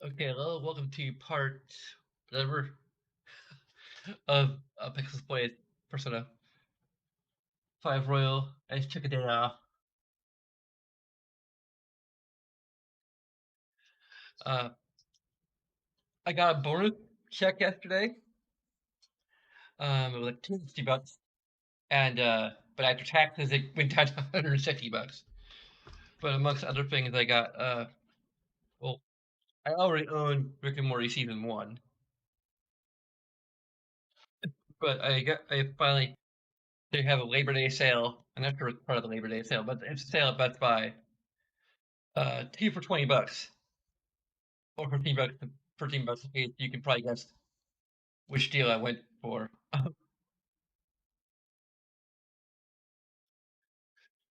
Okay, hello, welcome to part whatever of Pixels Play Persona 5 Royal. I just took a day off. Uh, I got a bonus check yesterday. It was like $250, and but after taxes, it went down to $150. But amongst other things, I got well, I already own Rick and Morty season one, but I finally they have a Labor Day sale. I'm not sure it's part of the Labor Day sale, but it's a sale at Best Buy. Two for $20. Or $13 a piece. You can probably guess which deal I went for.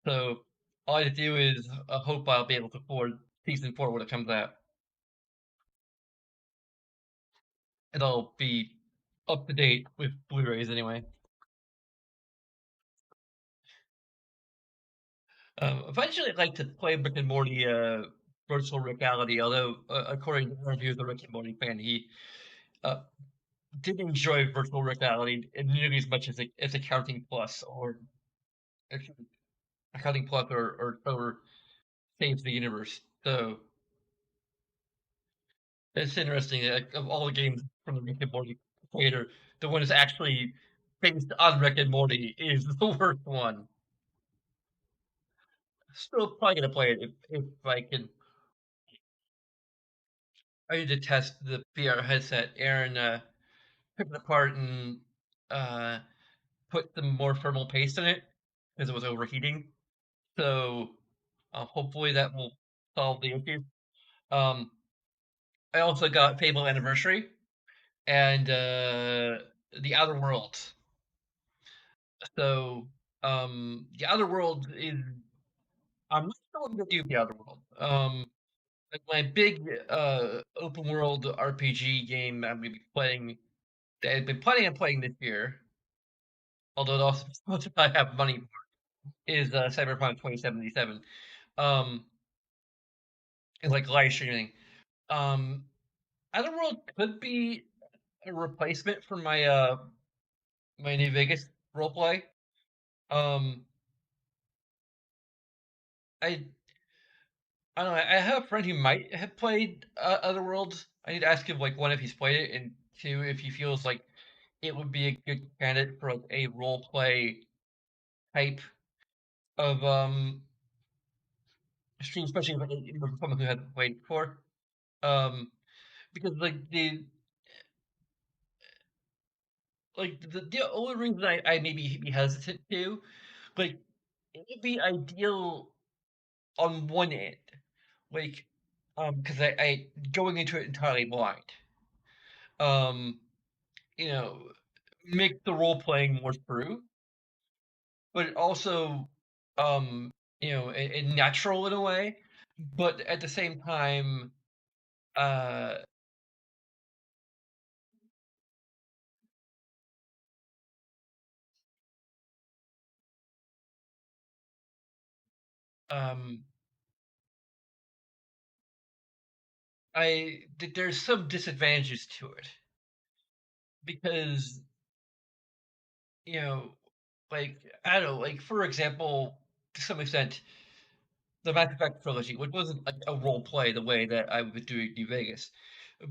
So all I have to do is hope I'll be able to afford season four when it comes out. It'll be up to date with Blu-rays anyway. Eventually, I'd like to play Rick and Morty virtual reality. Although, according to interviews with a Rick and Morty fan, he uh, did enjoy virtual reality nearly as much as Accounting Plus or actually, Accounting Plus or Saves the Universe. So it's interesting that of all the games from the Rick and Morty creator, the one that's actually based on Rick and Morty is the worst one. Still probably gonna play it if I can. I need to test the VR headset. Aaron took it apart and uh, put some more thermal paste in it because it was overheating. So hopefully that will solve the issue. Um, I also got Fable Anniversary and The Outer Worlds. So The Outer Worlds is I'm not sure what I'm gonna do with The Outer World. Like my big open world RPG game I'm gonna be playing that I've been planning on playing this year, although it also supposed I have money for, is Cyberpunk 2077. Um and like live streaming. Um Outer World could be a replacement for my New Vegas roleplay. Um I I don't know. I have a friend who might have played Otherworlds. I need to ask him like one if he's played it, and two if he feels like it would be a good candidate for like a role play type of stream, especially if, like, for someone who hasn't played before. Um, because the only reason I maybe be hesitant to like it would be ideal on one end, like because I going into it entirely blind. Um, you know, make the role playing more true, but also, um, natural in a way. But at the same time, uh, um, there's some disadvantages to it because you know, like I don't know, like for example, to some extent, the Mass Effect trilogy, which wasn't a role play the way that I would do in New Vegas,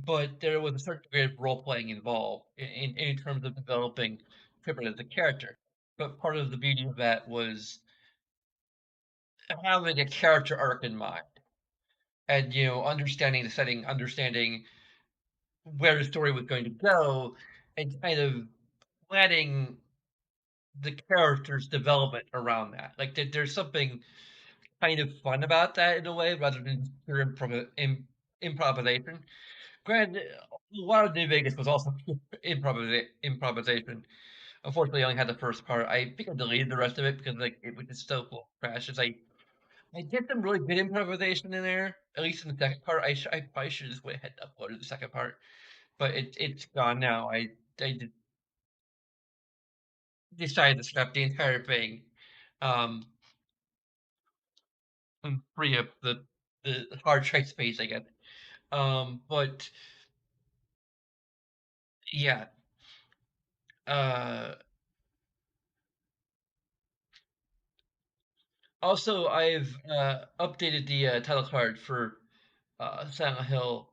but there was a certain degree of role playing involved in terms of developing Pippin as a character. But part of the beauty of that was having a character arc in mind, and understanding the setting, understanding where the story was going to go, and kind of planning the character's development around that. Like there's something kind of fun about that in a way, rather than pure improvisation. Granted, a lot of New Vegas was also improvisation. Unfortunately, I only had the first part. I think I deleted the rest of it because like it was just so full of crashes. I did some really good improvisation in there, at least in the second part. I probably should just went ahead and uploaded the second part, but it's gone now. I decided to scrap the entire thing, um, and free up the hard drive space, I guess. But yeah, uh, also I've updated the title card for Silent Hill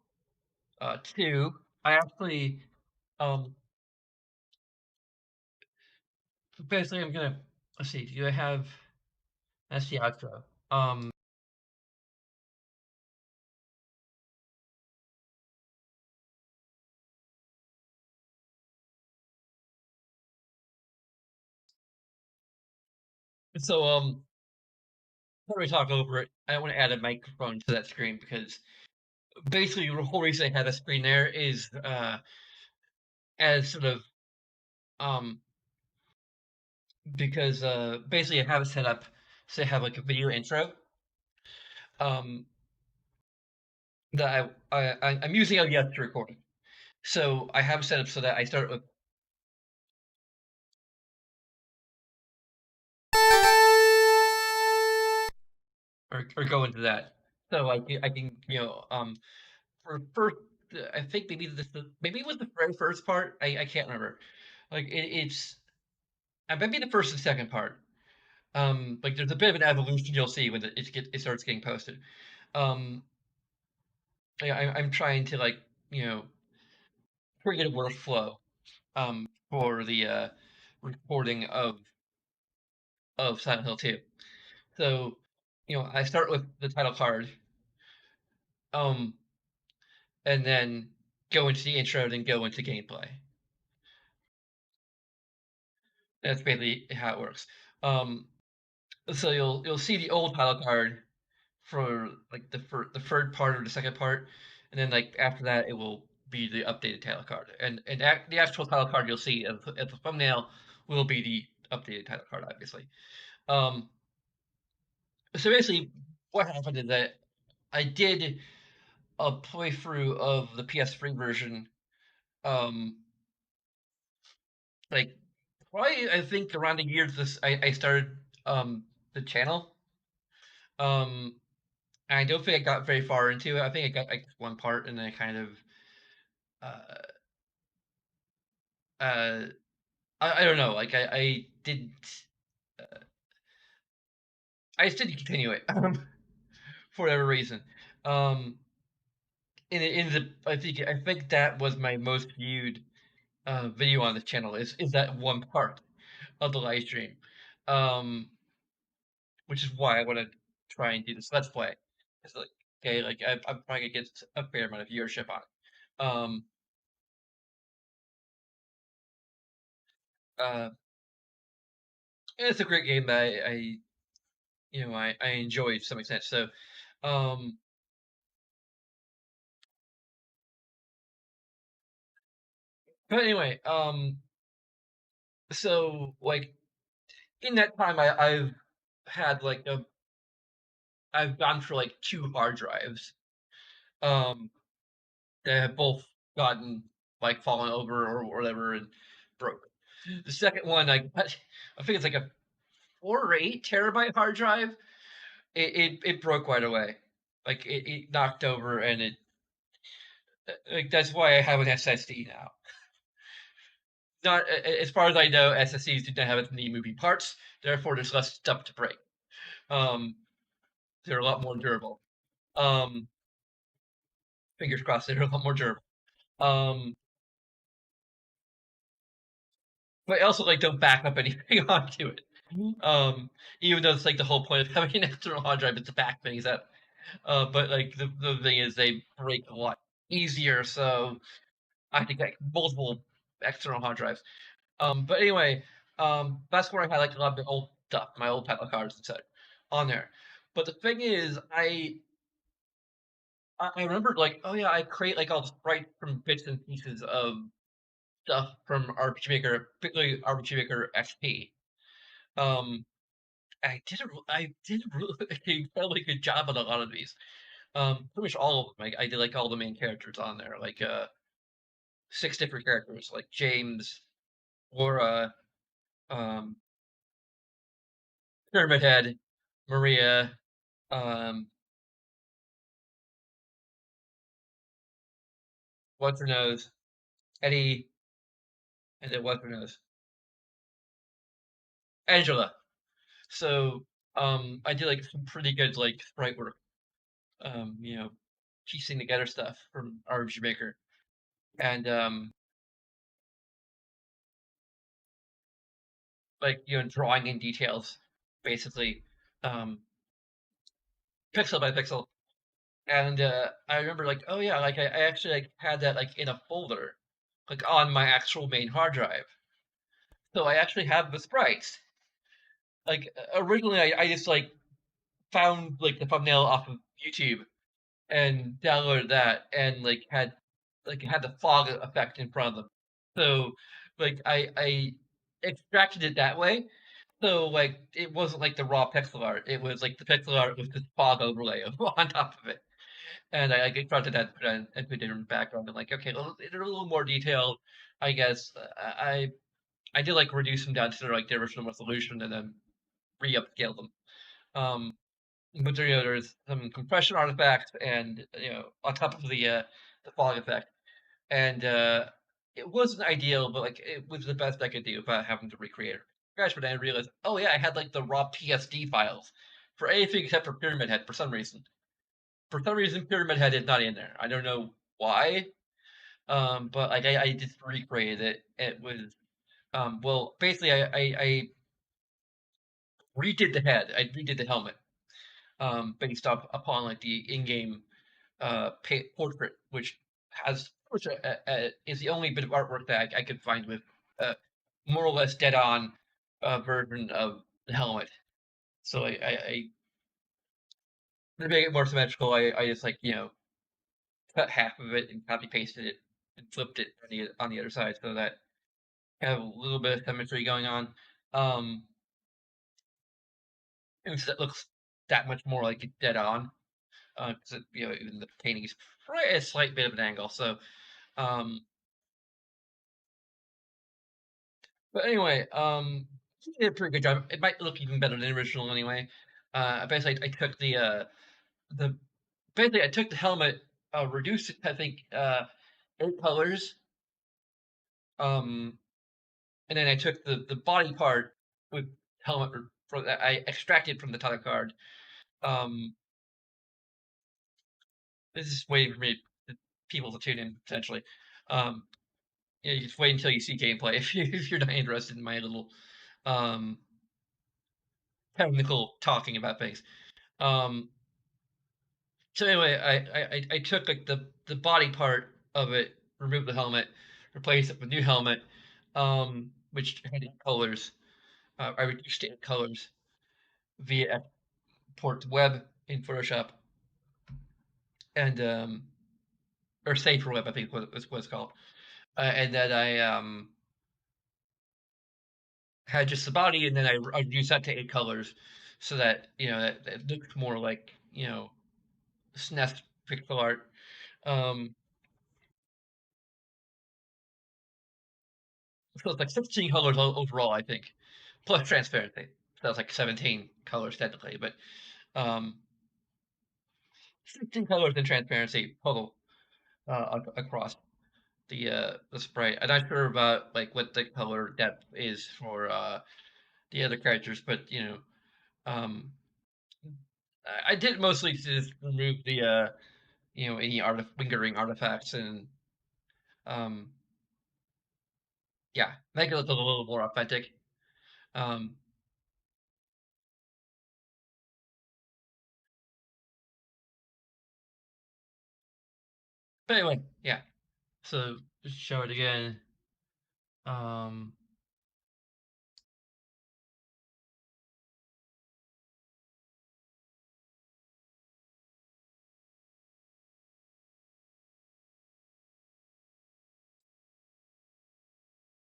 2. I actually um basically I'm gonna let's see. Do I have that's the outro. So before we talk over it, I want to add a microphone to that screen because basically the whole reason I had a screen there is as sort of um because basically I have it set up so I have like a video intro um that I'm using OBS to record. So I have it set up so that I start with or go into that. So I can for first I think maybe it was the very first part. I can't remember. Like it's maybe the first and second part. Like there's a bit of an evolution you'll see when it starts getting posted. Um, yeah, I'm trying to like you know create a workflow for the recording of Silent Hill 2. So I start with the title card, um, and then go into the intro, then go into gameplay. That's basically how it works. Um, so you'll see the old title card for like the third part or the second part, and then like after that it will be the updated title card, and the actual title card you'll see at the thumbnail will be the updated title card, obviously. Um, so basically, what happened is that I did a playthrough of the PS3 version, um, like probably I think around the year this I started the channel. Um, I don't think I got very far into it. I think I got like one part, and then I kind of uh uh I don't know. Like I didn't I just didn't continue it for whatever reason. Um, in the I think that was my most viewed video on the channel is that one part of the live stream, um, which is why I want to try and do this let's play. It's like okay, like I'm probably gonna get a fair amount of viewership on it. Uh, and it's a great game that I enjoy to some extent. So, um, but anyway, so like in that time, I've had like I've gone for like two hard drives, um, that have both gotten like fallen over or whatever and broken. The second one, I think it's like a 4 or 8 terabyte hard drive. It broke right away. Like it knocked over and it like that's why I have an SSD now. Not as far as I know, SSDs do not have as many moving parts. Therefore, there's less stuff to break. Um, they're a lot more durable. Um, fingers crossed, they're a lot more durable. Um, but I also like don't back up anything onto it. Even though it's like the whole point of having an external hard drive is to back things up. But like the thing is they break a lot easier, so I have to get multiple external hard drives. But anyway, that's where I had like a lot of the old stuff, my old title cards and such on there. But the thing is, I remembered like, oh yeah, I create like all the sprites from bits and pieces of stuff from RPG Maker, particularly RPG Maker XP. Um, I did a really incredibly good job on a lot of these. Pretty much all of them. I did like all the main characters on there, like 6 different characters, like James, Laura, um, Pyramid Head, Maria, um, what's her nose, Eddie, and then what's her nose, Angela. So I did like some pretty good like sprite work, you know, piecing together stuff from RPG Maker, and like drawing in details, basically, um, pixel by pixel. And I remember like, oh yeah, like I actually like had that like in a folder, like on my actual main hard drive. So I actually have the sprites. Like originally, I just like found like the thumbnail off of YouTube and downloaded that and like had the fog effect in front of them. So like I extracted it that way. So like it wasn't like the raw pixel art. It was like the pixel art with this fog overlay on top of it. And I extracted that and put it in the background. And like, okay, well, they're a little more detailed, I guess. I did like reduce them down to like their original resolution and then re-upscale them. Um, but there's some compression artifacts and on top of the fog effect, and it wasn't ideal, but like it was the best I could do without having to recreate it. Crash, but I realized, oh yeah, I had like the raw PSD files for anything except for Pyramid Head for some reason. For some reason, Pyramid Head is not in there. I don't know why. But like I just recreated it. It was well, basically I redid the head. I redid the helmet based up upon like the in-game portrait, which is the only bit of artwork that I could find with uh, more or less dead-on version of the helmet. So to make it more symmetrical, I just like cut half of it and copy pasted it and flipped it on the other side so that have a little bit of symmetry going on. Um, and so it looks that much more like it's dead on. Because even the painting is a slight bit of an angle. So, um, but anyway, he did a pretty good job. It might look even better than the original anyway. Basically, I took the basically I took the helmet, reduced it, I think, 8 colors. Um, and then I took the body part with helmet for that I extracted from the title card. Um, this is waiting for people to tune in potentially. Um, you just wait until you see gameplay if you're not interested in my little um technical talking about things. Um, so anyway, I took like the body part of it, removed the helmet, replaced it with a new helmet, which had 8 colors. I reduced it in colors via export to web in Photoshop and or save for web, I think is what it's called. And then I had just the body, and then I reduced that to 8 colors, so that that looked more like SNES pixel art. Um, so it's like 16 colors overall, I think, plus transparency. So that's like 17 colors technically, but um, 16 colors in transparency total across the sprite. I'm not sure about like what the color depth is for the other characters, but um, I did mostly to just remove the any lingering artifacts and um, yeah, make it look a little more authentic. Um, but anyway, yeah. So just show it again. Um,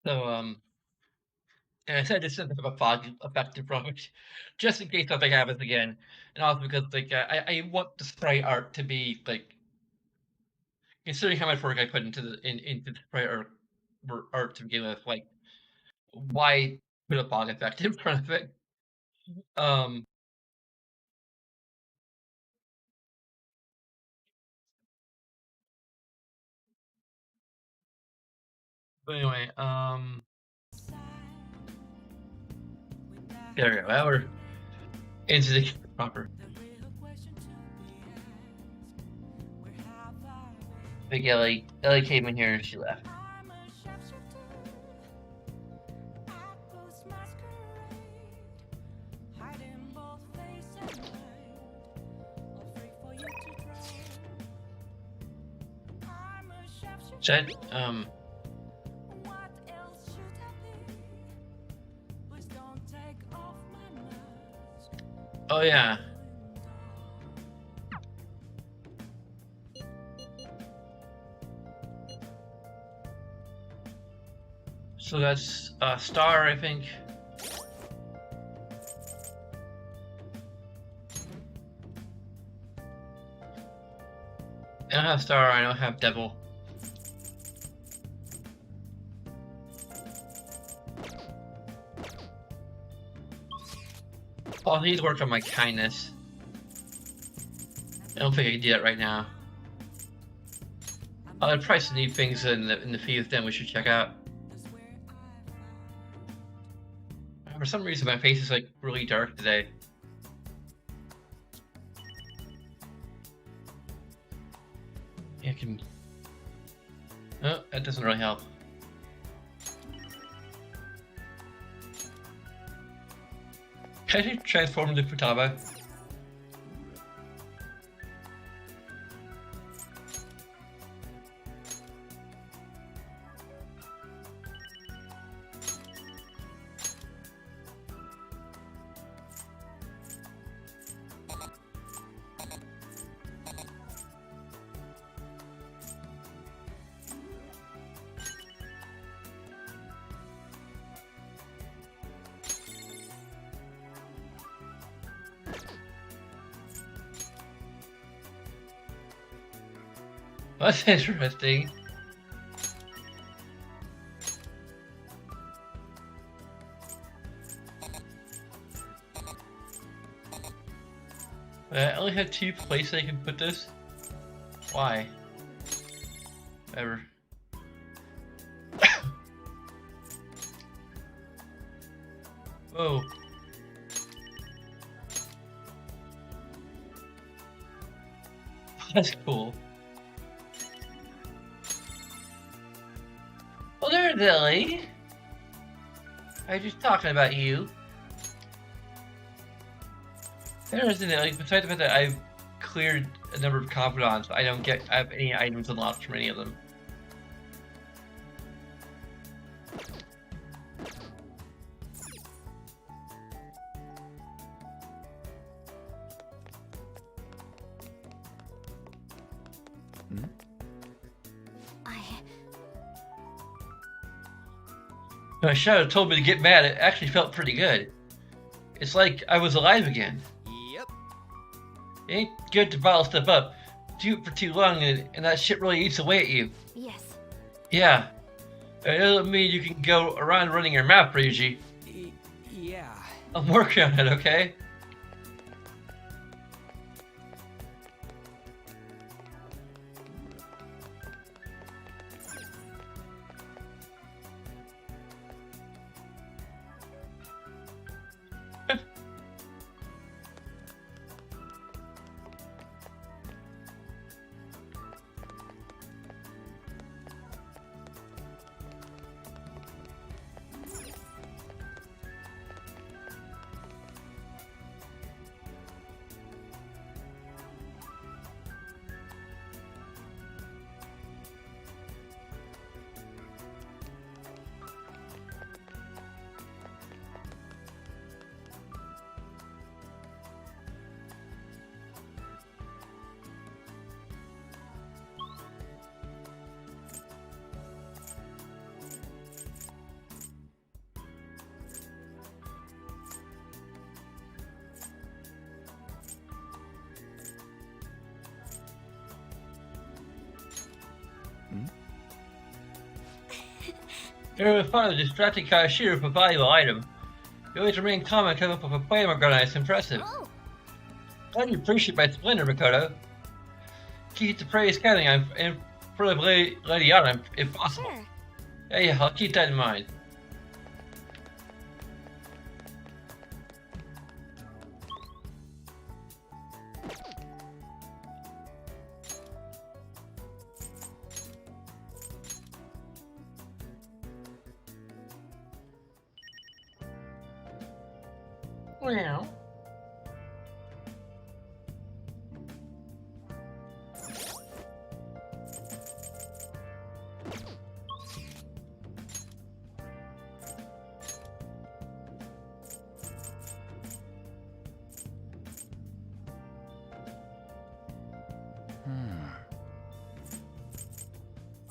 so and I said this is a fog effect from it, just in case something happens again, and also because like I want the sprite art to be like considering how much work I put into the sprite art to begin with, like why put a fog effect in front of it? Um, But anyway, there we go. Now we're into the proper. Big Ellie came in here and she left. Should oh yeah. So that's Star, I think. I don't have Star, I don't have Devil. I'll need to work on my kindness. I don't think I can do that right now. I'd probably some neat things in the feed then we should check out. For some reason my face is like really dark today. Yeah, I can... Oh, that doesn't really help. Can I transform into Futaba? That's interesting. I only have 2 places I can put this. Why? Ever. Whoa. That's cool. Well, there's Lily. I was just talking about you. There's Lily. Besides the fact that I've cleared a number of confidants, I don't have any items unlocked from any of them. My shadow told me to get mad. It actually felt pretty good. It's like I was alive again. Yep. It ain't good to bottle stuff up. Do it for too long and that shit really eats away at you. Yes. Yeah. It doesn't mean you can go around running your mouth, Ryuji. Yeah. I'm working on it, okay? It was fun of distracting Kashiru with a valuable item. You always remain calm and come up with a plan organized. Impressive. Oh. Glad you appreciate my splendor, Makoto. Keep the praise counting and for the Lady Anna, if possible. Sure. Hey, I'll keep that in mind. Well.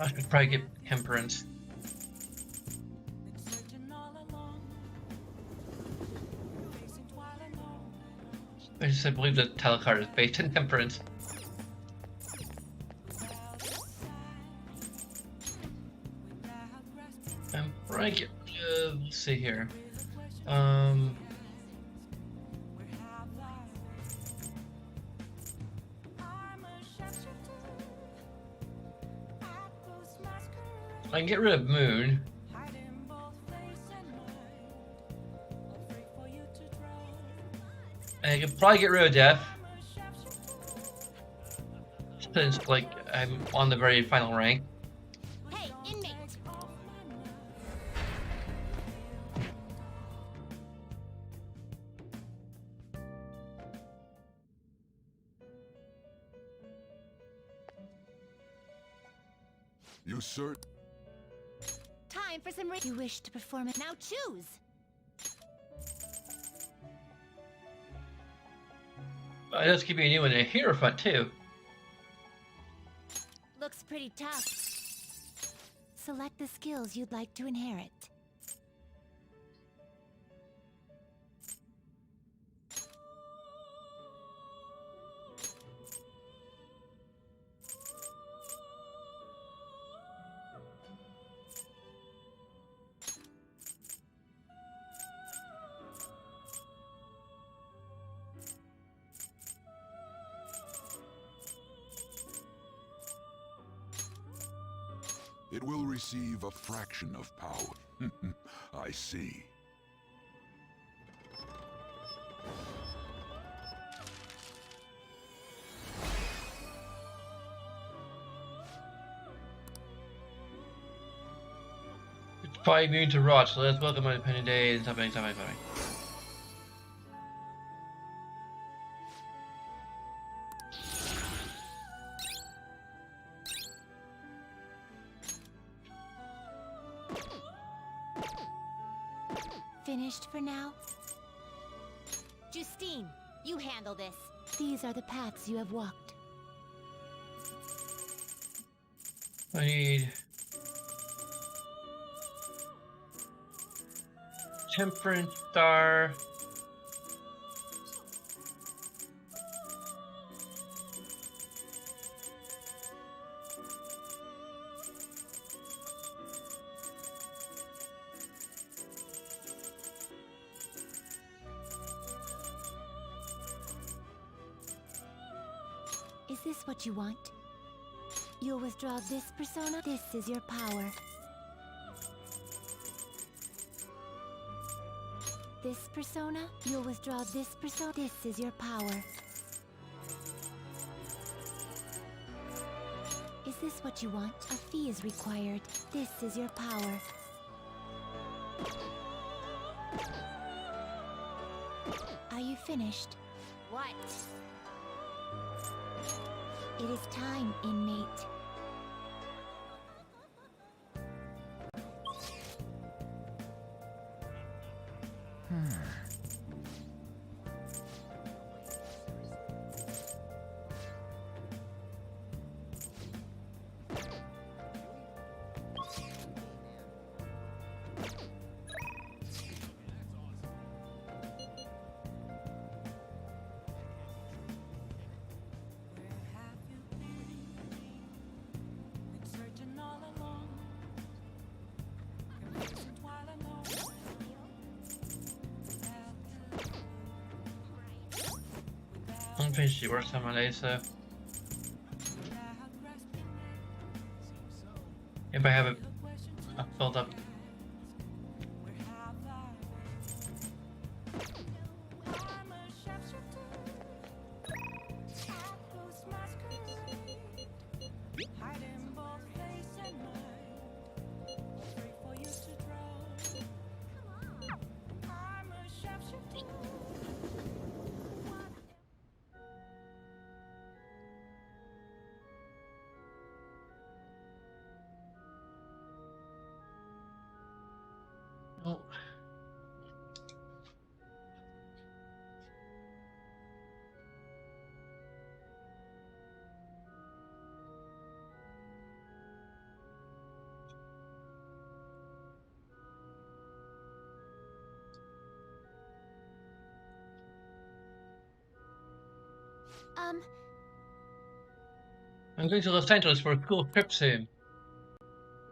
I should probably get Temperance. I believe the title card is based in Temperance. I'm trying to get, let's see here. I can get rid of Moon. And I can probably get rid of Death. Since, like, I'm on the very final rank. Hey, inmate! You sir? Time for some You wish to perform it. Now choose! I just keep a new one in a Hierophant too. Looks pretty tough. Select the skills you'd like to inherit. It will receive a fraction of power. I see. It's probably immune to rot, so let's welcome my Independent Day and something. Finished for now? Justine, you handle this. These are the paths you have walked. I need Temperance Star. Is this what you want? You'll withdraw this persona. This is your power. This persona. You'll withdraw this persona. This is your power. Is this what you want? A fee is required. This is your power. Are you finished? What? It is time, inmate. I'm pretty sure she works on Monday, so if I have it I filled up. Oh. I'm going to Los Angeles for a school trip soon.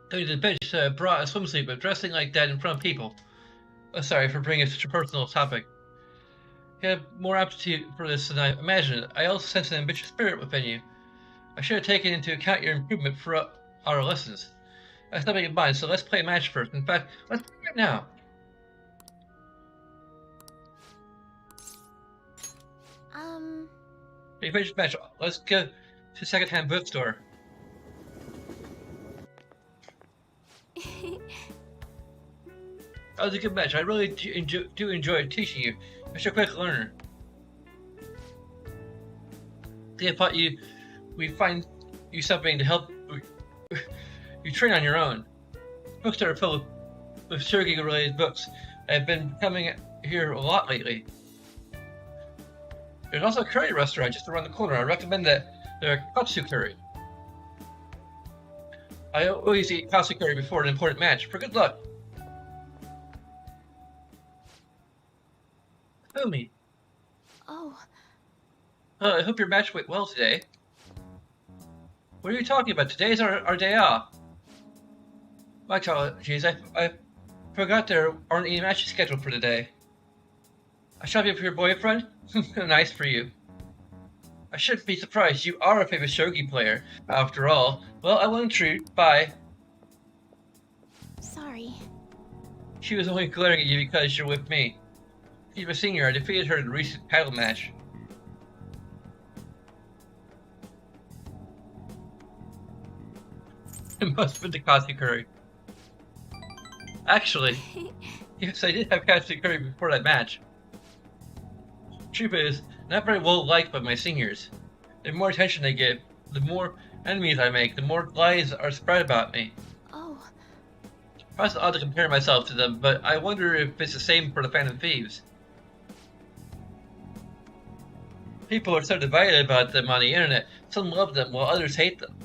Going to the beach, brought a swimsuit, but dressing like that in front of people. Oh, sorry for bringing such a personal topic. You have more aptitude for this than I imagined. I also sense an ambitious spirit within you. I should have taken into account your improvement for our lessons. That's nothing in mind, so let's play a match first. In fact, let's do it now. You finished the match. Let's go to the second-hand bookstore. That was a good match. I really do enjoy teaching you. You're such a quick learner. I thought we'd find you something to help you train on your own. Bookstore are filled with shogi-related books. I've been coming here a lot lately. There's also a curry restaurant just around the corner. I recommend the katsu curry. I always eat katsu curry before an important match. For good luck. Fumi. Oh. I hope your match went well today. What are you talking about? Today's our day off. My apologies. I forgot there aren't any matches scheduled for today. I shopping for your boyfriend? Nice for you. I shouldn't be surprised. You are a famous shogi player, after all. Well, I will intrude. Bye. Sorry. She was only glaring at you because you're with me. She's a senior. I defeated her in a recent paddle match. It must have been the katsu curry. Actually, yes, I did have katsu curry before that match. Truth is, not very well liked by my seniors. The more attention they get, the more enemies I make, the more lies are spread about me. Oh. It's odd to compare myself to them, but I wonder if it's the same for the Phantom Thieves. People are so divided about them on the internet. Some love them while others hate them.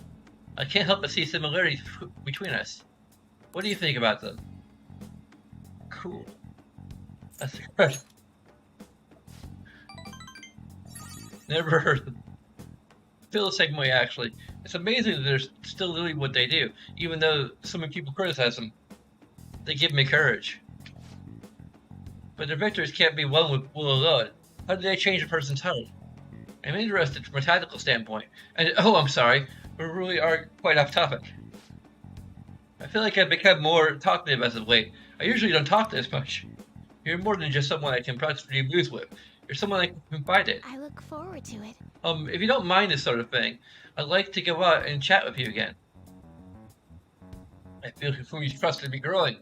I can't help but see similarities between us. What do you think about them? Cool. That's good. Never heard them. I feel the same way, actually. It's amazing that they're still doing what they do, even though so many people criticize them. They give me courage. But their victories can't be won with will alone. How do they change a person's heart? I'm interested from a tactical standpoint. And oh, I'm sorry, we really are quite off topic. I feel like I've become more talkative as of late. I usually don't talk this much. You're more than just someone I can practically moves with. You're someone I can confide in. I look forward to it. If you don't mind this sort of thing, I'd like to go out and chat with you again. I feel Hifumi's trust in me growing.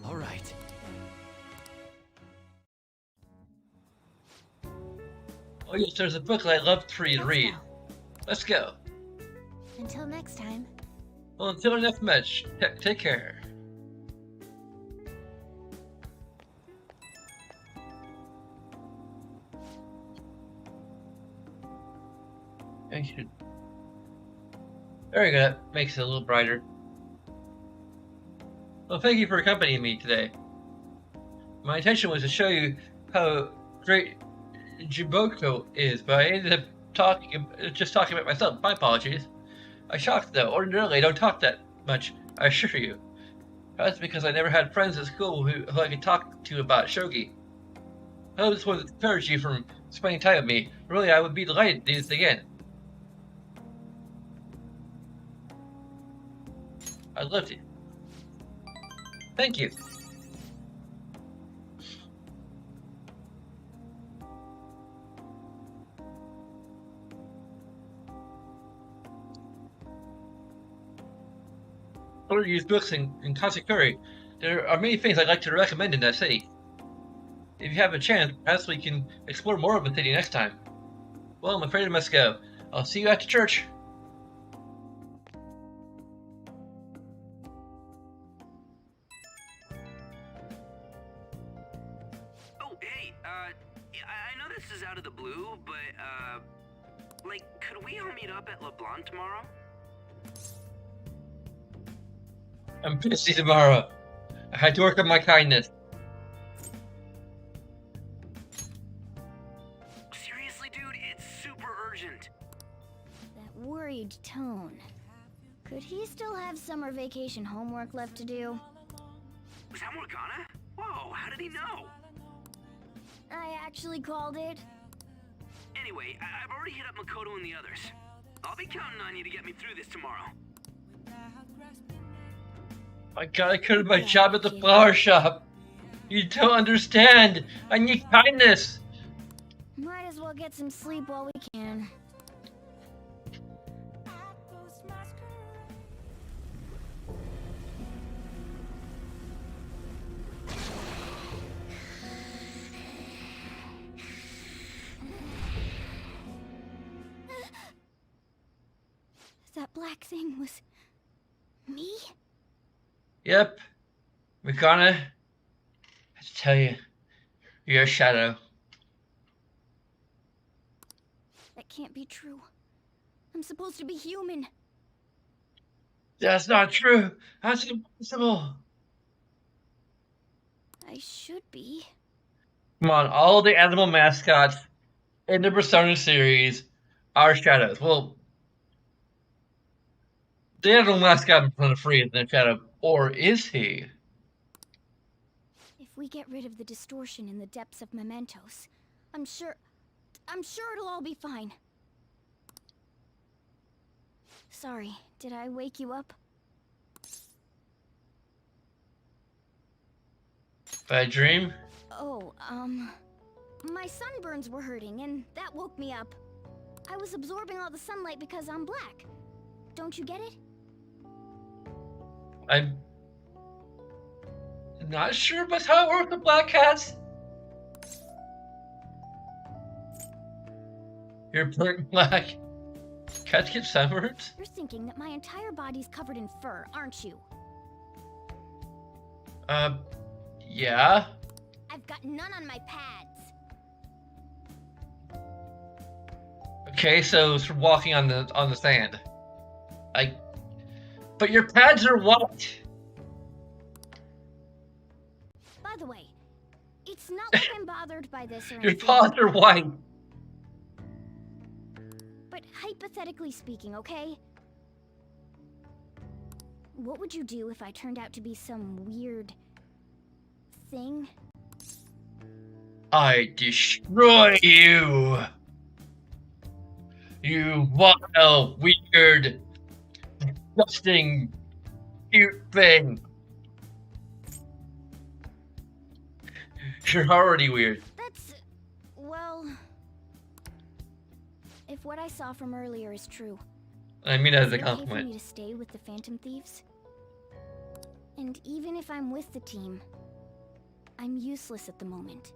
All right. Oh yes, there's a book that I'd love for you to read. Let's go. Until next time. Well, until our next match, take care. Thank you. Very good. That makes it a little brighter. Well, thank you for accompanying me today. My intention was to show you how great Jiboko is, but I ended up talking about myself. My apologies. I'm shocked though. Ordinarily, I don't talk that much, I assure you. That's because I never had friends at school who I could talk to about shogi. I just wanted to encourage you from spending time with me. Really, I would be delighted to do this again. I'd love to. Thank you. Or use books in Kasekuri. There are many things I'd like to recommend in that city. If you have a chance, perhaps we can explore more of the city next time. Well, I'm afraid I must go. I'll see you after church. Oh, hey, I know this is out of the blue, but, like, could we all meet up at LeBlanc tomorrow? I'm busy tomorrow. I had to work on my kindness. Seriously, dude, it's super urgent. That worried tone. Could he still have summer vacation homework left to do? Was that Morgana? Whoa, how did he know? I actually called it. Anyway, I've already hit up Makoto and the others. I'll be counting on you to get me through this tomorrow. My God, I could have my job at the flower shop. You don't understand. I need kindness. Might as well get some sleep while we can. That black thing was me? Yep. Morgana, I have to tell you, you're a shadow. That can't be true. I'm supposed to be human. That's not true. That's impossible. I should be. Come on, all the animal mascots in the Persona series are shadows. Well, the animal mascot in Persona 3 is a shadow, or is he? If we get rid of the distortion in the depths of mementos, I'm sure it'll all be fine. Sorry, did I wake you up? Bad dream? Oh, my sunburns were hurting and that woke me up. I was absorbing all the sunlight because I'm black. Don't you get it? I'm not sure about how it works with black cats. You're burnt black. Cats get sunburns? You're thinking that my entire body's covered in fur, aren't you? Yeah. I've got none on my pads. Okay, so it's from walking on the sand. But your pads are white. By the way, it's not like I'm bothered by this or Your anything. paws are white. But hypothetically speaking, okay? What would you do if I turned out to be some weird thing? I destroy you. You wild, weird, disgusting, cute thing. You're already weird. That's... well... If what I saw from earlier is true, I mean that as is a it okay for compliment. me to stay with the Phantom Thieves? And even if I'm with the team, I'm useless at the moment.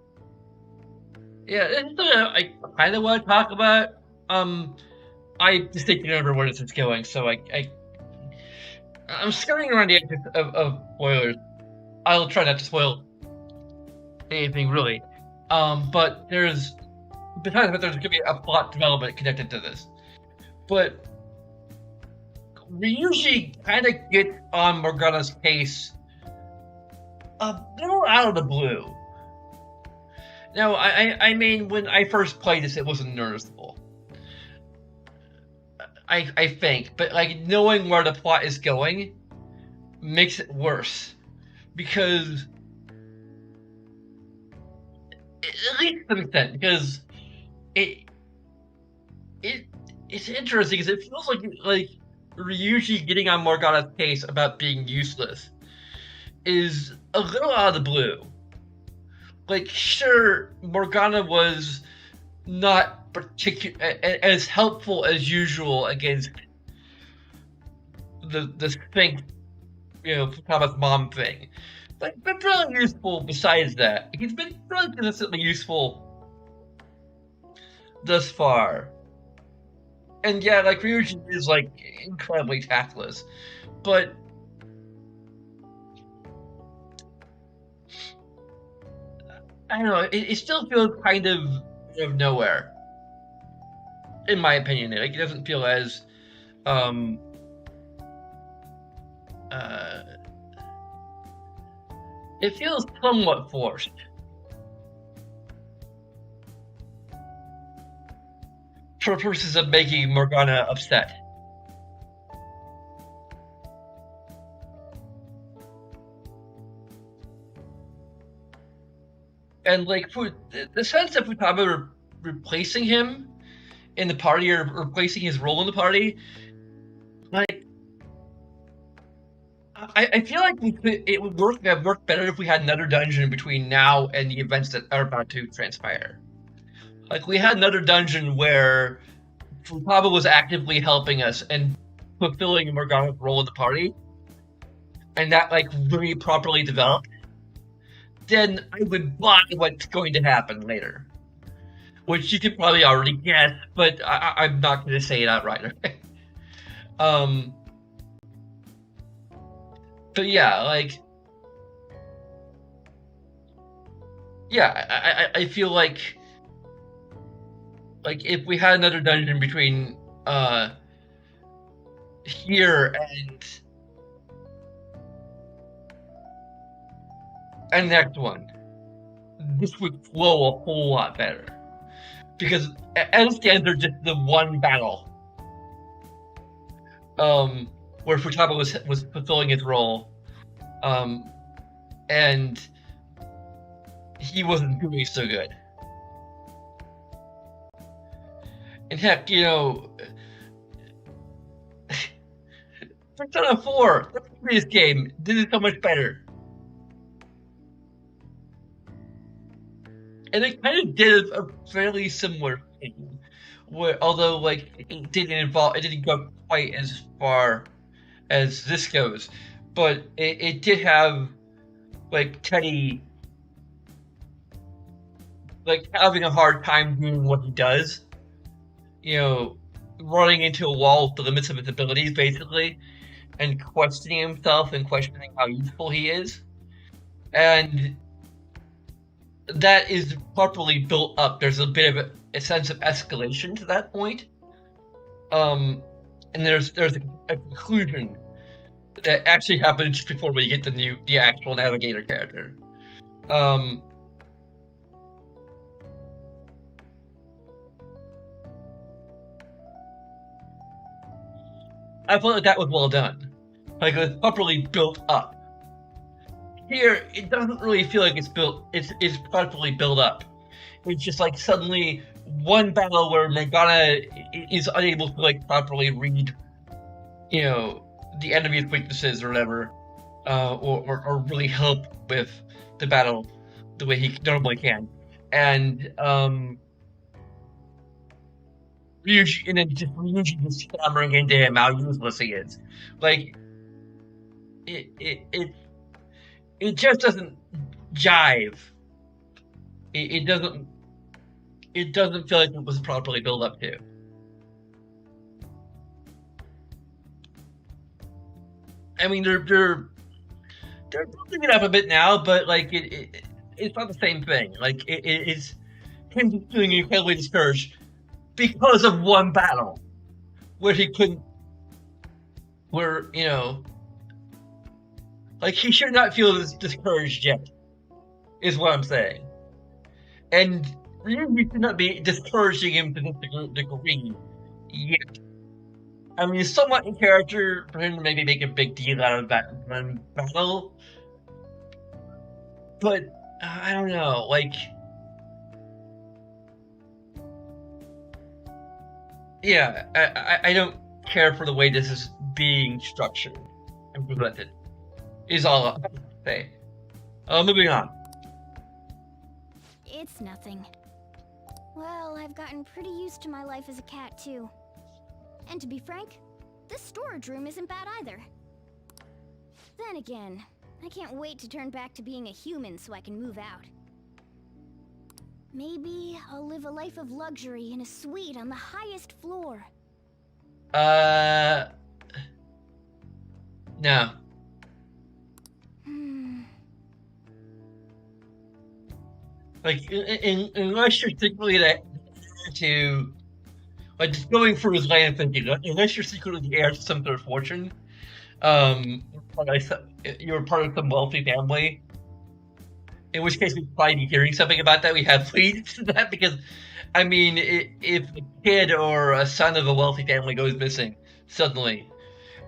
Yeah, this is something I kind of want to talk about. I distinctly remember where this is going, so I'm skirting around the edges of spoilers. I'll try not to spoil anything really. But besides that, there's gonna be a plot development connected to this. But we usually kind of get on Morgana's case a little out of the blue. No, I mean, when I first played this, it wasn't noticeable. I think, but like knowing where the plot is going makes it worse, because at least to some extent, because it it it's interesting because it feels like Ryuji getting on Morgana's case about being useless is a little out of the blue. Like, sure, Morgana was not as helpful as usual against the Sphinx, Futama's mom thing. But been really useful besides that. He's been really consistently useful thus far. And yeah, like, Ryuji is, like, incredibly tactless. But I don't know, it still feels kind of out of nowhere. In my opinion. Like, it doesn't feel as it feels somewhat forced. For purposes of making Morgana upset. And, like, the sense of Futaba replacing him in the party, or replacing his role in the party, like, I feel like it would have worked better if we had another dungeon between now and the events that are about to transpire. Like, we had another dungeon where Futaba was actively helping us and fulfilling Morgana's role in the party, and that, like, really properly developed, then I would buy what's going to happen later. Which you could probably already guess, but I'm not going to say it outright. But yeah, like... Yeah, I feel like if we had another dungeon between here and next one, this would flow a whole lot better. Because as it stands, there's just the one battle where Futaba was fulfilling his role, and he wasn't doing so good. And heck, Persona 4, the previous game, did it so much better. And it kind of did a fairly similar thing, although, like, it didn't go quite as far as this goes, but it did have, like, Teddy, like, having a hard time doing what he does, running into a wall with the limits of his abilities, basically, and questioning himself and questioning how useful he is, and that is properly built up. There's a bit of a sense of escalation to that point, and there's a conclusion that actually happens just before we get the actual navigator character. I felt like that was well done. Like, it was properly built up. Here, it doesn't really feel like it's properly built up. It's just like suddenly one battle where Morgana is unable to, like, properly read, the enemy's weaknesses or whatever, or really help with the battle the way he normally can. And then Ryuji just hammering into him how useless he is. Like, it just doesn't jive. It doesn't feel like it was properly built up to. I mean, they're building it up a bit now, but, like, it's not the same thing. Like, it's him feeling incredibly discouraged because of one battle where he couldn't, like, he should not feel discouraged yet, is what I'm saying. And Ryuji should not be discouraging him to this degree yet. I mean, it's somewhat in character for him to maybe make a big deal out of that one battle. But, I don't know, like... Yeah, I don't care for the way this is being structured and presented. Is all I'll say. Moving on. It's nothing. Well, I've gotten pretty used to my life as a cat, too. And to be frank, this storage room isn't bad either. Then again, I can't wait to turn back to being a human so I can move out. Maybe I'll live a life of luxury in a suite on the highest floor. No. Like, unless you're secretly that to, like, just going through his land thinking, unless you're secretly the heir to some sort of fortune, like you're part of some wealthy family, in which case we'd probably be hearing something about that. We have leads to that because, I mean, if a kid or a son of a wealthy family goes missing suddenly,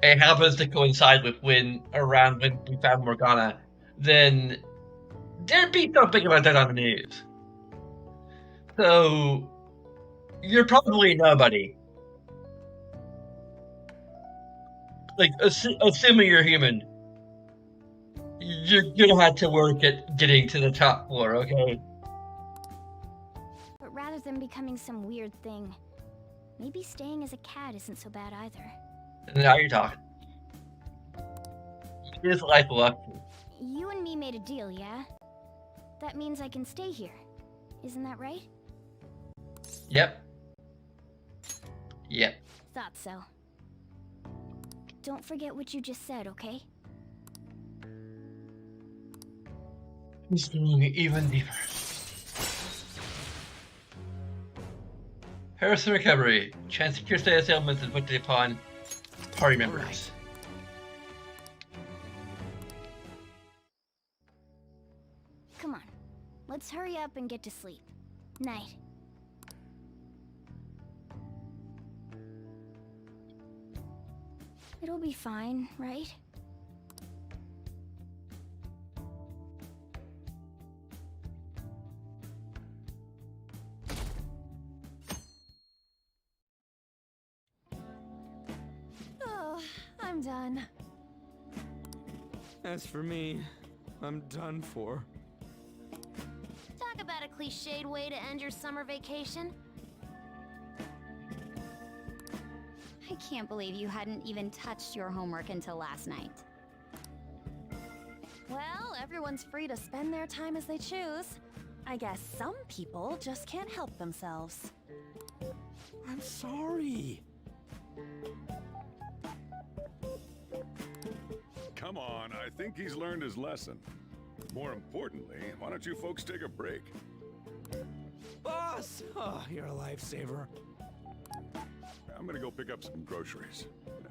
it happens to coincide with when we found Morgana, then there'd be something about that on the news. So, you're probably nobody. Like, assuming you're human, you're gonna have to work at getting to the top floor, okay? But rather than becoming some weird thing, maybe staying as a cat isn't so bad either. Now you're talking. Here's life left. You and me made a deal, yeah? That means I can stay here. Isn't that right? Yep. Yep. Thought so. Don't forget what you just said, okay? He's going even deeper. Harrison recovery. Chance to cure status ailments inflicted upon party members. Come on. Let's hurry up and get to sleep. Night. It'll be fine, right? Oh, I'm done. As for me, I'm done for. Talk about a cliched way to end your summer vacation. I can't believe you hadn't even touched your homework until last night. Well, everyone's free to spend their time as they choose. I guess some people just can't help themselves. I'm sorry. Come on, I think he's learned his lesson. More importantly, why don't you folks take a break? Boss! Oh, you're a lifesaver. I'm gonna go pick up some groceries.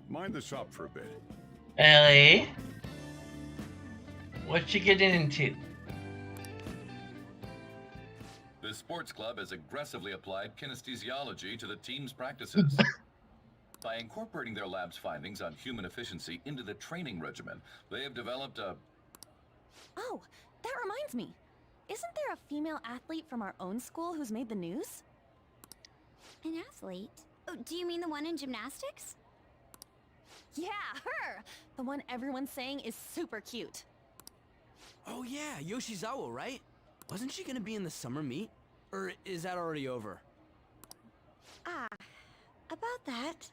Mind the shop for a bit. Ellie? What you getting into? The sports club has aggressively applied kinesthesiology to the team's practices. By incorporating their lab's findings on human efficiency into the training regimen, they have developed a... Oh, that reminds me. Isn't there a female athlete from our own school who's made the news? An athlete? Oh, do you mean the one in gymnastics? Yeah, her! The one everyone's saying is super cute. Oh yeah, Yoshizawa, right? Wasn't she gonna be in the summer meet? Or is that already over? Ah, about that.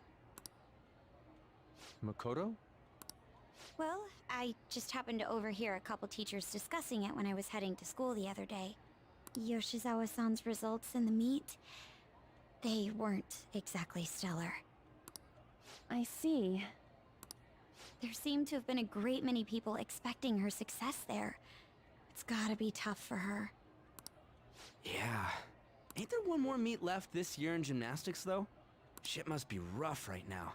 Makoto? Well, I just happened to overhear a couple teachers discussing it when I was heading to school the other day. Yoshizawa-san's results in the meet, they weren't exactly stellar. I see. There seemed to have been a great many people expecting her success there. It's gotta be tough for her. Yeah. Ain't there one more meet left this year in gymnastics, though? Shit must be rough right now.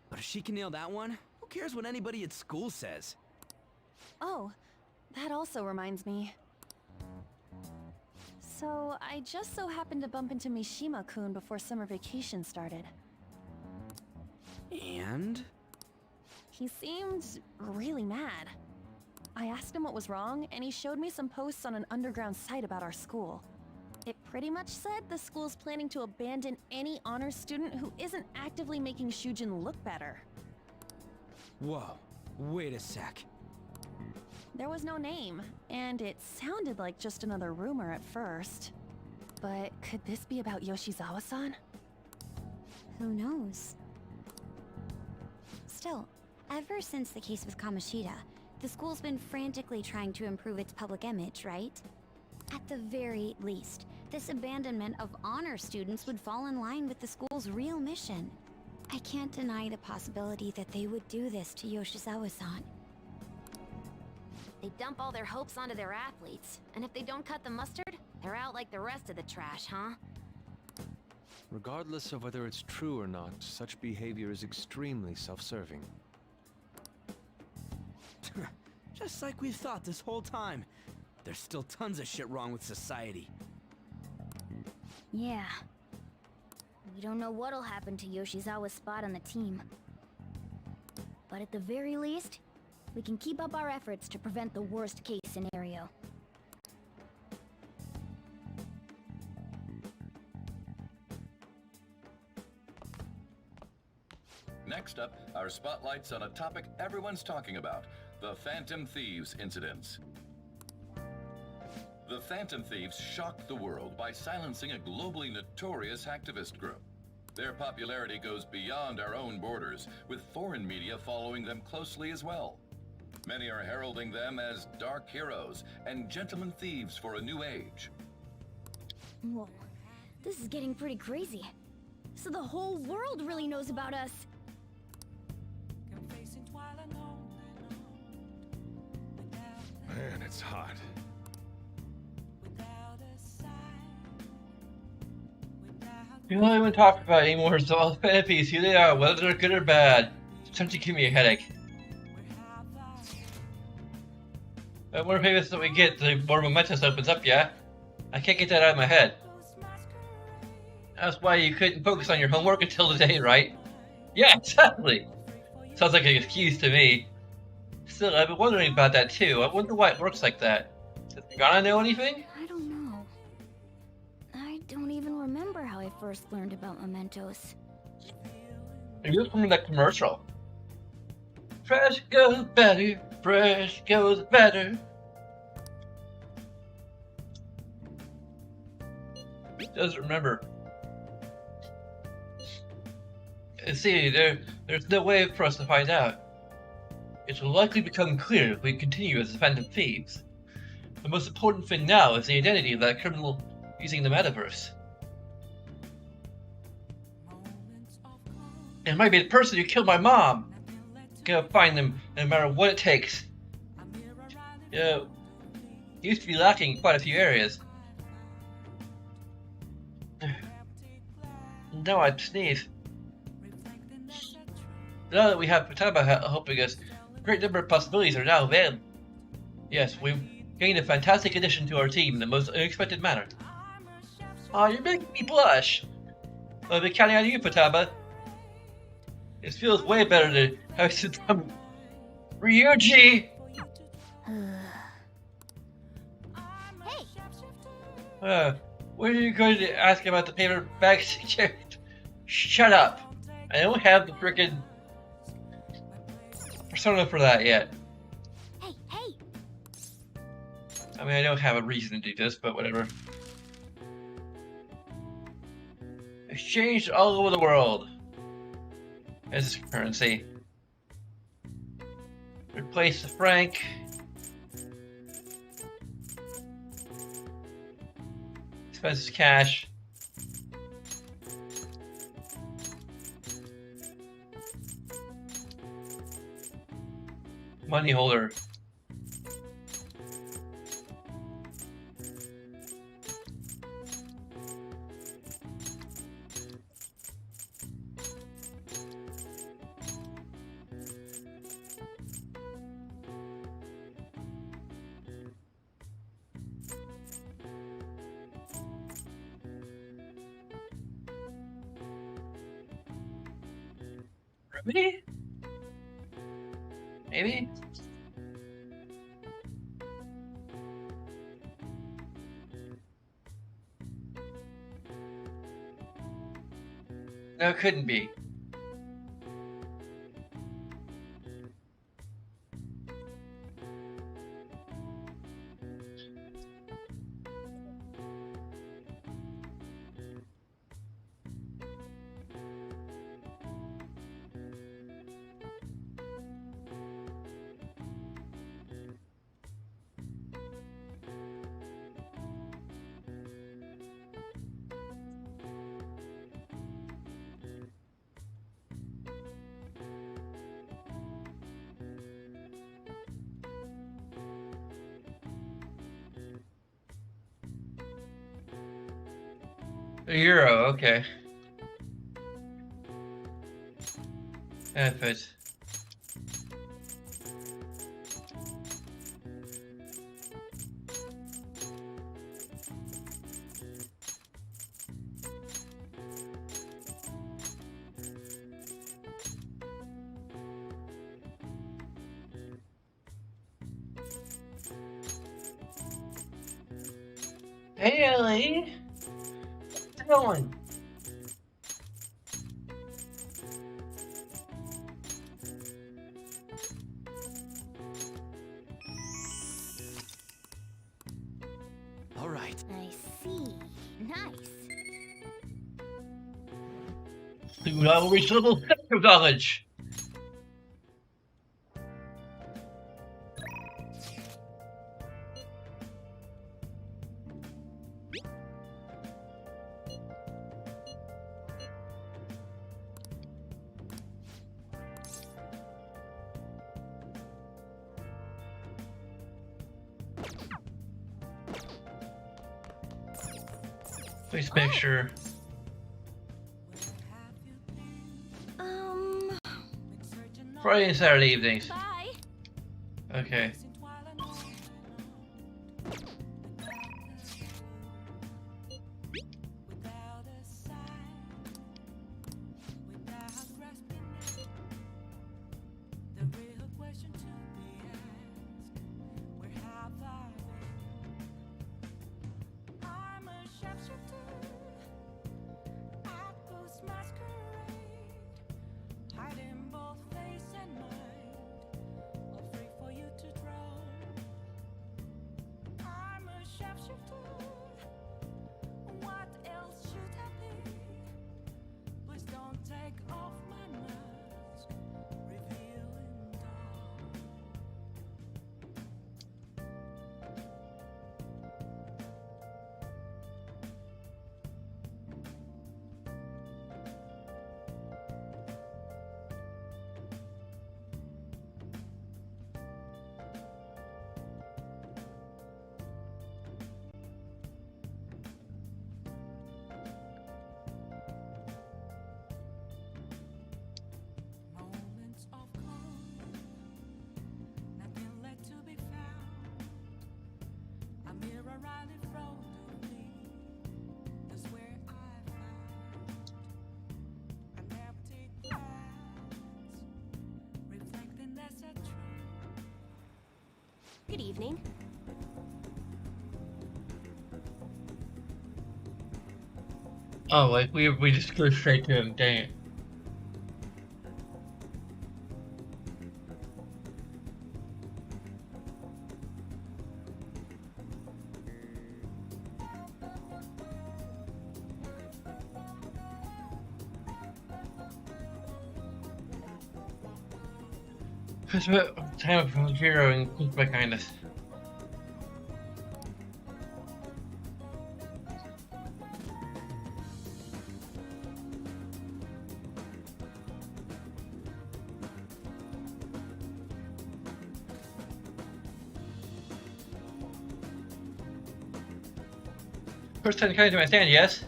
But if she can nail that one, who cares what anybody at school says? Oh, that also reminds me. So, I just so happened to bump into Mishima-kun before summer vacation started. And? He seemed really mad. I asked him what was wrong, and he showed me some posts on an underground site about our school. It pretty much said the school's planning to abandon any honors student who isn't actively making Shujin look better. Whoa, wait a sec. There was no name, and it sounded like just another rumor at first. But could this be about Yoshizawa-san? Who knows? Still, ever since the case with Kamoshida, the school's been frantically trying to improve its public image, right? At the very least, this abandonment of honor students would fall in line with the school's real mission. I can't deny the possibility that they would do this to Yoshizawa-san. They dump all their hopes onto their athletes, and if they don't cut the mustard, they're out like the rest of the trash, huh? Regardless of whether it's true or not, such behavior is extremely self-serving. Just like we thought this whole time. There's still tons of shit wrong with society. Yeah. We don't know what'll happen to Yoshizawa's spot on the team. But at the very least, we can keep up our efforts to prevent the worst case scenario. Next up, our spotlight's on a topic everyone's talking about, the Phantom Thieves incidents. The Phantom Thieves shocked the world by silencing a globally notorious hacktivist group. Their popularity goes beyond our own borders, with foreign media following them closely as well. Many are heralding them as dark heroes and gentlemen thieves for a new age. Whoa, this is getting pretty crazy. So the whole world really knows about us. Man, it's hot. We don't even talk about it anymore, so all fantasies, here they are, whether they're good or bad. It's time to give me a headache. The more famous that we get, the more Momentous opens up, yeah? I can't get that out of my head. That's why you couldn't focus on your homework until today, right? Yeah, exactly! Sounds like an excuse to me. Still, I've been wondering about that too. I wonder why it works like that. Does Morgana know anything? I don't know. I don't even remember how I first learned about mementos. Maybe it's from that commercial. Fresh goes better, fresh goes better. He doesn't remember. See, there's no way for us to find out. It will likely become clear if we continue as the Phantom Thieves. The most important thing now is the identity of that criminal using the metaverse. It might be the person who killed my mom. Gotta find them no matter what it takes. You know, he used to be lacking in quite a few areas. Now I sneeze. Now that we have Futaba helping us, a great number of possibilities are now available. Yes, we've gained a fantastic addition to our team in the most unexpected manner. Aw, you're making me blush. I've been counting on you, Futaba. It feels way better to have some Ryuji! Hey! What are you going to ask about the paper bag? Shut up! I don't have the frickin' persona for that yet. Hey, hey! I mean, I don't have a reason to do this, but whatever. Exchanged all over the world. As currency. Replace the franc. Expenses cash. Money holder. Remedy? Maybe? No, it couldn't be. A euro, okay. Benefits. Hey, Ellie. How's it going? All right. I see. Nice. You have reached level 6 of knowledge. Please make sure. Friday and Saturday evenings. Bye. Okay. Good evening. Oh, like we just go straight to him. Dang it. Time from hero includes my kindness. First time coming to my stand, yes?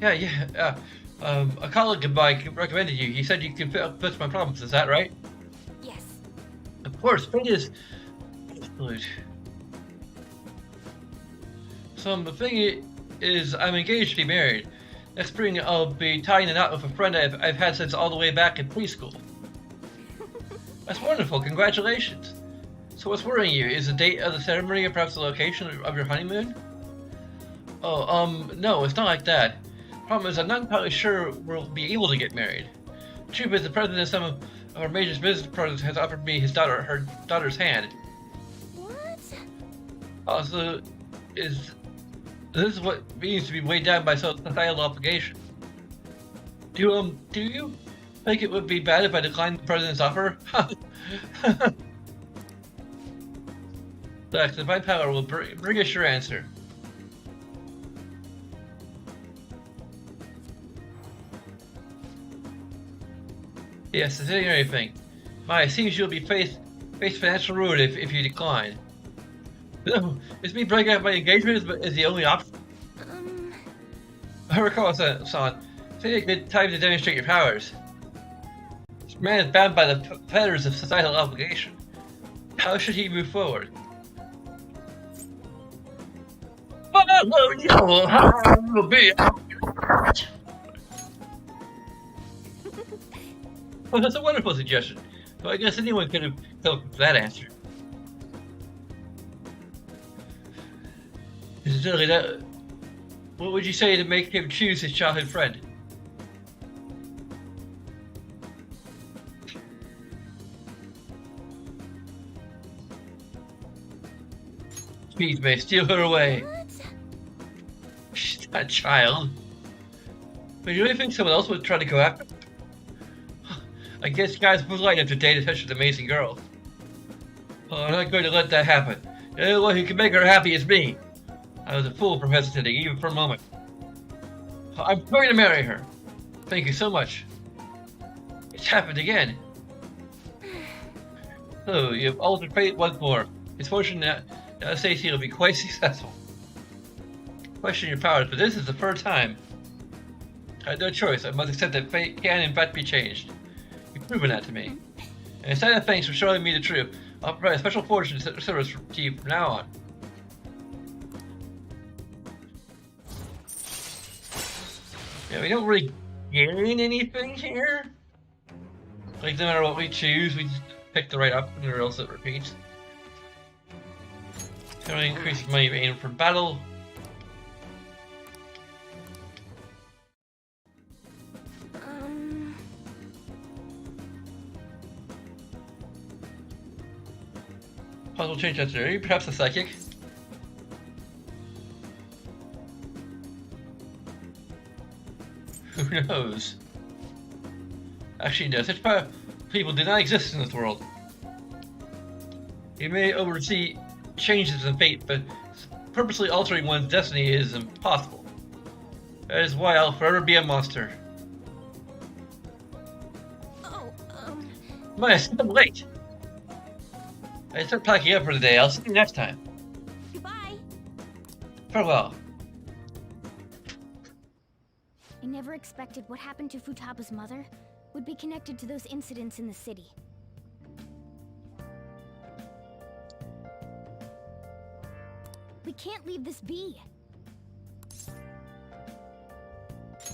Yeah. A colleague of mine recommended you. He said you can fix my problems. Is that right? Yes. Of course, fate is absolute. So the thing is, I'm engaged to be married. Next spring, I'll be tying it out with a friend I've had since all the way back in preschool. That's wonderful. Congratulations. So what's worrying you? Is the date of the ceremony or perhaps the location of your honeymoon? Oh, no, it's not like that. Problem is, I'm not entirely sure we'll be able to get married. Truth is, the president of some of our major business partners has offered me her daughter's hand. What? Also, this is what means to be weighed down by societal obligation. Do you think it would be bad if I declined the president's offer? The divine power will bring us your answer. Yes, it's anything. It seems you'll be face financial ruin if you decline. No, is me breaking up my engagement is the only option. I recall, son. It's a good time to demonstrate your powers. This man is bound by the fetters of societal obligation. How should he move forward? Follow your heart will be. Well, that's a wonderful suggestion. So I guess anyone could have come up with that answer. Incidentally, what would you say to make him choose his childhood friend? Please, may steal her away. What? She's not a child. But you really think someone else would try to go after her? I guess guys would like to date such an amazing girl. Oh, I'm not going to let that happen. The only one who can make her happy is me. I was a fool for hesitating, even for a moment. I'm going to marry her. Thank you so much. It's happened again. So, you've altered fate once more. It's fortunate that Stacey will be quite successful. Question your powers, but this is the first time. I had no choice. I must accept that fate can in fact be changed. You've proven that to me. And instead of thanks for showing me the truth, I'll provide a special fortune service to you from now on. Yeah, we don't really gain anything here. Like, no matter what we choose, we just pick the right option or else it repeats. Can I increase my aim for battle? Possible change that theory, perhaps a psychic. Who knows? Actually, no, such power people do not exist in this world. You may oversee changes in fate, but purposely altering one's destiny is impossible. That is why I'll forever be a monster. Oh, I'm late. I start packing up for the day. I'll see you next time. Goodbye. Farewell. I never expected what happened to Futaba's mother would be connected to those incidents in the city. We can't leave this be.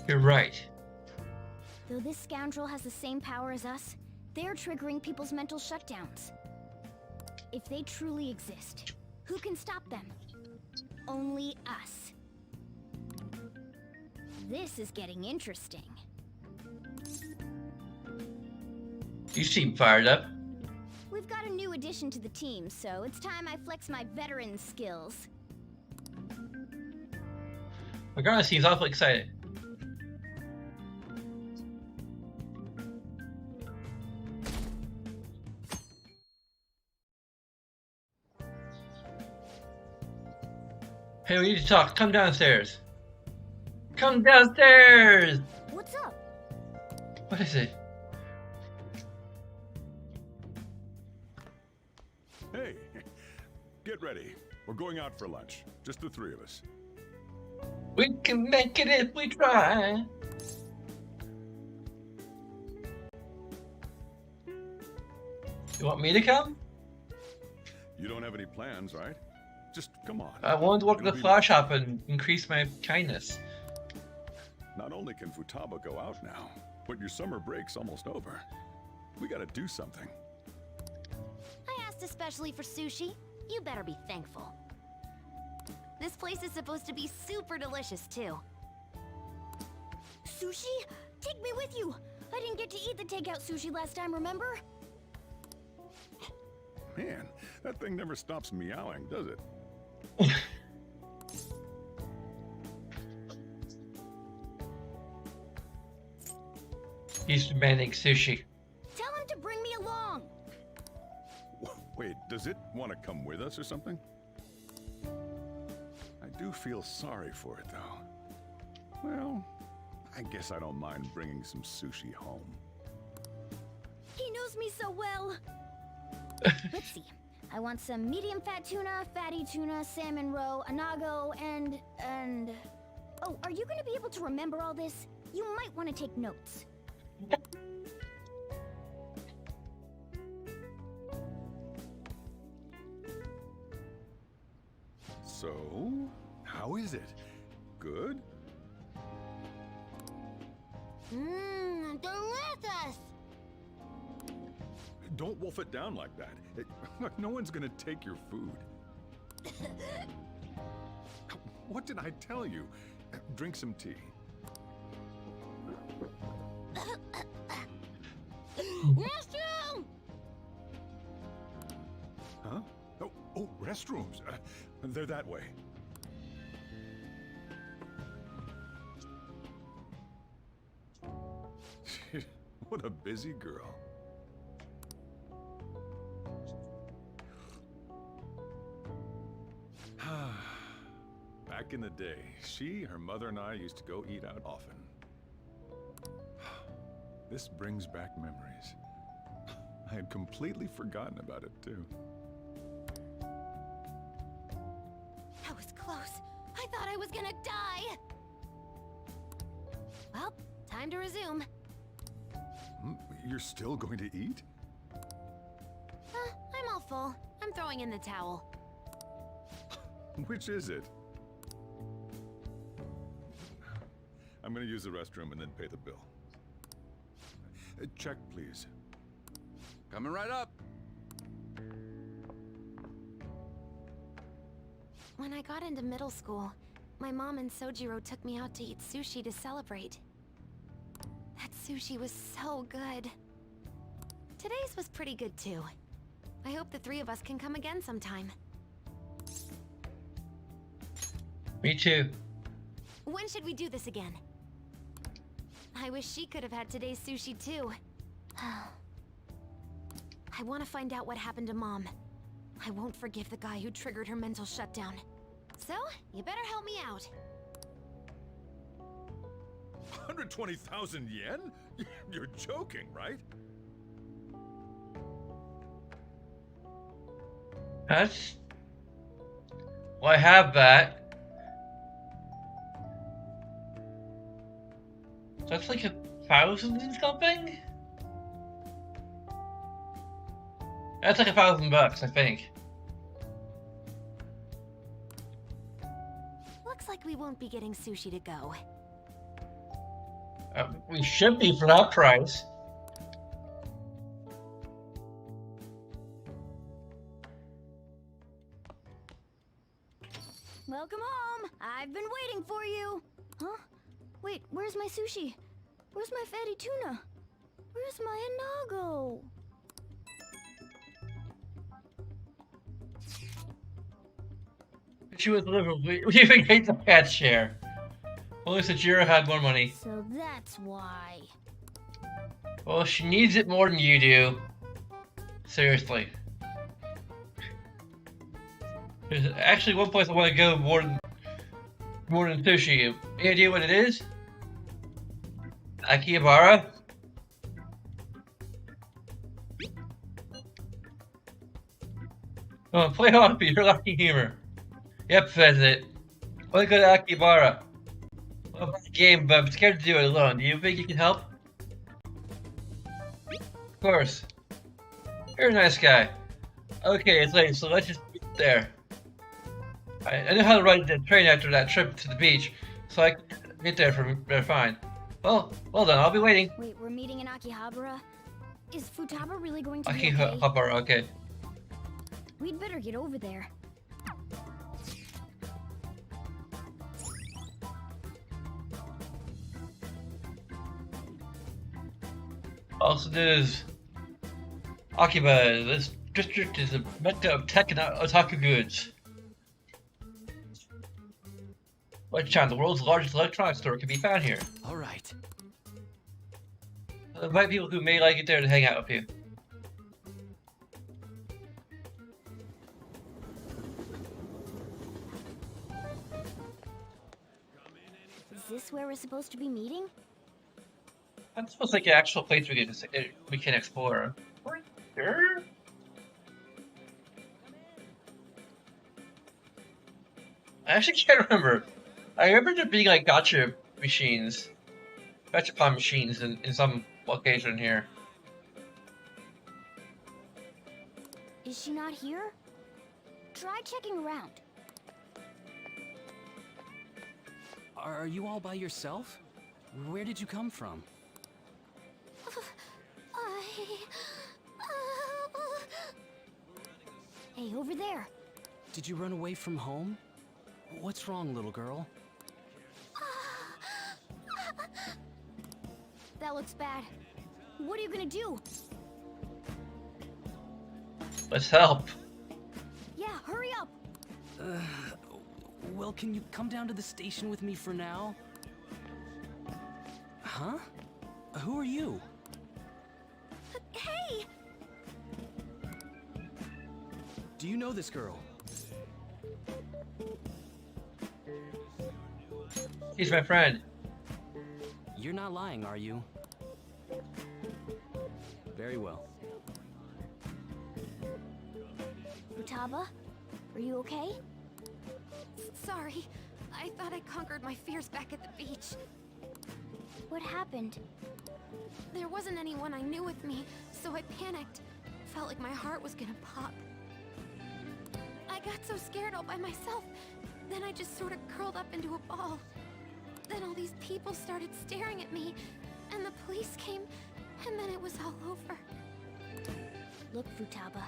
You're right. Though this scoundrel has the same power as us, they're triggering people's mental shutdowns. If they truly exist, who can stop them? Only us. This is getting interesting. You seem fired up. We've got a new addition to the team, so it's time I flex my veteran skills. Morgana seems awfully excited. Hey, we need to talk. Come downstairs. Come downstairs! What's up? What is it? Hey, get ready. We're going out for lunch. Just the three of us. We can make it if we try. You want me to come? You don't have any plans, right? Just come on. I wanted to work at the flower shop and increase my kindness. Not only can Futaba go out now, but your summer break's almost over. We gotta do something. I asked especially for sushi. You better be thankful. This place is supposed to be super delicious, too. sushi? Take me with you. I didn't get to eat the takeout sushi last time, remember? Man, that thing never stops meowing, does it? He's demanding sushi. Tell him to bring me along. Wait, does it want to come with us or something? I do feel sorry for it, though. Well, I guess I don't mind bringing some sushi home. He knows me so well. Let's see. I want some medium fat tuna, fatty tuna, salmon roe, anago, and... Oh, are you gonna be able to remember all this? You might want to take notes. So, how is it? Good? Mmm, delicious! Don't wolf it down like that. No one's gonna take your food. What did I tell you? Drink some tea. Restroom! Huh? Oh, restrooms. They're that way. What a busy girl. Back in the day, she, her mother, and I used to go eat out often. This brings back memories. I had completely forgotten about it, too. That was close. I thought I was gonna die. Well, time to resume. You're still going to eat? I'm all full. I'm throwing in the towel. Which is it? I'm going to use the restroom and then pay the bill. Check, please. Coming right up. When I got into middle school, my mom and Sojiro took me out to eat sushi to celebrate. That sushi was so good. Today's was pretty good too. I hope the three of us can come again sometime. Me too. When should we do this again? I wish she could have had today's sushi too. I want to find out what happened to Mom. I won't forgive the guy who triggered her mental shutdown. So, you better help me out. 120,000 yen? You're joking, right? That's... Well, I have that. That's like 1,000 and something? That's like $1,000, I think. Looks like we won't be getting sushi to go. We should be for that price. Welcome home. I've been waiting for you. Huh? Wait, where's my sushi? Where's my fatty tuna? Where's my anago? She was delivered. We even ate the cat share. Only Sojiro had more money. So that's why. Well, she needs it more than you do. Seriously. There's actually one place I want to go more than sushi. Any idea what it is? Akihabara? Oh, play on for your lucky humor. Yep, says it. Want to go to Akihabara? Well, about the game, but I'm scared to do it alone. Do you think you can help? Of course. You're a nice guy. Okay, it's late, so let's just get there. I know how to ride the train after that trip to the beach, so I can get there fine. Well done, I'll be waiting. Wait, we're meeting in Akihabara? Is Futaba really going to be okay? Akihabara, okay. We'd better get over there. Also, there's Akiba. This district is a mecca of tech and otaku goods. Lunchtime, the world's largest electronics store, can be found here. All right. I'll invite people who may like it there to hang out with you. Is this where we're supposed to be meeting? That feels like an actual place we can explore. Sure. I actually can't remember. I remember there being like gotcha pon machines in some location here. Is she not here? Try checking around. Are you all by yourself? Where did you come from? Hey, over there. Did you run away from home? What's wrong, little girl? That looks bad. What are you gonna do? Let's help. Yeah, hurry up. Well, can you come down to the station with me for now? Huh? Who are you? Hey! Do you know this girl? He's my friend. You're not lying, are you? Very well. Futaba, are you okay? Sorry. I thought I conquered my fears back at the beach. What happened? There wasn't anyone I knew with me, so I panicked. Felt like my heart was gonna pop. I got so scared all by myself. Then I just sort of curled up into a ball. Then all these people started staring at me, and the police came, and then it was all over. Look, Futaba,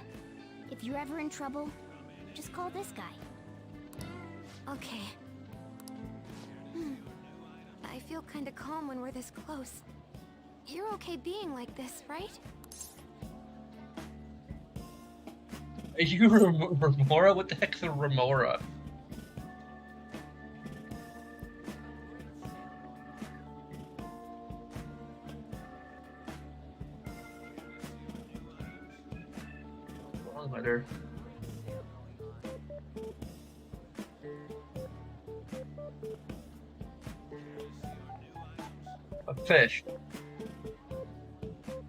if you're ever in trouble, just call this guy. Okay. I feel kinda calm when we're this close. You're okay being like this, right? Are you Remora? What the heck's a Remora? Wrong letter. A fish.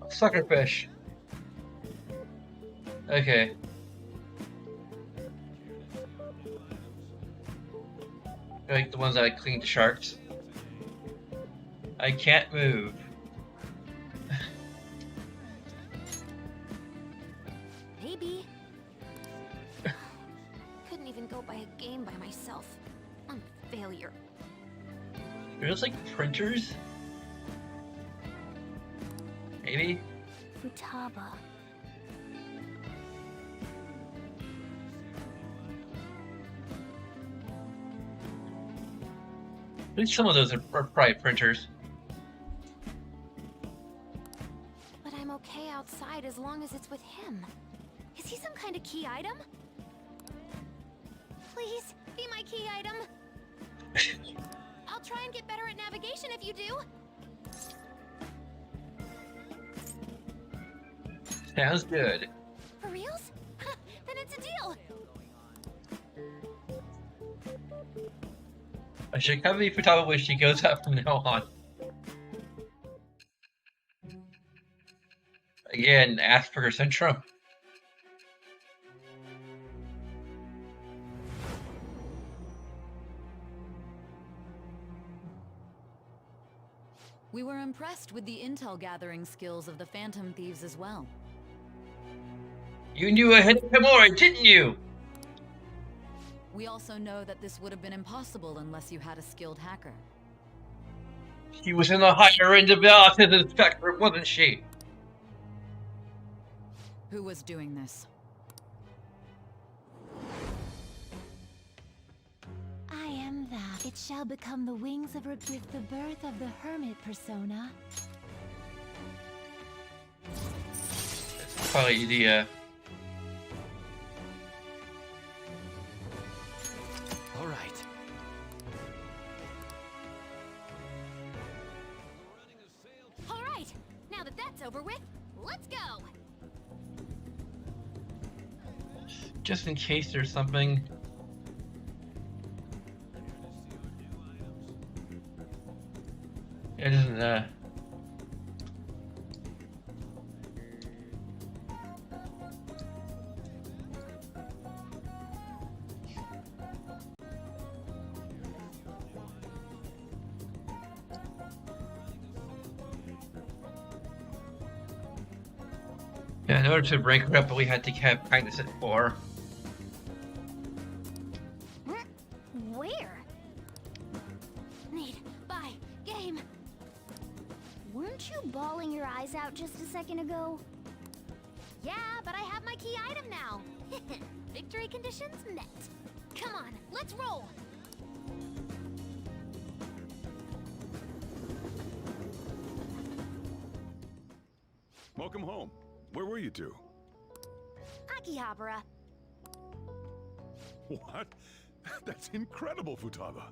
A sucker fish. Okay. Like the ones that I clean to sharks. I can't move. Maybe. Couldn't even go by a game by myself. I'm a failure. They're just like printers? Maybe? Futaba. At least some of those are probably printers. But I'm okay outside as long as it's with him. Is he some kind of key item? Please, be my key item. I'll try and get better at navigation if you do. Sounds good. For reals? Then it's a deal. I should cover Futaba when she goes out from now on. Again, Asperger's syndrome. We were impressed with the intel gathering skills of the Phantom Thieves as well. You knew ahead of Kimura, didn't you? We also know that this would have been impossible unless you had a skilled hacker. She was in the higher end of the autism spectrum, wasn't she? Who was doing this? I am that. It shall become the wings of with the birth of the hermit persona. probably the All right. Alright, now that that's over with, let's go! just in case there's something. It doesn't Yeah, in order to rank her up, we had to have kindness at 4. Where? Need, buy, game. Weren't you bawling your eyes out just a second ago? Yeah, but I have my key item now. Victory conditions met. Come on, let's roll. Welcome home. Where were you two? Akihabara. What? That's incredible, Futaba.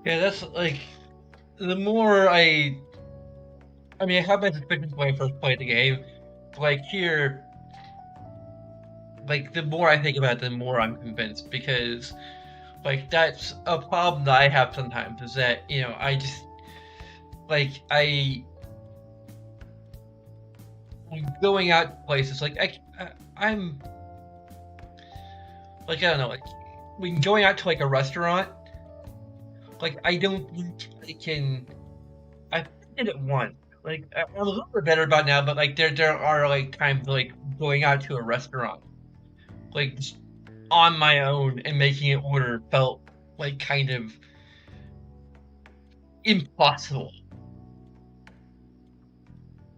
Yeah, that's like the more I mean, I have my suspicions when I first played the game. Like here, like the more I think about it, the more I'm convinced, because like that's a problem that I have sometimes, is that, you know, I just like going out to places like I'm like, I don't know, like when going out to like a restaurant, like I don't think I can. I did it once. Like I'm a little bit better about it now, but like there are like times like going out to a restaurant, like just on my own and making an order felt like kind of impossible.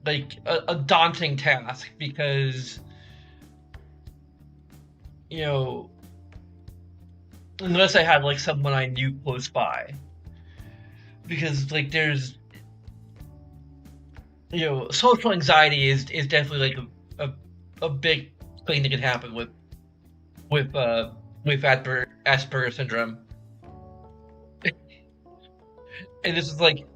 Like a daunting task, because, you know, unless I had like someone I knew close by, because like there's, you know, social anxiety is definitely like a big thing that can happen with Asperger's syndrome. And this is like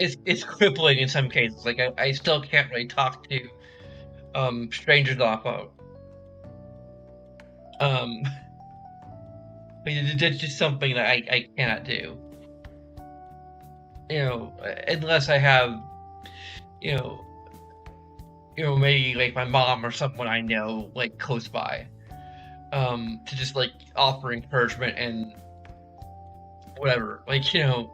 it's crippling in some cases. Like I still can't really talk to strangers off of. It's just something that I cannot do. You know, unless I have, you know, maybe like my mom or someone I know like close by, to just like offer encouragement and whatever. Like, you know,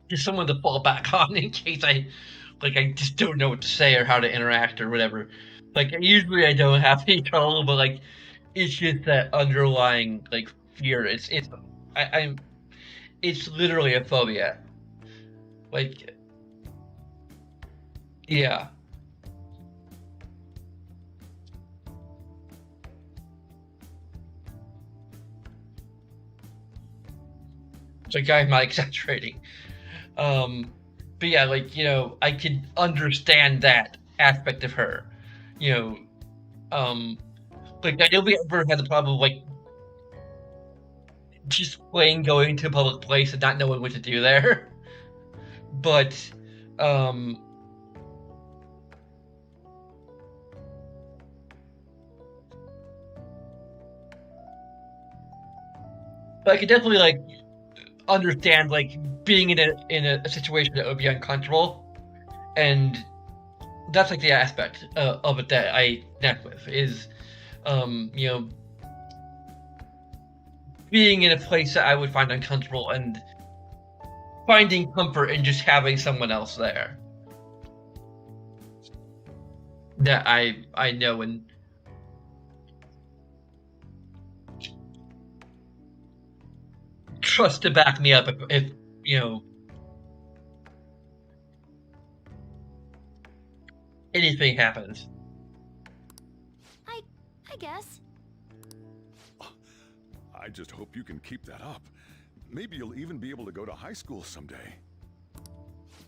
just someone to fall back on in case I just don't know what to say or how to interact or whatever. Like usually I don't have any trouble, but like it's just that underlying like fear. It's literally a phobia. Like, yeah. Like I'm not exaggerating. But yeah, like, you know, I could understand that aspect of her. You know, like I don't think I've ever had the problem of like just plain going to a public place and not knowing what to do there. But but I could definitely like understand like being in a situation that would be uncomfortable, and that's like the aspect of it that I connect with is, you know, being in a place that I would find uncomfortable and finding comfort in just having someone else there that I know and trust to back me up if you know I guess. I just hope you can keep that up. Maybe you'll even be able to go to high school someday.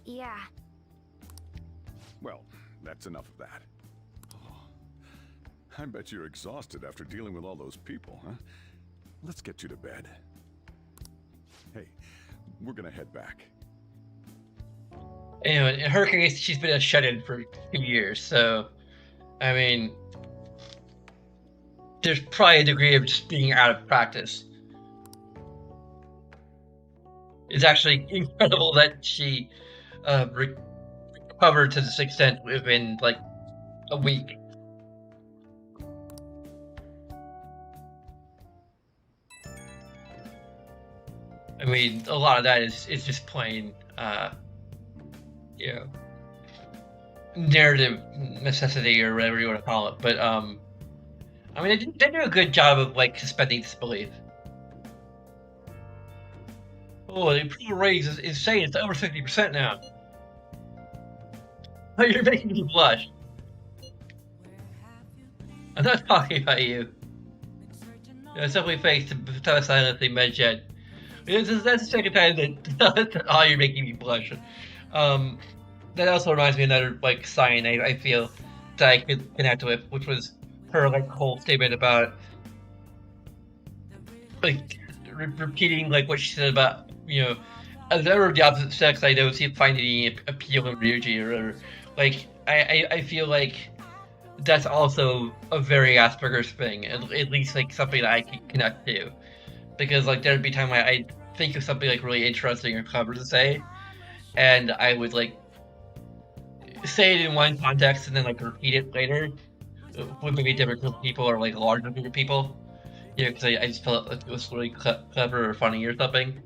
Yeah. Well, that's enough of that. Oh, I bet you're exhausted after dealing with all those people, huh? Let's get you to bed. Hey, we're gonna head back. You know, in her case, she's been a shut-in for 2 years, so I mean, there's probably a degree of just being out of practice. It's actually incredible that she recovered to this extent within like a week. I mean, a lot of that is just plain, you know, narrative necessity or whatever you want to call it. But I mean, they do a good job of like suspending disbelief. Oh, the approval rate is insane. It's over 50% now. Oh, you're making me blush. I'm not talking about you. It's definitely fake to tell us silently, Medjed. That's the second time that oh, you're making me blush. That also reminds me of another like sign I feel that I could connect with, which was her like whole statement about like repeating like what she said about, you know, a number of the opposite sex I don't find any appeal in Ryuji or whatever. Like I feel like that's also a very Asperger's thing, at least like something that I can connect to. Because like there'd be time when I think of something like really interesting or clever to say, and I would like say it in one context and then like repeat it later with maybe a different group of people or like a larger group of people. You know, because I just felt like it was really clever or funny or something.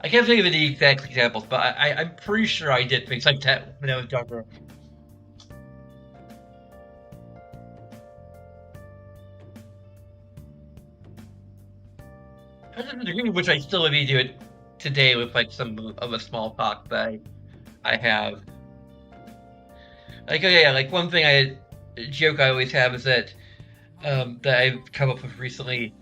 I can't think of the exact examples, but I'm pretty sure I did things like that when I was younger. To the degree which I still maybe do it today with like some of a small talk that I have. Like, oh yeah, like one thing a joke I always have is that that I've come up with recently,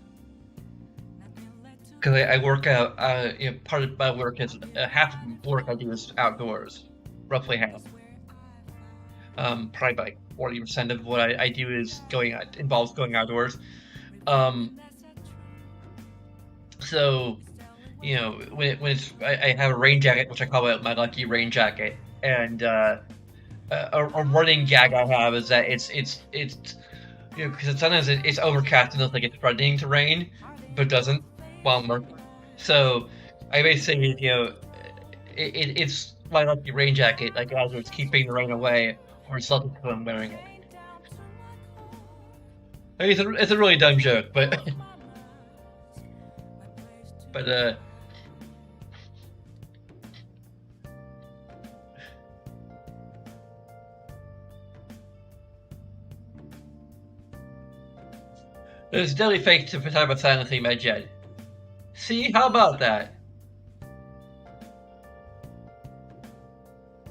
because I work out. You know, part of my work is half of the work I do is outdoors, roughly half. Probably like 40% of what I do is involves going outdoors. So, you know, when it's I have a rain jacket, which I call my lucky rain jacket, and a running gag I have is that it's you know, because sometimes it's overcast and looks like it's threatening to rain, but doesn't while I'm working. So I basically, you know, it's my lucky rain jacket, like either it's keeping the rain away or it's something because I'm wearing it. I mean, it's a really dumb joke, but. But it's deadly fake to talk about silencing Medjed. See, how about that?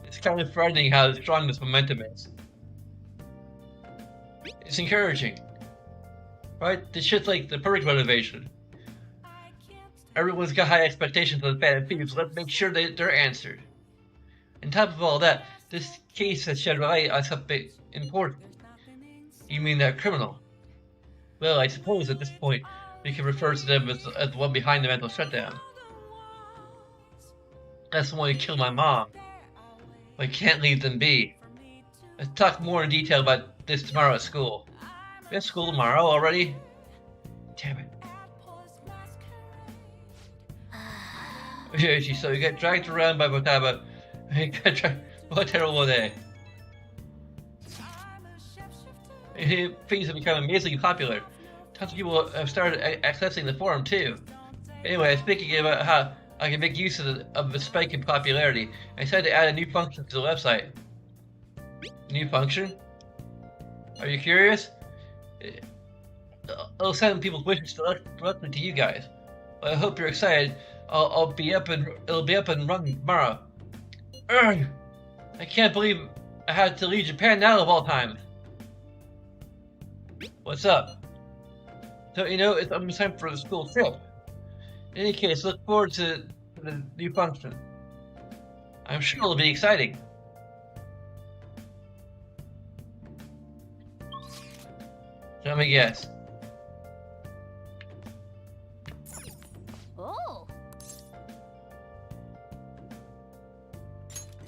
It's kind of frightening how strong this momentum is. It's encouraging, right? This shit's like the perfect motivation. Everyone's got high expectations of the Phantom Thieves. Let's make sure that they're answered. On top of all that, this case has shed light on something important. You mean that criminal? Well, I suppose at this point we can refer to them as the one behind the mental shutdown. That's the one who killed my mom. I can't leave them be. Let's talk more in detail about this tomorrow at school. We have school tomorrow already? Damn it. So you get dragged around by Futaba. What a terrible day. Things have become amazingly popular. Tons of people have started accessing the forum too. Anyway, I was thinking about how I can make use of the spike in popularity. I decided to add a new function to the website. New function? Are you curious? It'll send people's wishes directly to you guys. I hope you're excited. It'll be up and running tomorrow. Urgh! I can't believe I had to leave Japan now of all times. What's up? So, you know, it's almost time for the school trip. In any case, look forward to the new function. I'm sure it'll be exciting. Let me guess. Oh,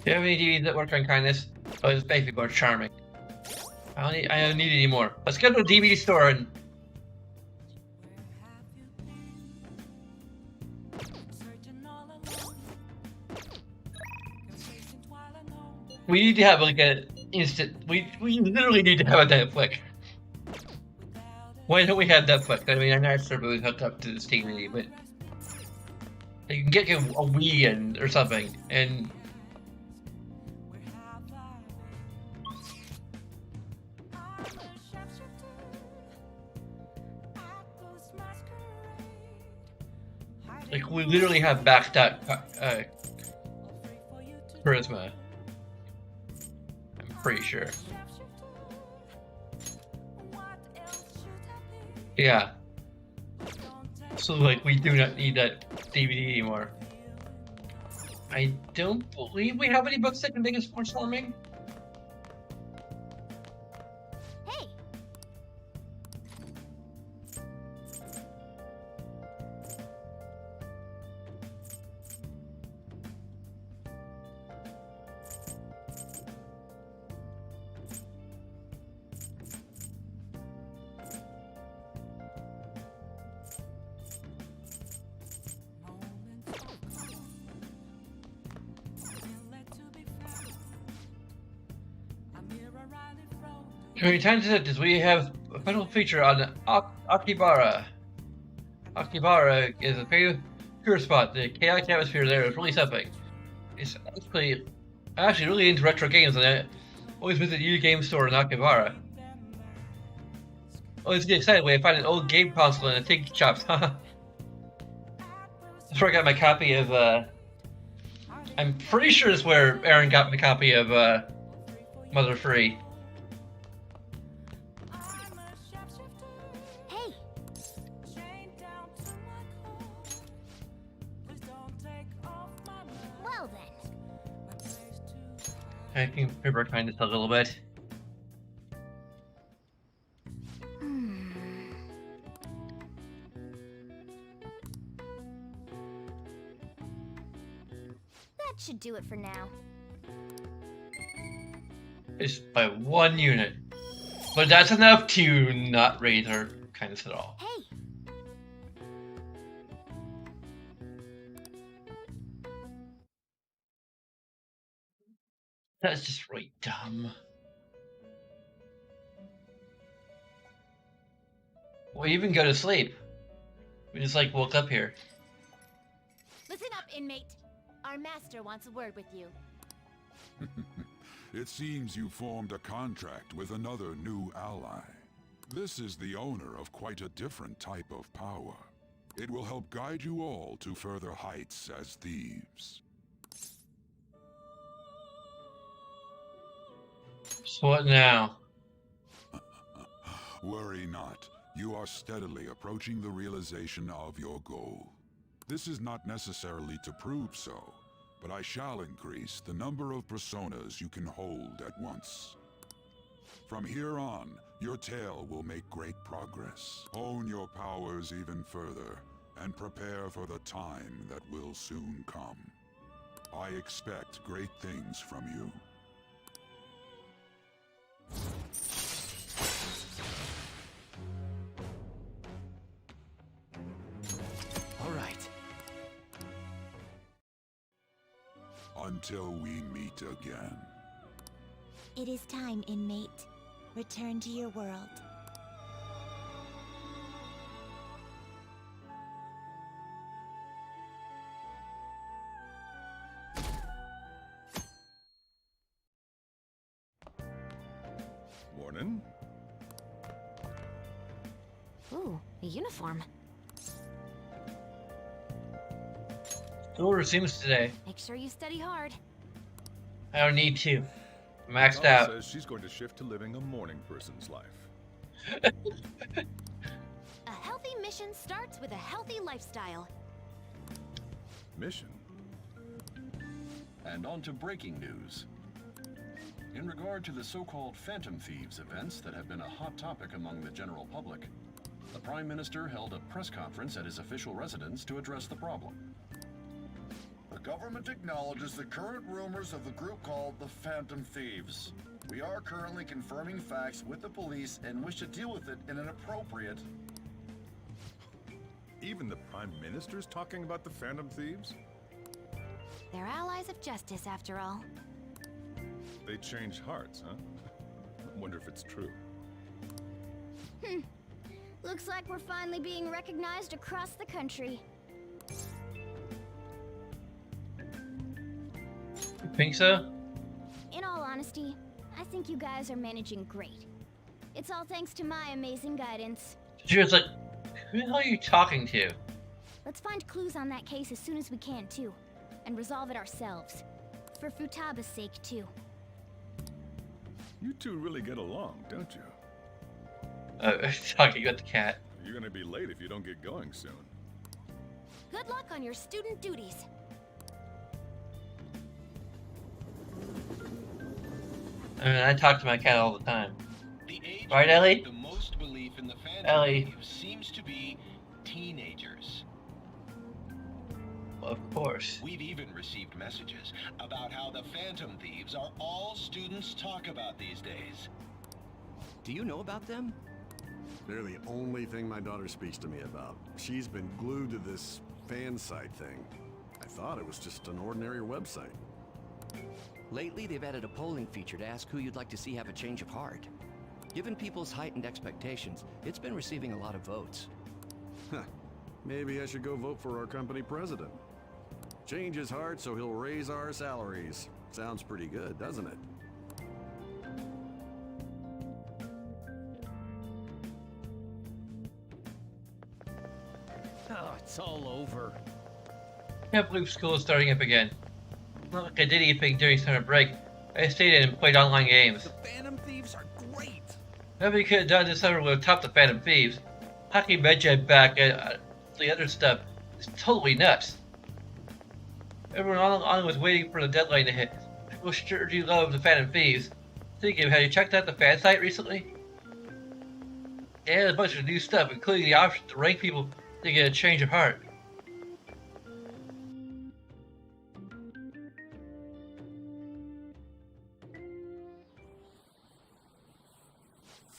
Do you have any DVDs that work on kindness? Oh, it's basically more charming. I don't need any more. Let's go to a DVD store and we need to have like an instant. We literally need to have a Netflix. Why don't we have Netflix? I mean, I'm not sure if it was hooked up to the Steam TV, but you can get a Wii and or something, and like we literally have maxed out charisma. I'm pretty sure. Yeah. So like we do not need that DVD anymore. I don't believe we have any books that can make us more charming. hey, During time to we have a final feature on Akibara. Akibara is a famous tourist spot. The chaotic atmosphere there is really something. It's actually, I'm actually really into retro games, and I always visit a game store in Akibara. Always get excited when I find an old game console in a tiki shop. That's where I got my copy of. I'm pretty sure it's where Aaron got my copy of Mother 3. hey, well then. I can paper kind of a little bit. That should do it for now. It's by 1 unit. But that's enough to not raise our kindness at all. Hey, That's just really dumb. We even go to sleep. We just like woke up here. Listen up, inmate. Our master wants a word with you. It seems you formed a contract with another new ally. This is the owner of quite a different type of power. It will help guide you all to further heights as thieves. So what now? Worry not. You are steadily approaching the realization of your goal. This is not necessarily to prove so, but I shall increase the number of personas you can hold at once. From here on, your tale will make great progress. Hone your powers even further, and prepare for the time that will soon come. I expect great things from you. All right. Until we meet again. It is time, inmate. Return to your world. Morning. Ooh, a uniform. School resumes today. Make sure you study hard. I don't need to. Maxed Mama out. says she's going to shift to living a morning person's life. A healthy mission starts with a healthy lifestyle. Mission? And on to breaking news. In regard to the so-called Phantom Thieves events that have been a hot topic among the general public, the Prime Minister held a press conference at his official residence to address the problem. The government acknowledges the current rumors of the group called the Phantom Thieves. We are currently confirming facts with the police and wish to deal with it in an appropriate... Even the Prime Minister's talking about the Phantom Thieves? They're allies of justice, after all. They change hearts, huh? I wonder if it's true. Looks like we're finally being recognized across the country. You think so? In all honesty, I think you guys are managing great. It's all thanks to my amazing guidance. She was like, who the hell are you talking to? Let's find clues on that case as soon as we can, too. And resolve it ourselves. For Futaba's sake, too. You two really get along, don't you? Talking about the cat. You're gonna be late if you don't get going soon. Good luck on your student duties. I mean, I talk to my cat all the time. The age Right, Ellie? with the most belief in the Phantom Ellie. Thieves seems to be teenagers. Of course. We've even received messages about how the Phantom Thieves are all students talk about these days. Do you know about them? They're the only thing my daughter speaks to me about. She's been glued to this fan site thing. I thought it was just an ordinary website. Lately, they've added a polling feature to ask who you'd like to see have a change of heart. Given people's heightened expectations, it's been receiving a lot of votes. Huh. Maybe I should go vote for our company president. Change his heart so he'll raise our salaries. Sounds pretty good, doesn't it? Oh, it's all over. I can't believe school is starting up again. Not like I did anything during summer break. I stayed in and played online games. The Phantom Thieves are great! Nobody could have done this summer would have topped the Phantom Thieves. Hockey Medjed back and the other stuff is totally nuts. Everyone on was waiting for the deadline to hit. People sure do love the Phantom Thieves. Thinking, have you checked out the fan site recently? They had a bunch of new stuff, including the option to rank people to get a change of heart.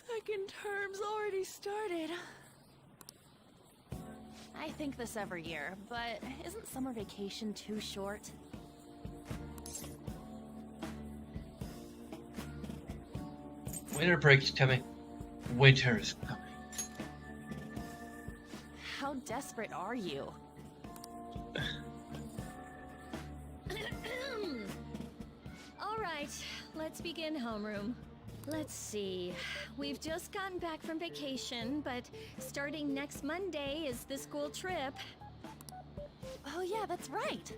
Second term's already started. I think this every year, but isn't summer vacation too short? Winter break's coming. Winter is coming. How desperate are you? All right, let's begin homeroom. Let's see. We've just gotten back from vacation, but starting next Monday is the school trip. Oh yeah, that's right.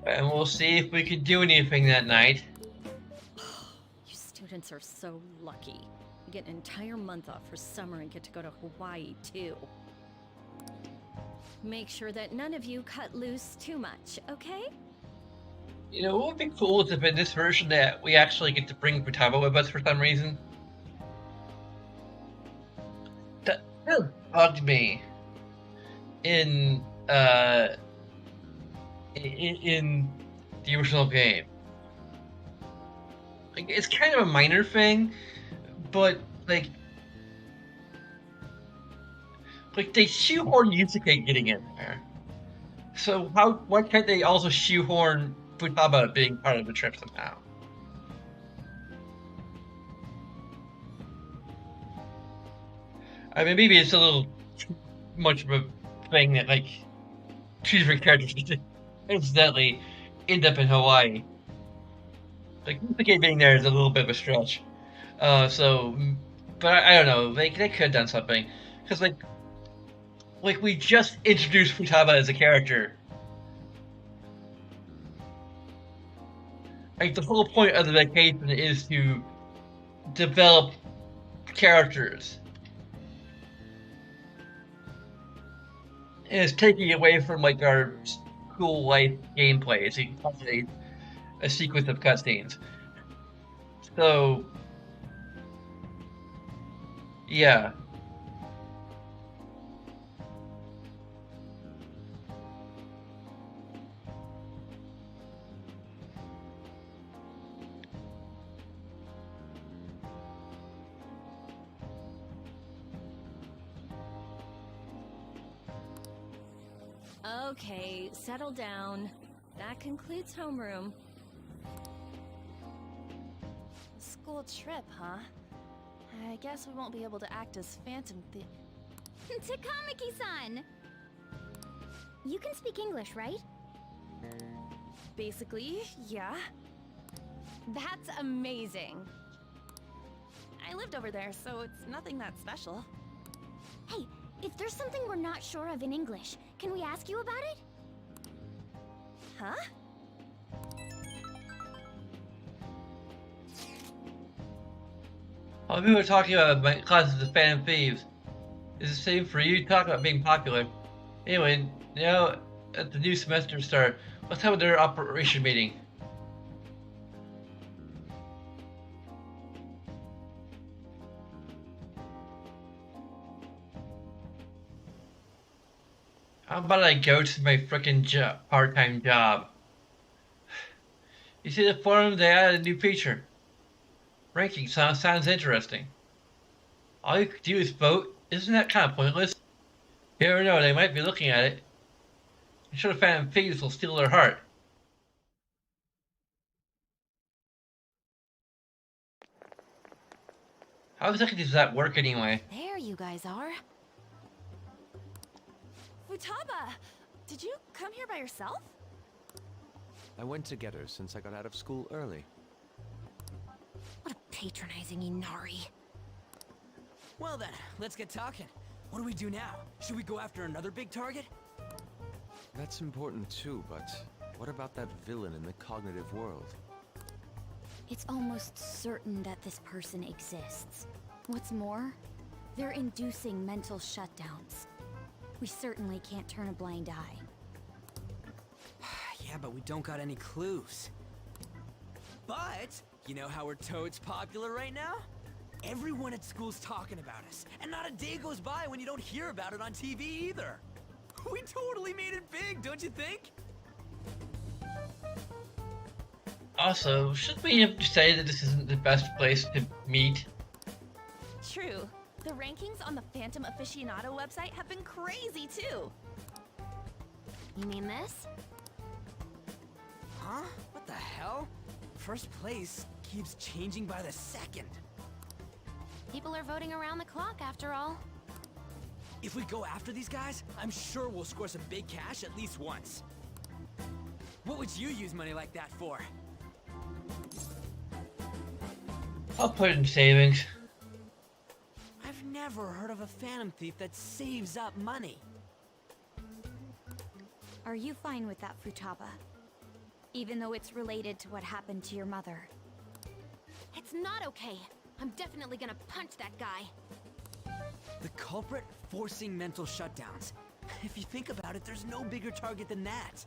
And we'll see if we can do anything that night. You students are so lucky. You get an entire month off for summer and get to go to Hawaii, too. Make sure that none of you cut loose too much, okay? You know, what would be cool is if in this version that we actually get to bring Futaba with us for some reason. That really bugged me in the original game. Like, it's kind of a minor thing, but like they shoehorn Yusuke getting in there. So why can't they also shoehorn Futaba being part of the trip somehow? I mean, maybe it's a little too much of a thing that, like, two different characters incidentally end up in Hawaii. Like, Yusuke being there is a little bit of a stretch. But I don't know, they could have done something. Because, like, we just introduced Futaba as a character. Like, the whole point of the vacation is to develop characters. And it's taking away from like our school life gameplay. It's a sequence of cutscenes. So, yeah. Okay, settle down. That concludes homeroom. School trip, huh? I guess we won't be able to act as Phantom Thief. Takamaki-san! You can speak English, right? Basically, yeah. That's amazing. I lived over there, so it's nothing that special. Hey, if there's something we're not sure of in English, can we ask you about it? Huh? While we were talking about my classes of Phantom Thieves, it's the same for you. Talk about being popular. Anyway, now at the new semester start, let's have another operation meeting. How about I go to my frickin' part-time job? You see the forum, they added a new feature. Ranking sounds interesting. All you could do is vote. Isn't that kind of pointless? You never know, they might be looking at it. I'm sure the Phantom Thieves will steal their heart. How exactly does that work anyway? There you guys are. Futaba! Did you come here by yourself? I went to get her since I got out of school early. What a patronizing Inari. Well then, let's get talking. What do we do now? Should we go after another big target? That's important too, but what about that villain in the cognitive world? It's almost certain that this person exists. What's more, they're inducing mental shutdowns. We certainly can't turn a blind eye. Yeah, but we don't got any clues. But, you know how we're totes popular right now? Everyone at school's talking about us, and not a day goes by when you don't hear about it on TV either. We totally made it big, don't you think? Also, shouldn't we have decided that this isn't the best place to meet? True. The rankings on the Phantom Aficionado website have been crazy too. You mean this? Huh? What the hell? First place keeps changing by the second. People are voting around the clock after all. If we go after these guys, I'm sure we'll score some big cash at least once. What would you use money like that for? I'll put it in savings. I've never heard of a Phantom Thief that saves up money. Are you fine with that, Futaba? Even though it's related to what happened to your mother. It's not okay. I'm definitely gonna punch that guy. The culprit forcing mental shutdowns. If you think about it, there's no bigger target than that.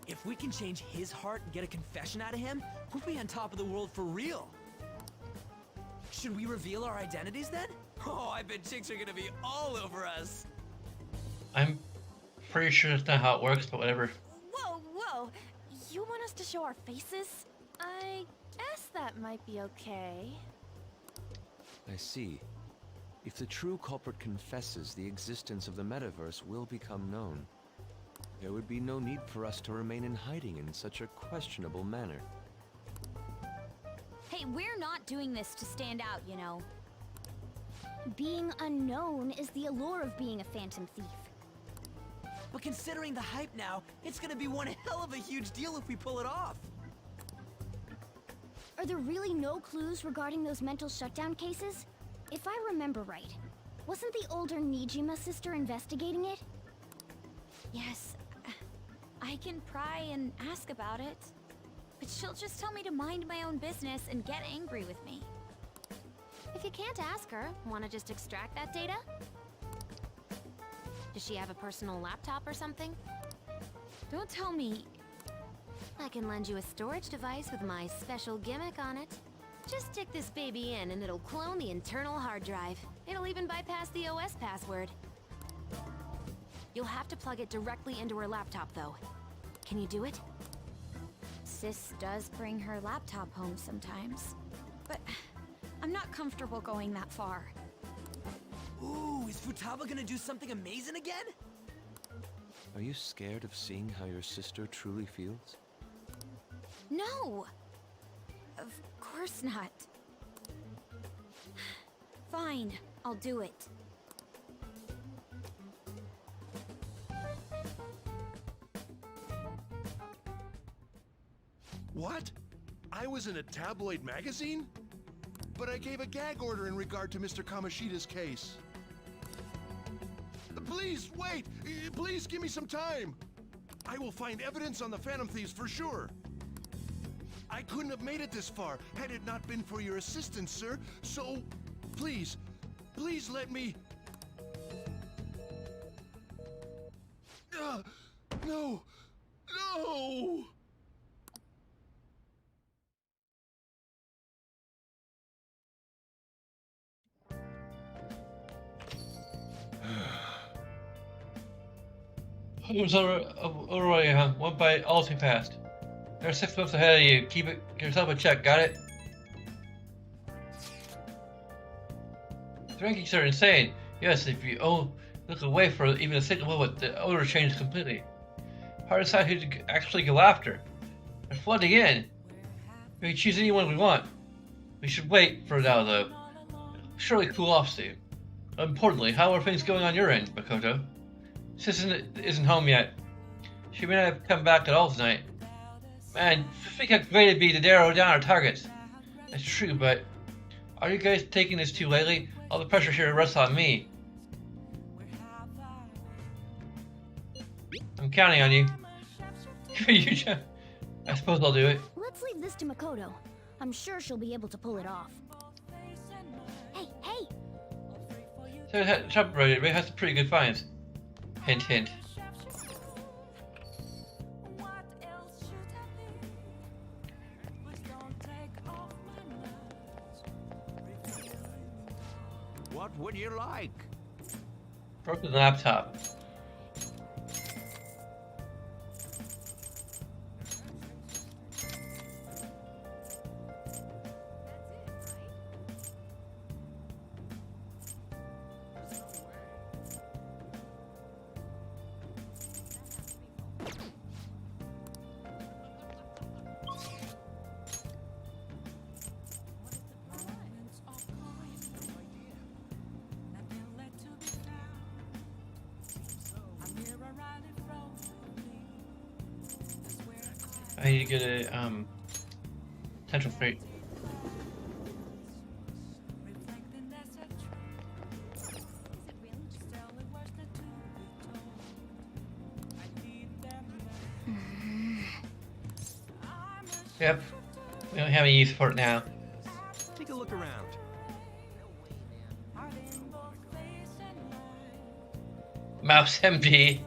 If we can change his heart and get a confession out of him, we'll be on top of the world for real. Should we reveal our identities then? Oh, I bet chicks are gonna be all over us. I'm pretty sure that's not how it works, but whatever. Whoa, whoa! You want us to show our faces? I guess that might be okay. I see. If the true culprit confesses, the existence of the metaverse will become known. There would be no need for us to remain in hiding in such a questionable manner. Hey, we're not doing this to stand out, you know. Being unknown is the allure of being a Phantom Thief. But considering the hype now, it's gonna be one hell of a huge deal if we pull it off. Are there really no clues regarding those mental shutdown cases? If I remember right, wasn't the older Nijima sister investigating it? Yes, I can pry and ask about it. But she'll just tell me to mind my own business and get angry with me. If you can't ask her, wanna just extract that data? Does she have a personal laptop or something? Don't tell me. I can lend you a storage device with my special gimmick on it. Just stick this baby in and it'll clone the internal hard drive. It'll even bypass the OS password. You'll have to plug it directly into her laptop, though. Can you do it? Sis does bring her laptop home sometimes. But I'm not comfortable going that far. Ooh, is Futaba gonna do something amazing again? Are you scared of seeing how your sister truly feels? No! Of course not. Fine, I'll do it. What? I was in a tabloid magazine? But I gave a gag order in regard to Mr. Kamoshida's case. Please, wait! Please give me some time! I will find evidence on the Phantom Thieves for sure. I couldn't have made it this far had it not been for your assistance, sir. So, please, please let me... No! No! It was already one by all too fast. They're 6 months ahead of you. Keep yourself in check, got it? The rankings are insane. Yes, if you look away for even a single moment, the order changes completely. Hard to decide who to actually go after. They're flooding in. We can choose anyone we want. We should wait for now, though. Surely cool off soon. Importantly, how are things going on your end, Makoto? Sis isn't home yet. She may not have come back at all tonight. Man, think how great it'd be to narrow down our targets. That's true, but are you guys taking this too lightly? All the pressure here rests on me. I'm counting on you. I suppose I'll do it. Let's leave this to Makoto. I'm sure she'll be able to pull it off. Hey, hey! So Shop Road has some pretty good finds. Hint, hint. What would you like? Broken laptop. I need to get a potential freight. Yep, we don't have any use for it now. Take a look around. Mouse empty.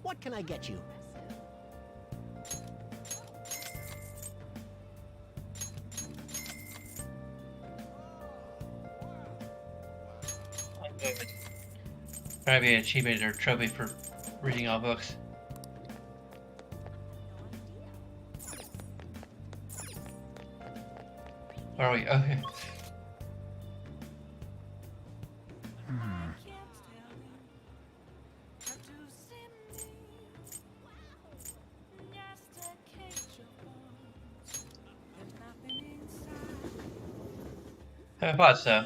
What can I get you? Probably an achievement or trophy for reading all books. Where are we? Okay. I thought so.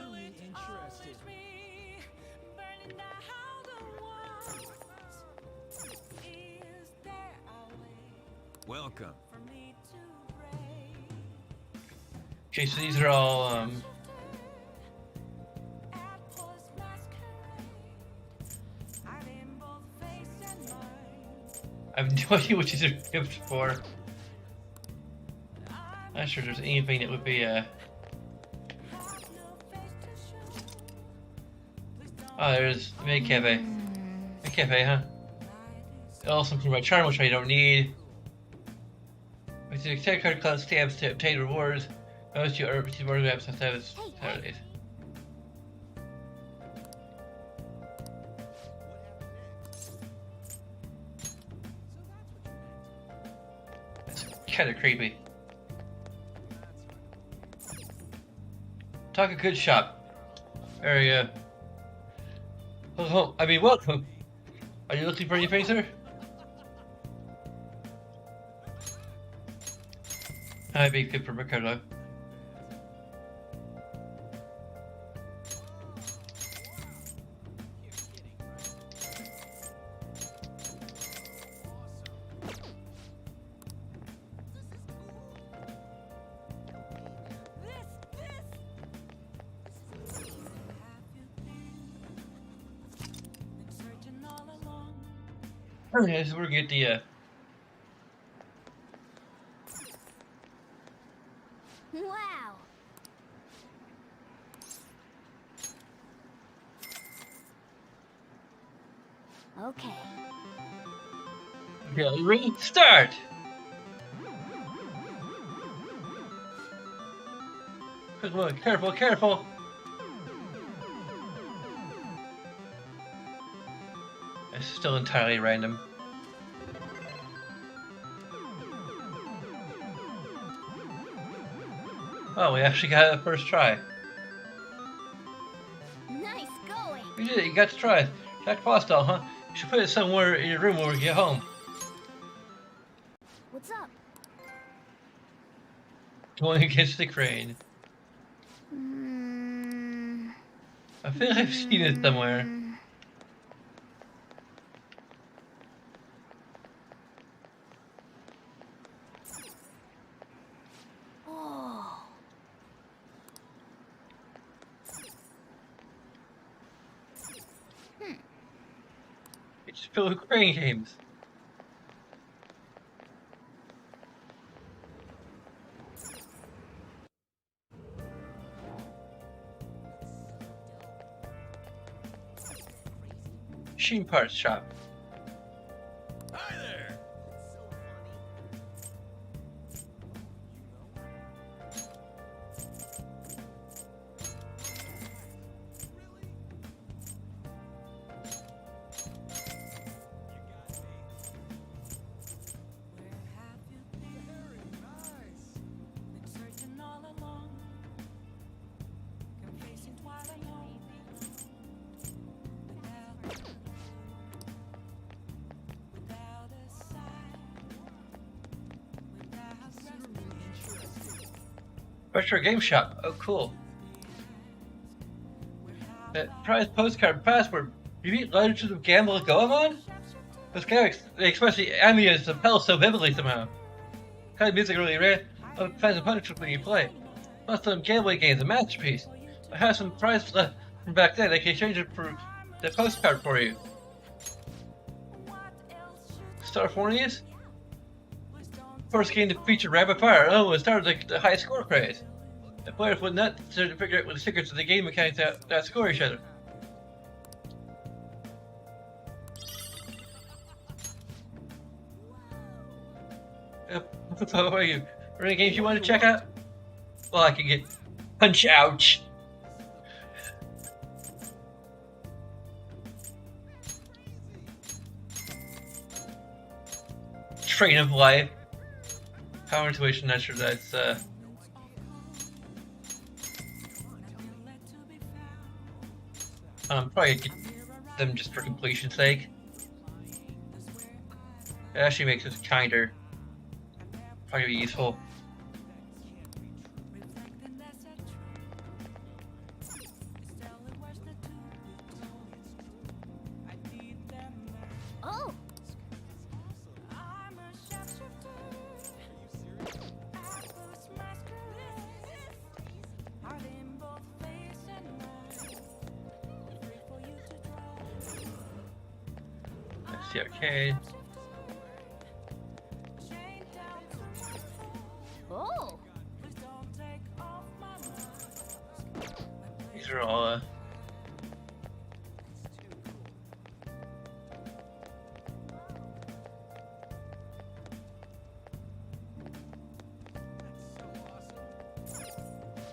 Welcome. Okay, so these are all I have no idea what these are equipped for. Not sure there's anything that would be Oh, there's a maid cafe. A cafe, huh? Also, for my charm, which I don't need. With the credit card club stamps to obtain rewards. Most you receive more maps on Saturdays. That's kind of creepy. Talk a good shop. Area. Oh, I mean, welcome. Are you looking for anything, sir? I'd be good for Ricardo. Okay, so we're gonna get the Wow. Okay. gallery start. Good look, careful, careful. It's still entirely random. Oh, we actually got it first try. Nice going. You did it, you got to try it. Jack Postal, huh? You should put it somewhere in your room when we get home. What's up? Going against the crane. I feel like I've seen it somewhere. Oh. It's filled with crane games. Machine parts shop. Hi there. Retro game shop. Oh, cool. That prize postcard password. You meet Legends of Gamble Goemon? Those characters, they express the ambience of hell so vividly somehow. Kind of music really rare. Oh, fans of punishment when you play. Most of them gambling games, a masterpiece. I have some prizes left from back then. I can exchange it for the postcard for you. Starfornius? First game to feature rapid fire. Oh, it started like the high score craze. The players would not necessarily to figure out what the secrets of the game mechanics that score each other. How are you? Are there any games you want to check out? Well, I can get Punch Ouch. Train of Life. Power Intuition, not sure that's probably get them just for completion's sake. It actually makes us kinder. Probably be useful. Oh. That's the arcade. draw.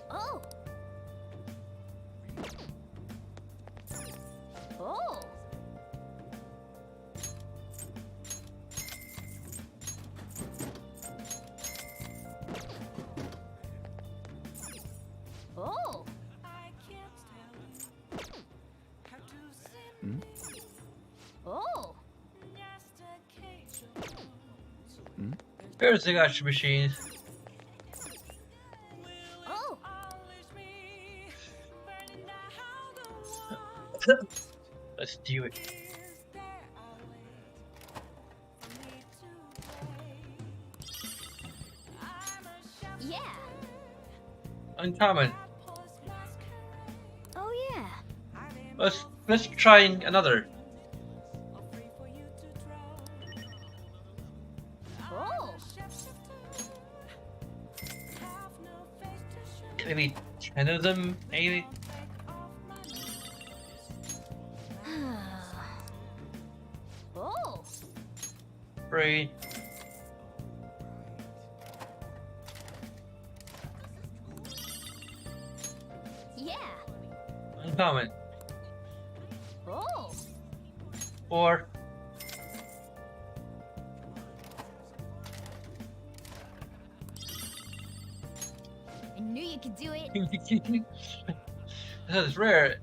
Oh. Oh. Oh. Hmm? Oh. Hmm? Here's the gotcha machines. Oh. Let's do it. Yeah. Uncommon. Oh yeah. Let's try another. Oh. Maybe 10 of them, maybe. Oh. 3. Yeah. Uncommon. Oh. 4. I knew you could do it. This is rare.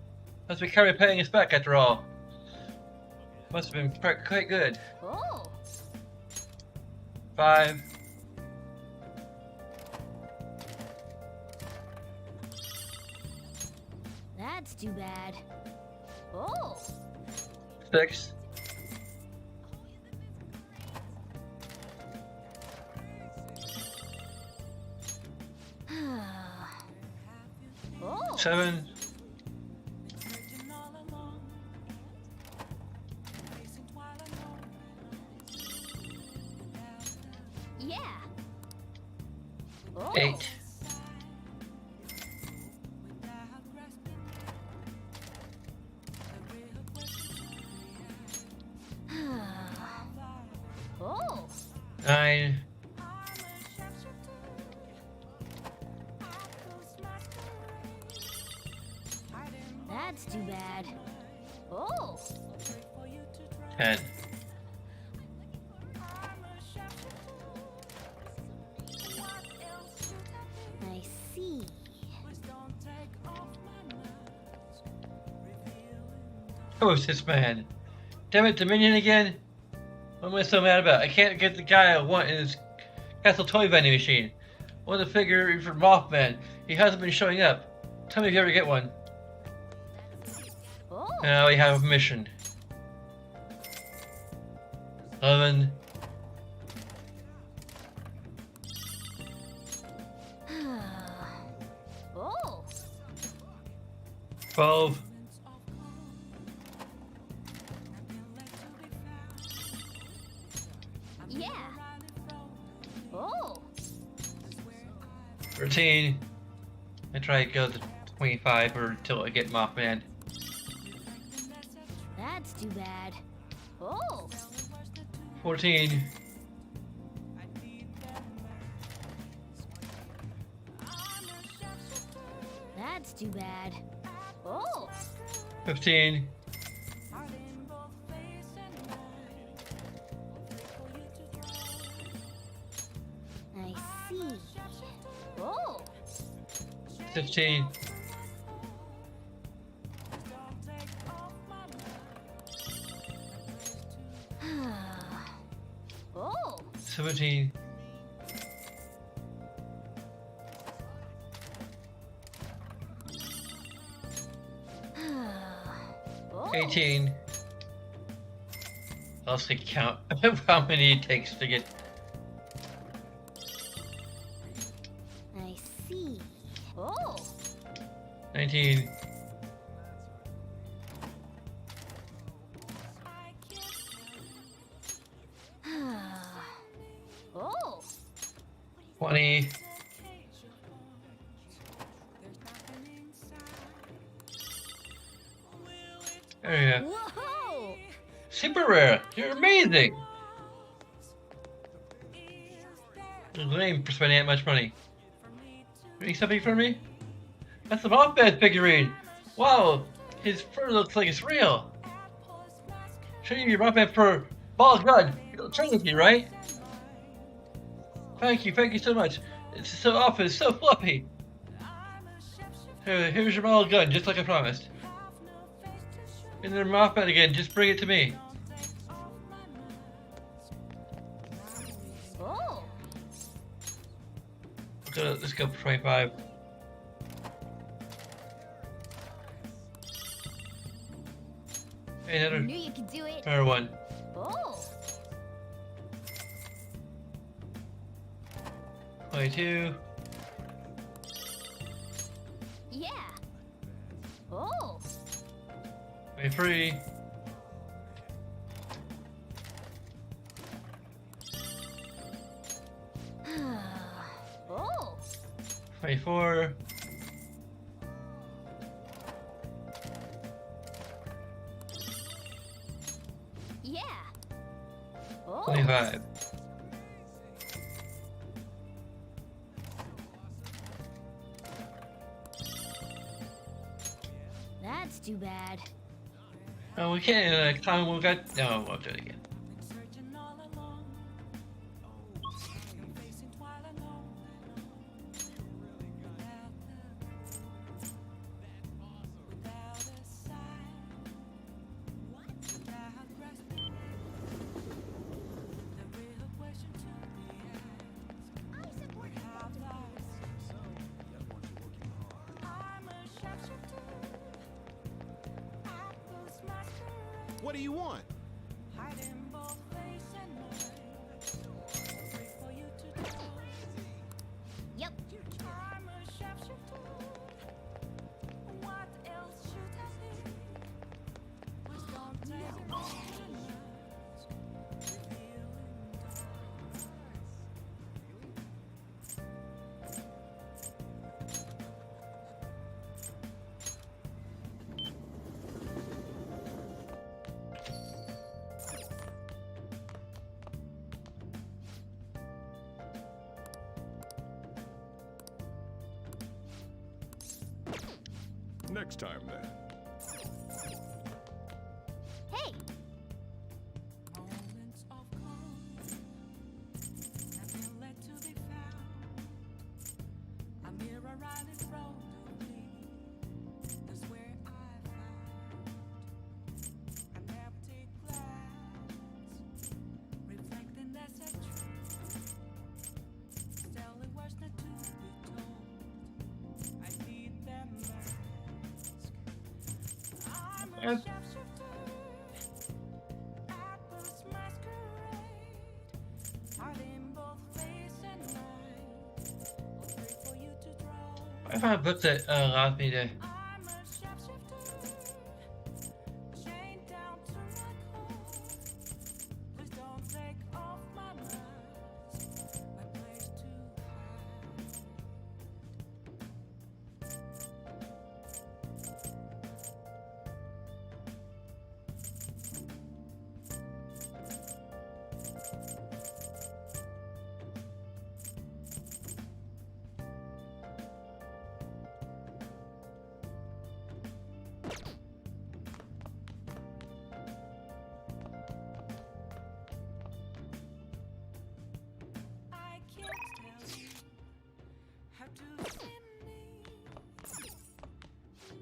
Must be Carrie paying us back after all. Must have been quite good. Oh. 5. That's too bad. Oh. 6. Oh. 7. Yeah. Oh. 8. Oh. 9. That's too bad. Oh. 10. I see. Who is this man? Damn it, Dominion again? What am I so mad about? I can't get the guy I want in this castle toy vending machine. I want the figure from Mothman. He hasn't been showing up. Tell me if you ever get one. Oh. Now we have a mission. 11. Oh. 12. Yeah. Oh. 13. I try to go to 25 or until I get Mothman. That's too bad. Oh. 14. That's too bad. Oh. 15. I see. Oh. 15. Oh. 17. Oh. 18. I'll also count how many it takes to get. I see. Oh. 19. Oh. 20. There you go. Whoa! Super rare. You're amazing. Lame for spending that much money. Need something from me? That's the Mothman figurine. Wow, his fur looks like it's real. Trading your Mothman for ball gun. It'll train with me, right? Thank you so much. It's so awful, it's so fluffy. Here's your ball gun, just like I promised. And then Mothman again, just bring it to me. Oh. Let's go for 25. Hey, I knew you could do it. another one. Oh. 22. Yeah. Oh. 23. Oh. 24. Yeah. Oh. 25. That's too bad. Oh, we can't climb. We got. No, we'll do it again. What do you want? Yep. Next time, then. Hey. I found a book that allows me to.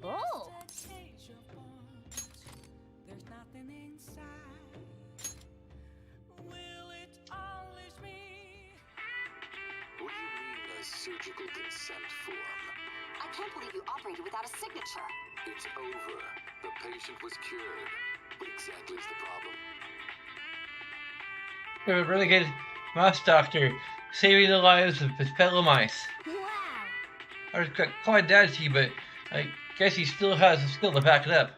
Oh. What do you mean a surgical consent form? I can't believe you operated without a signature. It's over. The patient was cured. What exactly is the problem? A renegade mouse doctor saving the lives of his fellow mice. Wow. I was quite daddy, but I guess he still has the skill to back it up.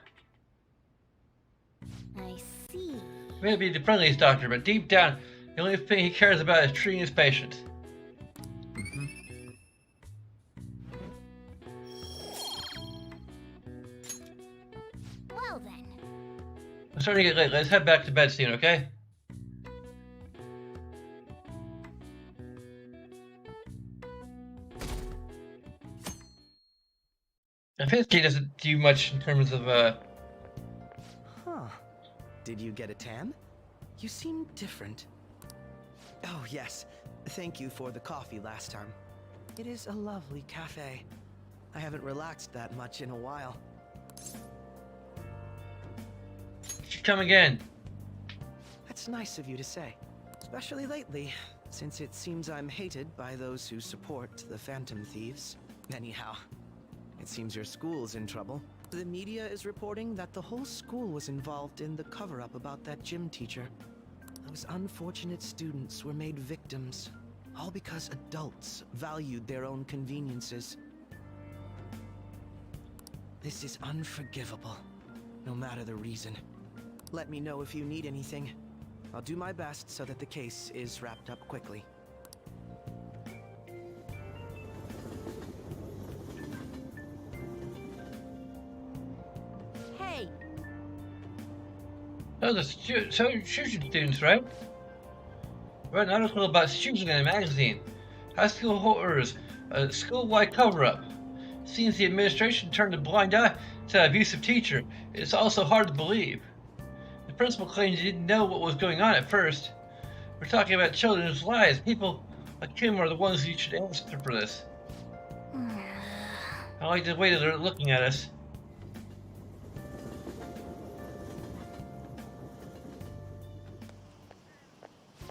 I see. He may be the friendliest doctor, but deep down, the only thing he cares about is treating his patients. Well then, It's starting to get late. Let's head back to bed soon, okay? Finsky doesn't do much in terms of, Huh. Did you get a tan? You seem different. Oh, yes. Thank you for the coffee last time. It is a lovely cafe. I haven't relaxed that much in a while. Come again. That's nice of you to say. Especially lately, since it seems I'm hated by those who support the Phantom Thieves. Anyhow, it seems your school's in trouble. The media is reporting that the whole school was involved in the cover-up about that gym teacher. Those unfortunate students were made victims, all because adults valued their own conveniences. This is unforgivable, no matter the reason. Let me know if you need anything. I'll do my best so that the case is wrapped up quickly. Hey! Oh, the Shujin students, right? Read an article about Shujin in a magazine. High school horrors, a school-wide cover-up. Seems the administration turned a blind eye to an abusive teacher. It's also hard to believe. The principal claims he didn't know what was going on at first. We're talking about children's lives. People like him are the ones who should answer for this. I like the way that they're looking at us.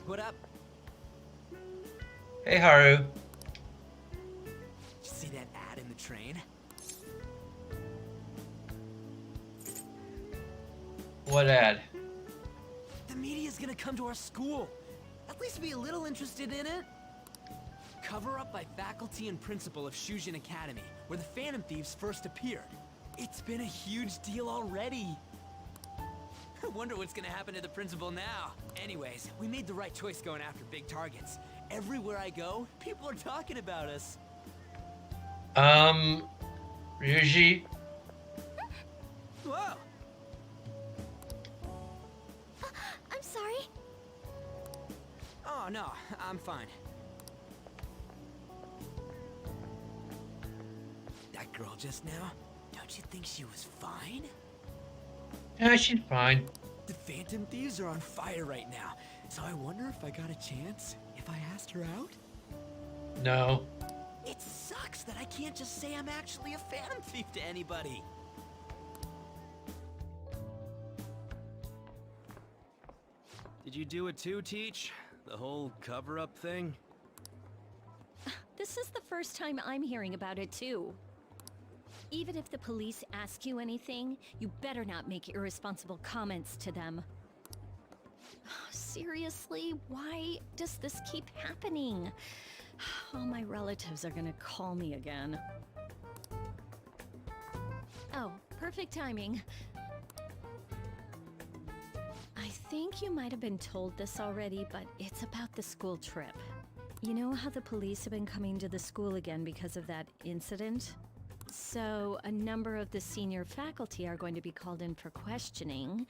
What up? Hey, Haru. Did you see that ad in the train? What ad? The media's gonna come to our school. At least be a little interested in it. Cover up by faculty and principal of Shujin Academy, where the Phantom Thieves first appeared. It's been a huge deal already. I wonder what's gonna happen to the principal now. Anyways, we made the right choice going after big targets. Everywhere I go, people are talking about us. Ryuji? Whoa! I'm sorry. Oh, no, I'm fine. That girl just now, don't you think she was fine? Yeah, she's fine. The Phantom Thieves are on fire right now, so I wonder if I got a chance if I asked her out? No. It sucks that I can't just say I'm actually a Phantom Thief to anybody. Did you do it too, Teach? The whole cover-up thing? This is the first time I'm hearing about it, too. Even if the police ask you anything, you better not make irresponsible comments to them. Seriously, why does this keep happening? All my relatives are gonna call me again. Oh, perfect timing. I think you might have been told this already, but it's about the school trip. You know how the police have been coming to the school again because of that incident? So, a number of the senior faculty are going to be called in for questioning,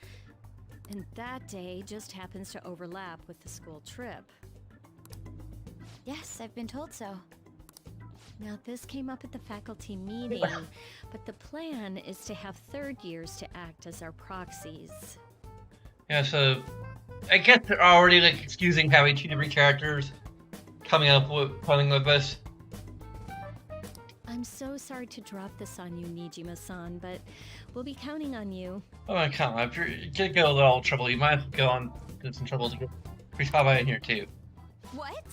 and that day just happens to overlap with the school trip. Yes, I've been told so. Now, this came up at the faculty meeting, but the plan is to have third years to act as our proxies. Yeah, so I guess they're already like excusing having two different characters coming with us. I'm so sorry to drop this on you, Nijima-san, but we'll be counting on you. Oh, come on. If you're gonna go a little trouble, you might have to go on get some trouble to get Kusaba in here too. What?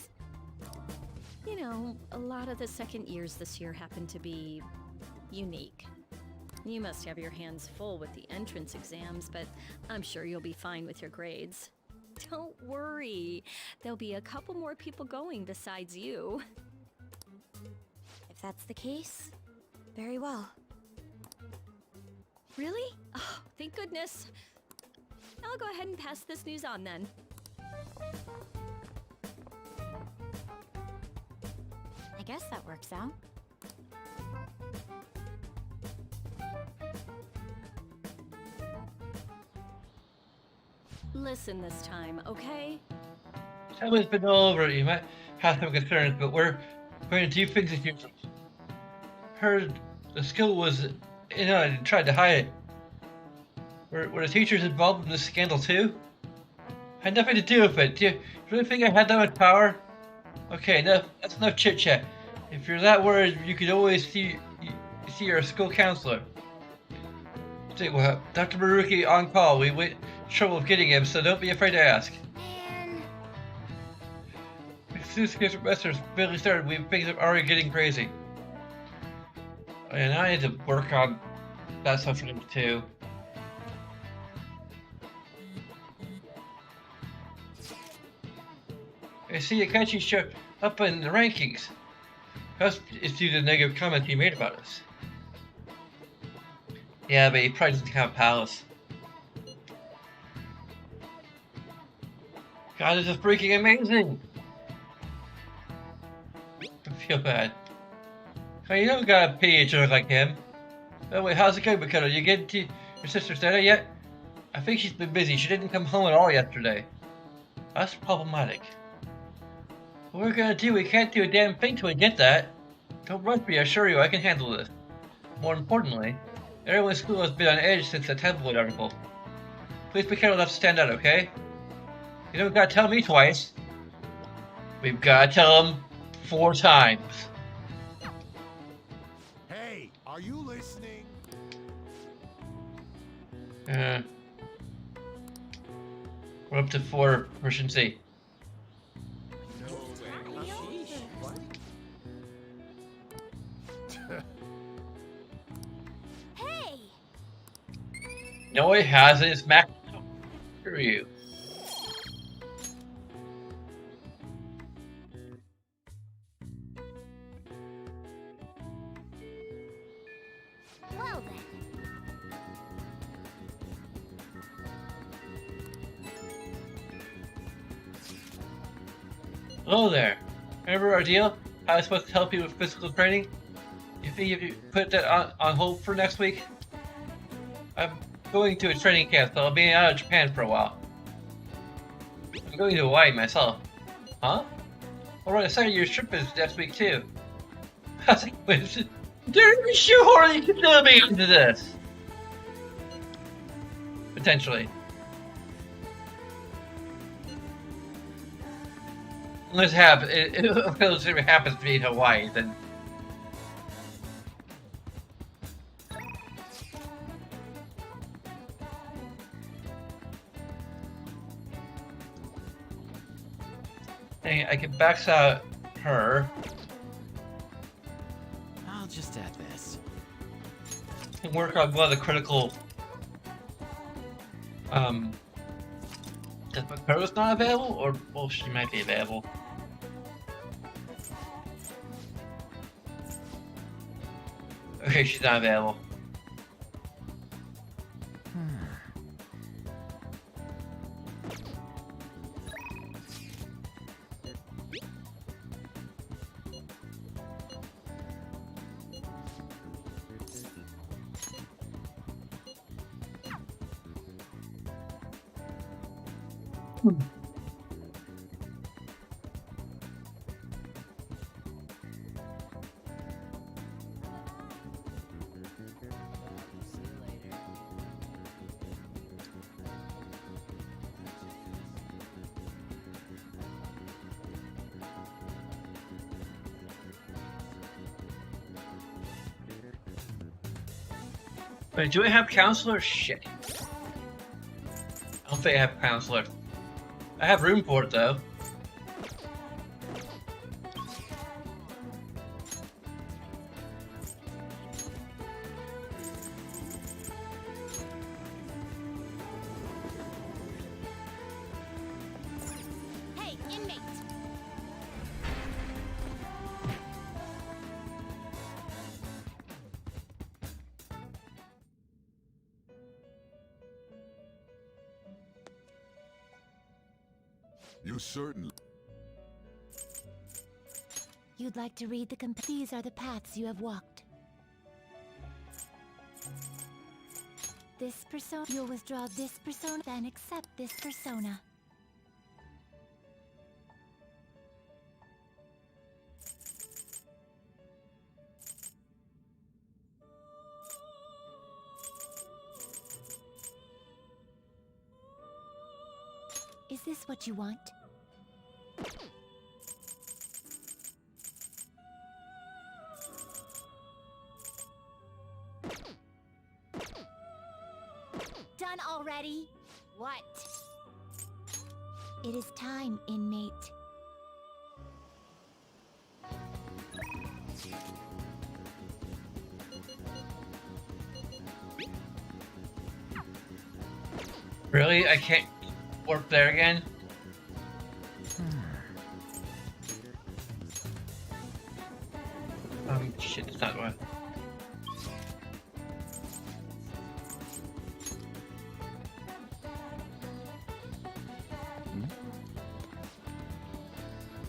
You know, a lot of the second years this year happen to be unique. You must have your hands full with the entrance exams, but I'm sure you'll be fine with your grades. Don't worry. There'll be a couple more people going besides you. If that's the case, very well. Really? Oh, thank goodness. I'll go ahead and pass this news on then. I guess that works out. Listen this time, okay? Someone's been all over it. You might have some concerns, but we're going to do things that you heard. The school was, and tried to hide it. Were the teachers involved in this scandal too? Had nothing to do with it. Do you really think I had that much power? Okay, that's enough chit chat. If you're that worried, you could always see your school counselor. See, well, Dr. Maruki on call. We went trouble of getting him, so don't be afraid to ask. As soon as the semesters really started, things are already getting crazy. And I need to work on that stuff for him too. I see Akachi showed up in the rankings. That's due to the negative comments he made about us. Yeah, but he probably doesn't have a palace. God, this is freaking amazing! I feel bad. Hey, you don't got a PhD like him. Oh wait, how's it going, Makoto? You getting to your sister's dinner yet? I think she's been busy. She didn't come home at all yesterday. That's problematic. What we're gonna do, we can't do a damn thing till we get that. Don't rush me, I assure you, I can handle this. More importantly, everyone in school has been on edge since the tabloid article. Please be careful not to stand out, okay? You don't gotta tell me twice. We've gotta tell them 4 times. Hey, are you listening? We're up to 4 proficiency. Hey! No, it hasn't. It's Mac. Screw you. Well then. Hello there. Remember our deal? I was supposed to help you with physical training? You think if you put that on hold for next week? I'm going to a training camp, so I'll be out of Japan for a while. I'm going to Hawaii myself. Huh? Alright, the second year's trip is next week too. I was like, wait, they're shoehorning me into this. Potentially. Unless it happens to be in Hawaii, then. Dang, I can max out her. I'll just add this. And work on one of the critical. Is Makoto's not available, or well, she might be available. Okay, she's not available. Wait, do I have counselor? Shit. I don't think I have counselor. I have room for it though. Hey, inmate! You certainly... You'd like to read these are the paths you have walked. this persona. You'll withdraw this persona, then accept this persona. Is this what you want? Done already? What? It is time, inmate. Really? I can't warp there again? Shit, it's not one.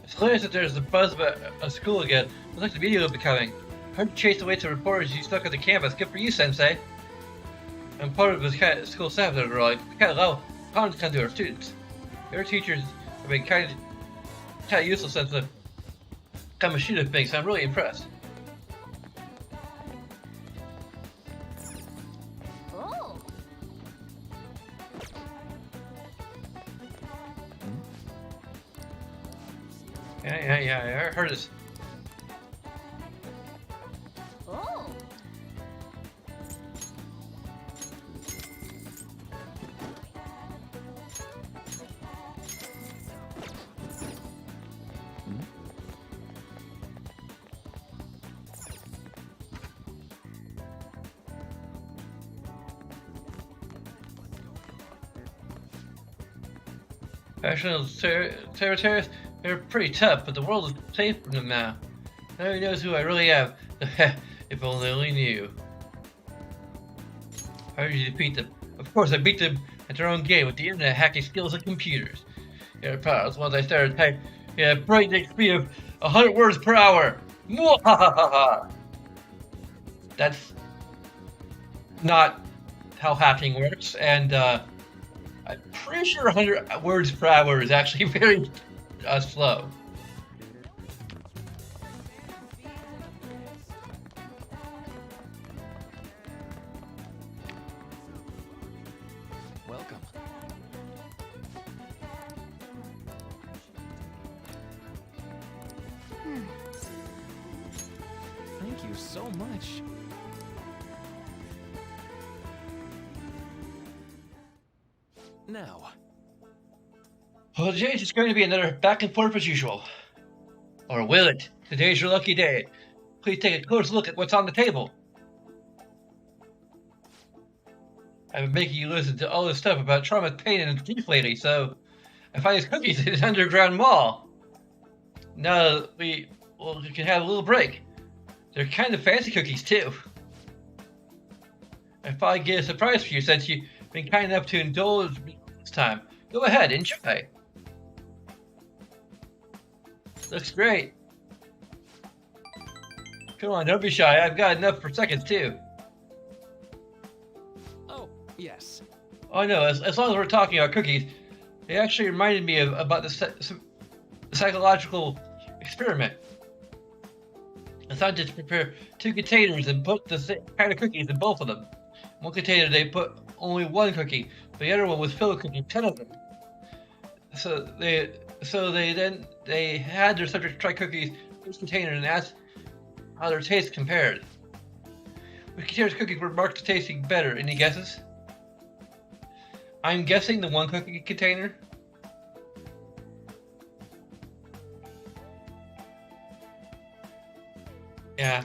It's clear that there's a buzz about a school again. Looks like the media will be coming. Hard to chase away to reporters you stuck at the campus. Good for you, Sensei. I'm part of the kind of school staff that are like kind of low. Comments come to our students. Your teachers have been kind of useless since the Kamoshida thing, so I'm really impressed. Oh. Yeah, I heard this. Oh. Factional territories, they're pretty tough, but the world is safe from them now. Nobody knows who I really am. If only knew. How did you defeat them? Of course, I beat them at their own game with the internet hacking skills of computers. Yeah, pals, once I started typing at a breakneck speed of 100 words per hour. Mwahahaha! That's not how hacking works, and I'm pretty sure 100 words per hour is actually very slow. Welcome. Thank you so much. Now. Well, James, it's going to be another back and forth as usual. Or will it? Today's your lucky day. Please take a close look at what's on the table. I've been making you listen to all this stuff about trauma, pain, and grief lately, so I find these cookies in an underground mall. Now we can have a little break. They're kind of fancy cookies, too. I thought I'd get a surprise for you since you've been kind enough to indulge me this time. Go ahead, enjoy. Looks great. Come on, don't be shy. I've got enough for seconds, too. Oh, yes. Oh, no, as long as we're talking about cookies, they actually reminded me about the psychological experiment. The scientists prepare 2 containers and put the same kind of cookies in both of them. One container they put only 1 cookie, but the other one was filled with cookies, 10 of them. So they had their subjects try cookies in each container and asked how their taste compared. Which container's cookies were marked as tasting better? Any guesses? I'm guessing the 1 cookie container. Yeah.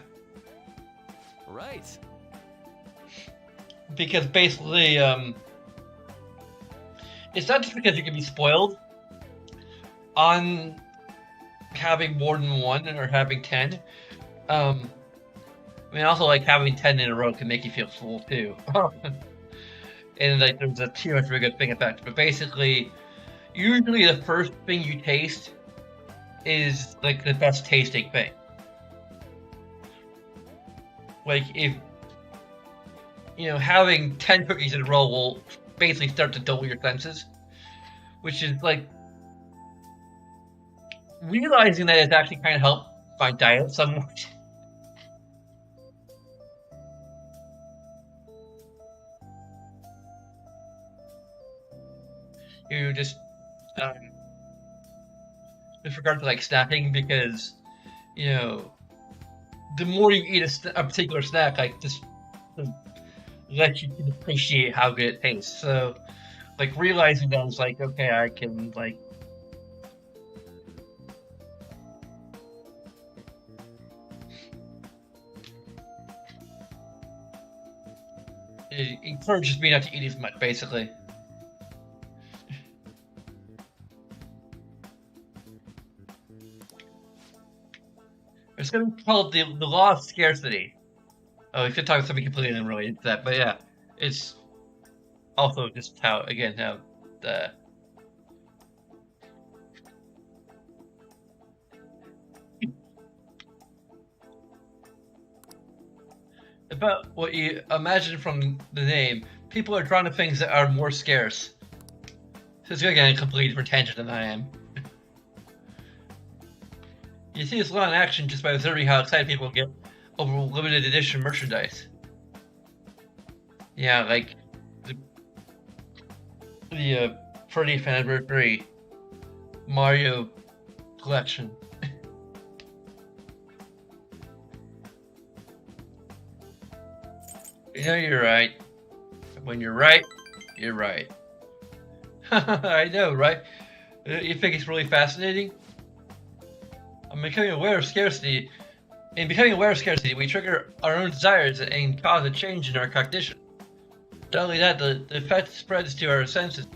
Right. Because basically, it's not just because you can be spoiled on having more than 1 or having 10. I mean, also like having 10 in a row can make you feel full too. And like there's a too much of a good thing effect. But basically, usually the first thing you taste is like the best tasting thing. Like if having 10 cookies in a row will basically start to dull your senses, which is like realizing that it's actually kind of helped my diet somewhat. You just with regard to like snacking, because the more you eat a particular snack, like just let you can appreciate how good it tastes. So like realizing that, I was like, okay, I can like it encourages me not to eat as much, basically. It's going to be called the law of scarcity. Oh, we could talk about something completely unrelated to that, but yeah, it's also just how the about what you imagine from the name, people are drawn to things that are more scarce. So it's going to get a completely different tangent than I am. You see this law in action just by observing how excited people get over limited edition merchandise. Yeah, like the 30th anniversary Mario collection. You're right. When you're right, you're right. I know, right? You think it's really fascinating? I'm becoming aware of scarcity. In becoming aware of scarcity, we trigger our own desires and cause a change in our cognition. Not only that, the effect spreads to our senses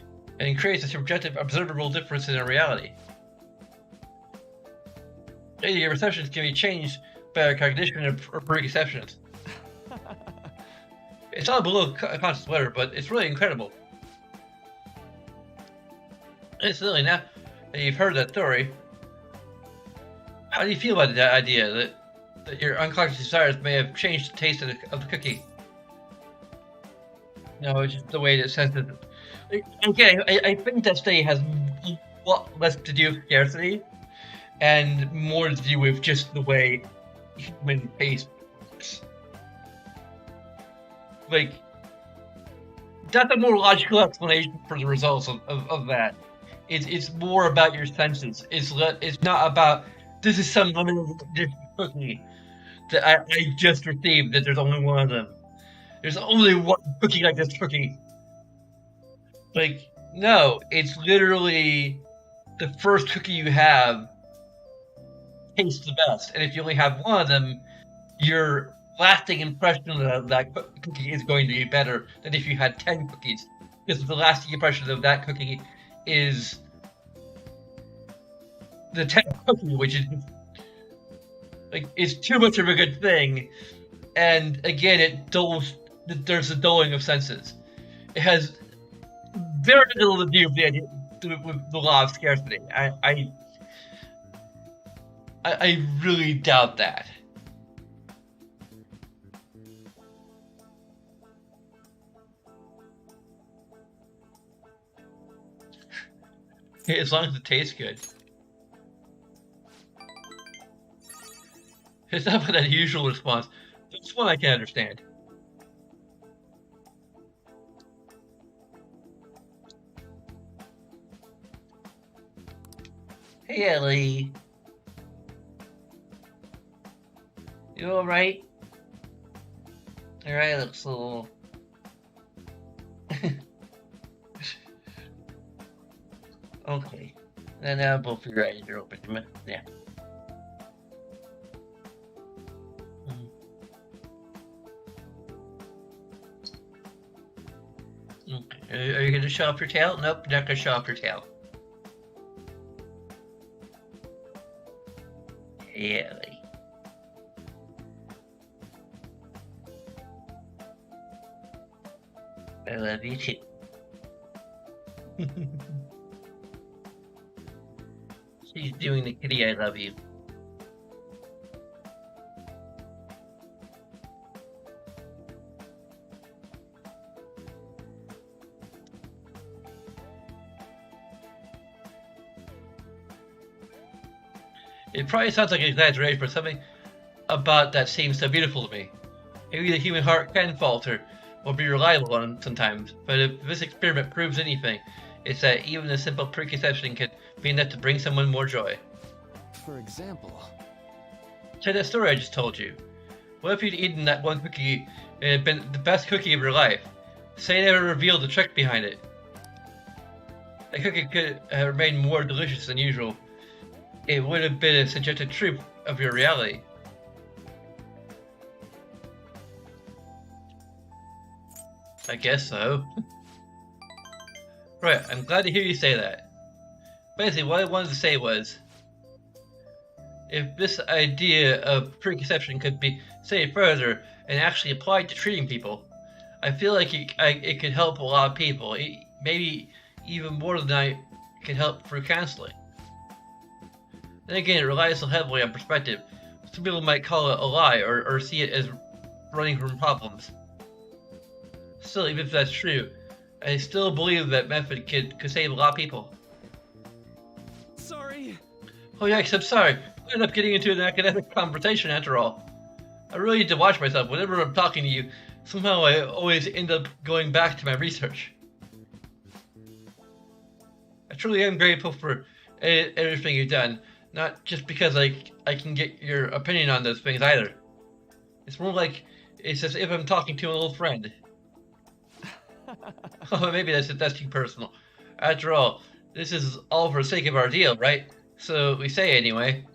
and creates a subjective, observable difference in our reality. Your perceptions can be changed by our cognition or preconceptions. It's all below conscious level, but it's really incredible. Incidentally, now that you've heard that story, how do you feel about that idea that your unconscious desires may have changed the taste of the cookie? No, it's just the way that senses it. Okay, I think that study has a lot less to do with scarcity and more to do with just the way human taste works. Like, that's a more logical explanation for the results of that. It's more about your senses. It's not about this is some limited edition cookie that I just received, that there's only one of them. There's only one cookie like this cookie. Like, no, it's literally the first cookie you have tastes the best. And if you only have one of them, your lasting impression of that cookie is going to be better than if you had 10 cookies. Because the lasting impression of that cookie is the 10th cookie, which is like, it's too much of a good thing. And again, there's a dulling of senses. It has very little to do with the idea, with the law of scarcity. I really doubt that. As long as it tastes good. It's not an unusual response. This one I can understand. Hey, Ellie. You alright? Your eye looks a little... Okay. And now both of your eyes are open. Yeah. Okay. Are you going to show off your tail? Nope, not going to show off your tail. Yeah. I love you too. She's doing the kitty I love you. It probably sounds like an exaggeration, but something about that seems so beautiful to me. Maybe the human heart can falter, or be reliable on sometimes, but if this experiment proves anything, it's that even a simple preconception can be enough to bring someone more joy. For example... Say that story I just told you. What if you'd eaten that one cookie and it had been the best cookie of your life? Say it never revealed the trick behind it. The cookie could have remained more delicious than usual. It would have been a suggested truth of your reality. I guess so. Right, I'm glad to hear you say that. Basically, what I wanted to say was, if this idea of preconception could be studied further and actually applied to treating people, I feel like it could help a lot of people. Maybe even more than I could help through counseling. Then again, it relies so heavily on perspective. Some people might call it a lie or see it as running from problems. Still, even if that's true, I still believe that method could save a lot of people. Sorry. Oh yeah, I'm sorry. I ended up getting into an academic conversation after all. I really need to watch myself. Whenever I'm talking to you, somehow I always end up going back to my research. I truly am grateful for everything you've done. Not just because I can get your opinion on those things either. It's more like it's as if I'm talking to an old friend. Oh, maybe that's too personal. After all, this is all for the sake of our deal, right? So we say anyway.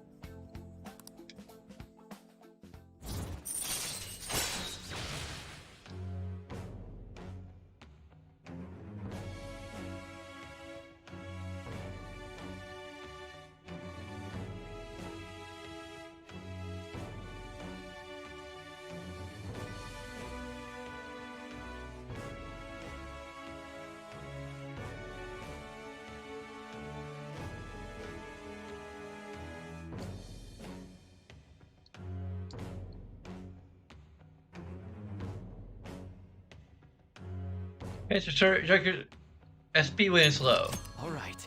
Okay, so Joker SP wins low. All right.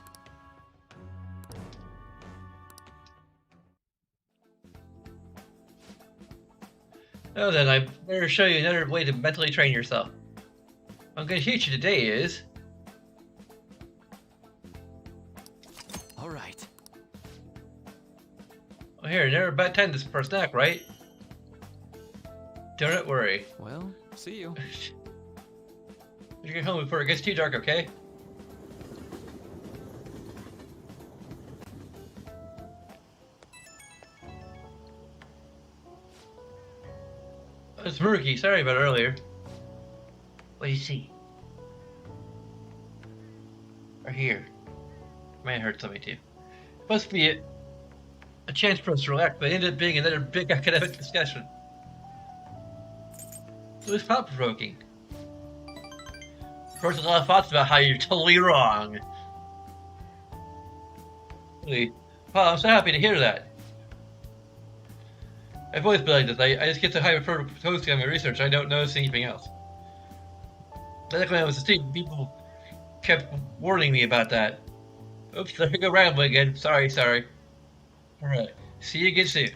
Oh, then I better show you another way to mentally train yourself. What I'm going to teach you today is... All right. Oh, here, never bad time this for a snack, right? Don't worry. Well, see you. You get home before it gets too dark, okay? It's murky. Sorry about earlier. What do you see? Or here. Might hurt something too. Supposed to be a chance for us to relax, but it ended up being another big academic discussion. It was thought-provoking. First, a lot of thoughts about how you're totally wrong. Really? Wow, I'm so happy to hear that. I've always been like this. I just get so hyper-focused on my research, I don't notice anything else. Back when I was a student, people kept warning me about that. Oops, there I go rambling again. Sorry. Alright, see you again soon.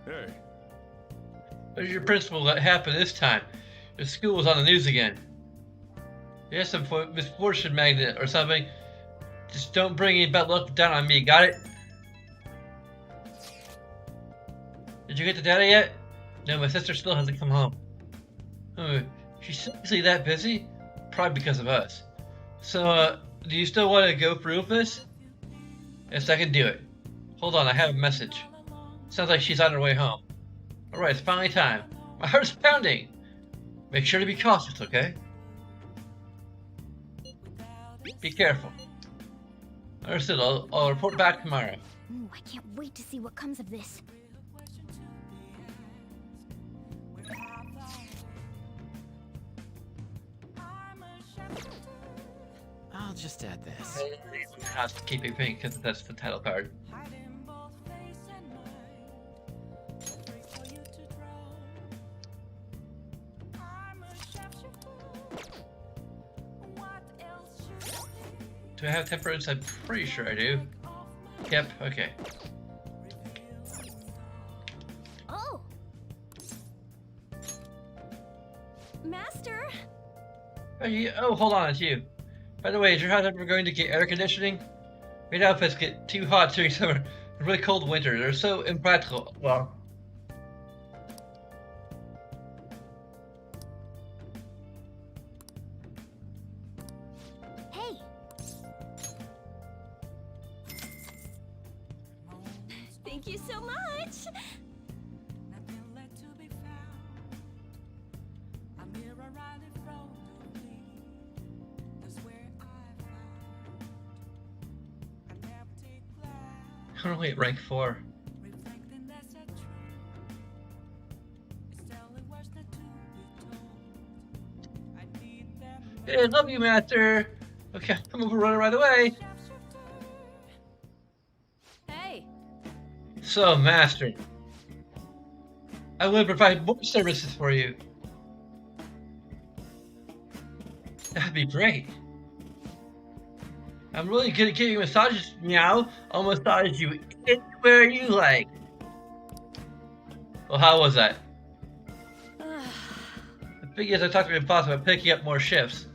Hey. What's your principal that happened this time? The school was on the news again. You have some misfortune magnet or something. Just don't bring any bad luck down on me, got it? Did you get to Dada yet? No, my sister still hasn't come home. Oh, she's seriously that busy? Probably because of us. So, do you still want to go through with this? Yes, I can do it. Hold on, I have a message. Sounds like she's on her way home. Alright, it's finally time. My heart's pounding! Make sure to be cautious, okay? Be careful. Understood, I'll report back tomorrow. Ooh, I can't wait to see what comes of this. I'll just add this. Housekeeping thing, because that's the title card. Do I have temperance? I'm pretty sure I do. Yep, okay. Oh! Master? Oh, hold on, it's you. By the way, is your house ever going to get air conditioning? Made outfits get too hot during summer and really cold winter. They're so impractical. Well, Hey! Thank you so much! I'm only at rank 4. Hey, I love you, Master! Okay, I'm over running right away. Hey! So, Master, I will provide more services for you. That'd be great. I'm really good at giving massages, meow. I'll massage you anywhere you like. Well, how was that? The thing is, I talked to my boss about picking up more shifts.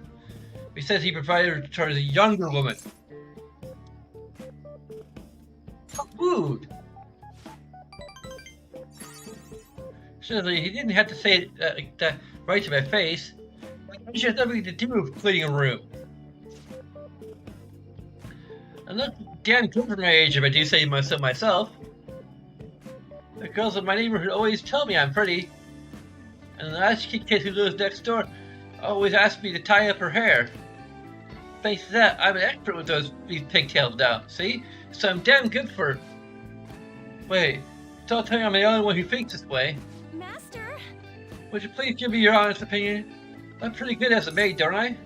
He says he provided towards a younger woman. Food. Seriously, he didn't have to say it that right to my face. It has nothing to do with cleaning a room. I'm not damn good for my age if I do say so myself. The girls in my neighborhood always tell me I'm pretty. And the last kid who lives next door always asks me to tie up her hair. Thanks to that, I'm an expert with these pigtails now, see? So I'm damn good for... Wait, don't tell me I'm the only one who thinks this way. Master! Would you please give me your honest opinion? I'm pretty good as a maid, don't I?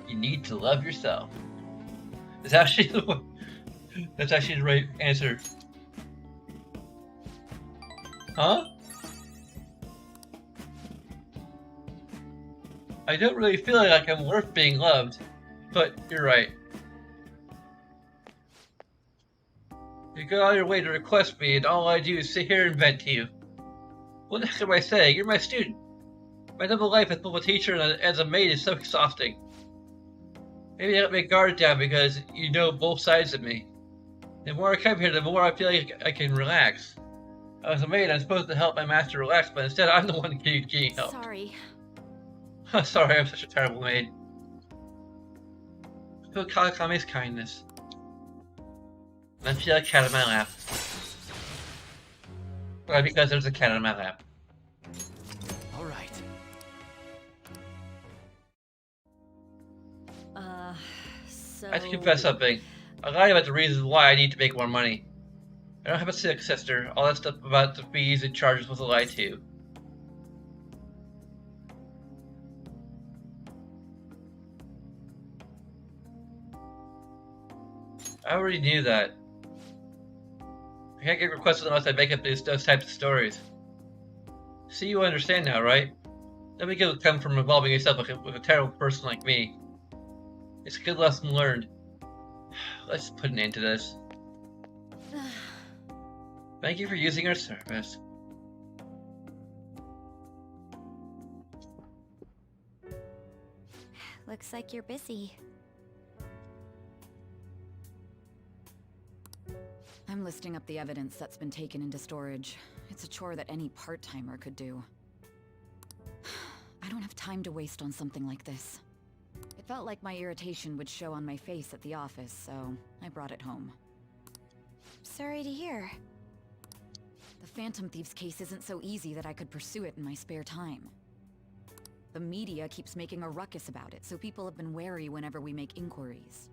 You need to love yourself. That's actually the one. That's actually the right answer. Huh? I don't really feel like I'm worth being loved, but you're right. You go out of your way to request me, and all I do is sit here and vent to you. What the heck am I saying? You're my student. My double life as both a teacher and as a maid is so exhausting. Maybe I let my guard down because you know both sides of me. The more I come here, the more I feel like I can relax. As a maid, I'm supposed to help my master relax, but instead I'm the one getting help. Sorry. Sorry, I'm such a terrible maid. I feel Kalakame's kindness. And I feel a cat in my lap. Why? Because there's a cat in my lap. All right. So... I have to confess something. I lied about the reasons why I need to make more money. I don't have a sick sister. All that stuff about the fees and charges was a lie too. I already knew that. I can't get requested unless I make up those types of stories. See, you understand now, right? Nobody can come from involving yourself with a terrible person like me. It's a good lesson learned. Let's put an end to this. Thank you for using our service. Looks like you're busy. I'm listing up the evidence that's been taken into storage. It's a chore that any part-timer could do. I don't have time to waste on something like this. It felt like my irritation would show on my face at the office, so I brought it home. Sorry to hear. The Phantom Thieves case isn't so easy that I could pursue it in my spare time. The media keeps making a ruckus about it, so people have been wary whenever we make inquiries.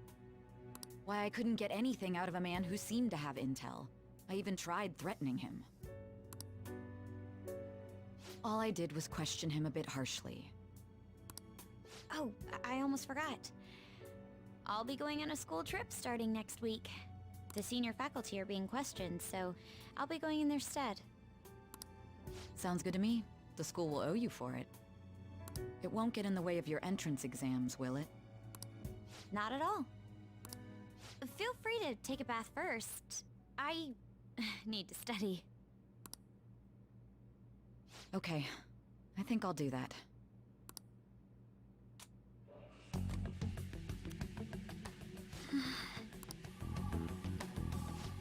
Why I couldn't get anything out of a man who seemed to have intel. I even tried threatening him. All I did was question him a bit harshly. Oh, I almost forgot. I'll be going on a school trip starting next week. The senior faculty are being questioned, so I'll be going in their stead. Sounds good to me. The school will owe you for it. It won't get in the way of your entrance exams, will it? Not at all. Feel free to take a bath first. I need to study. Okay, I think I'll do that.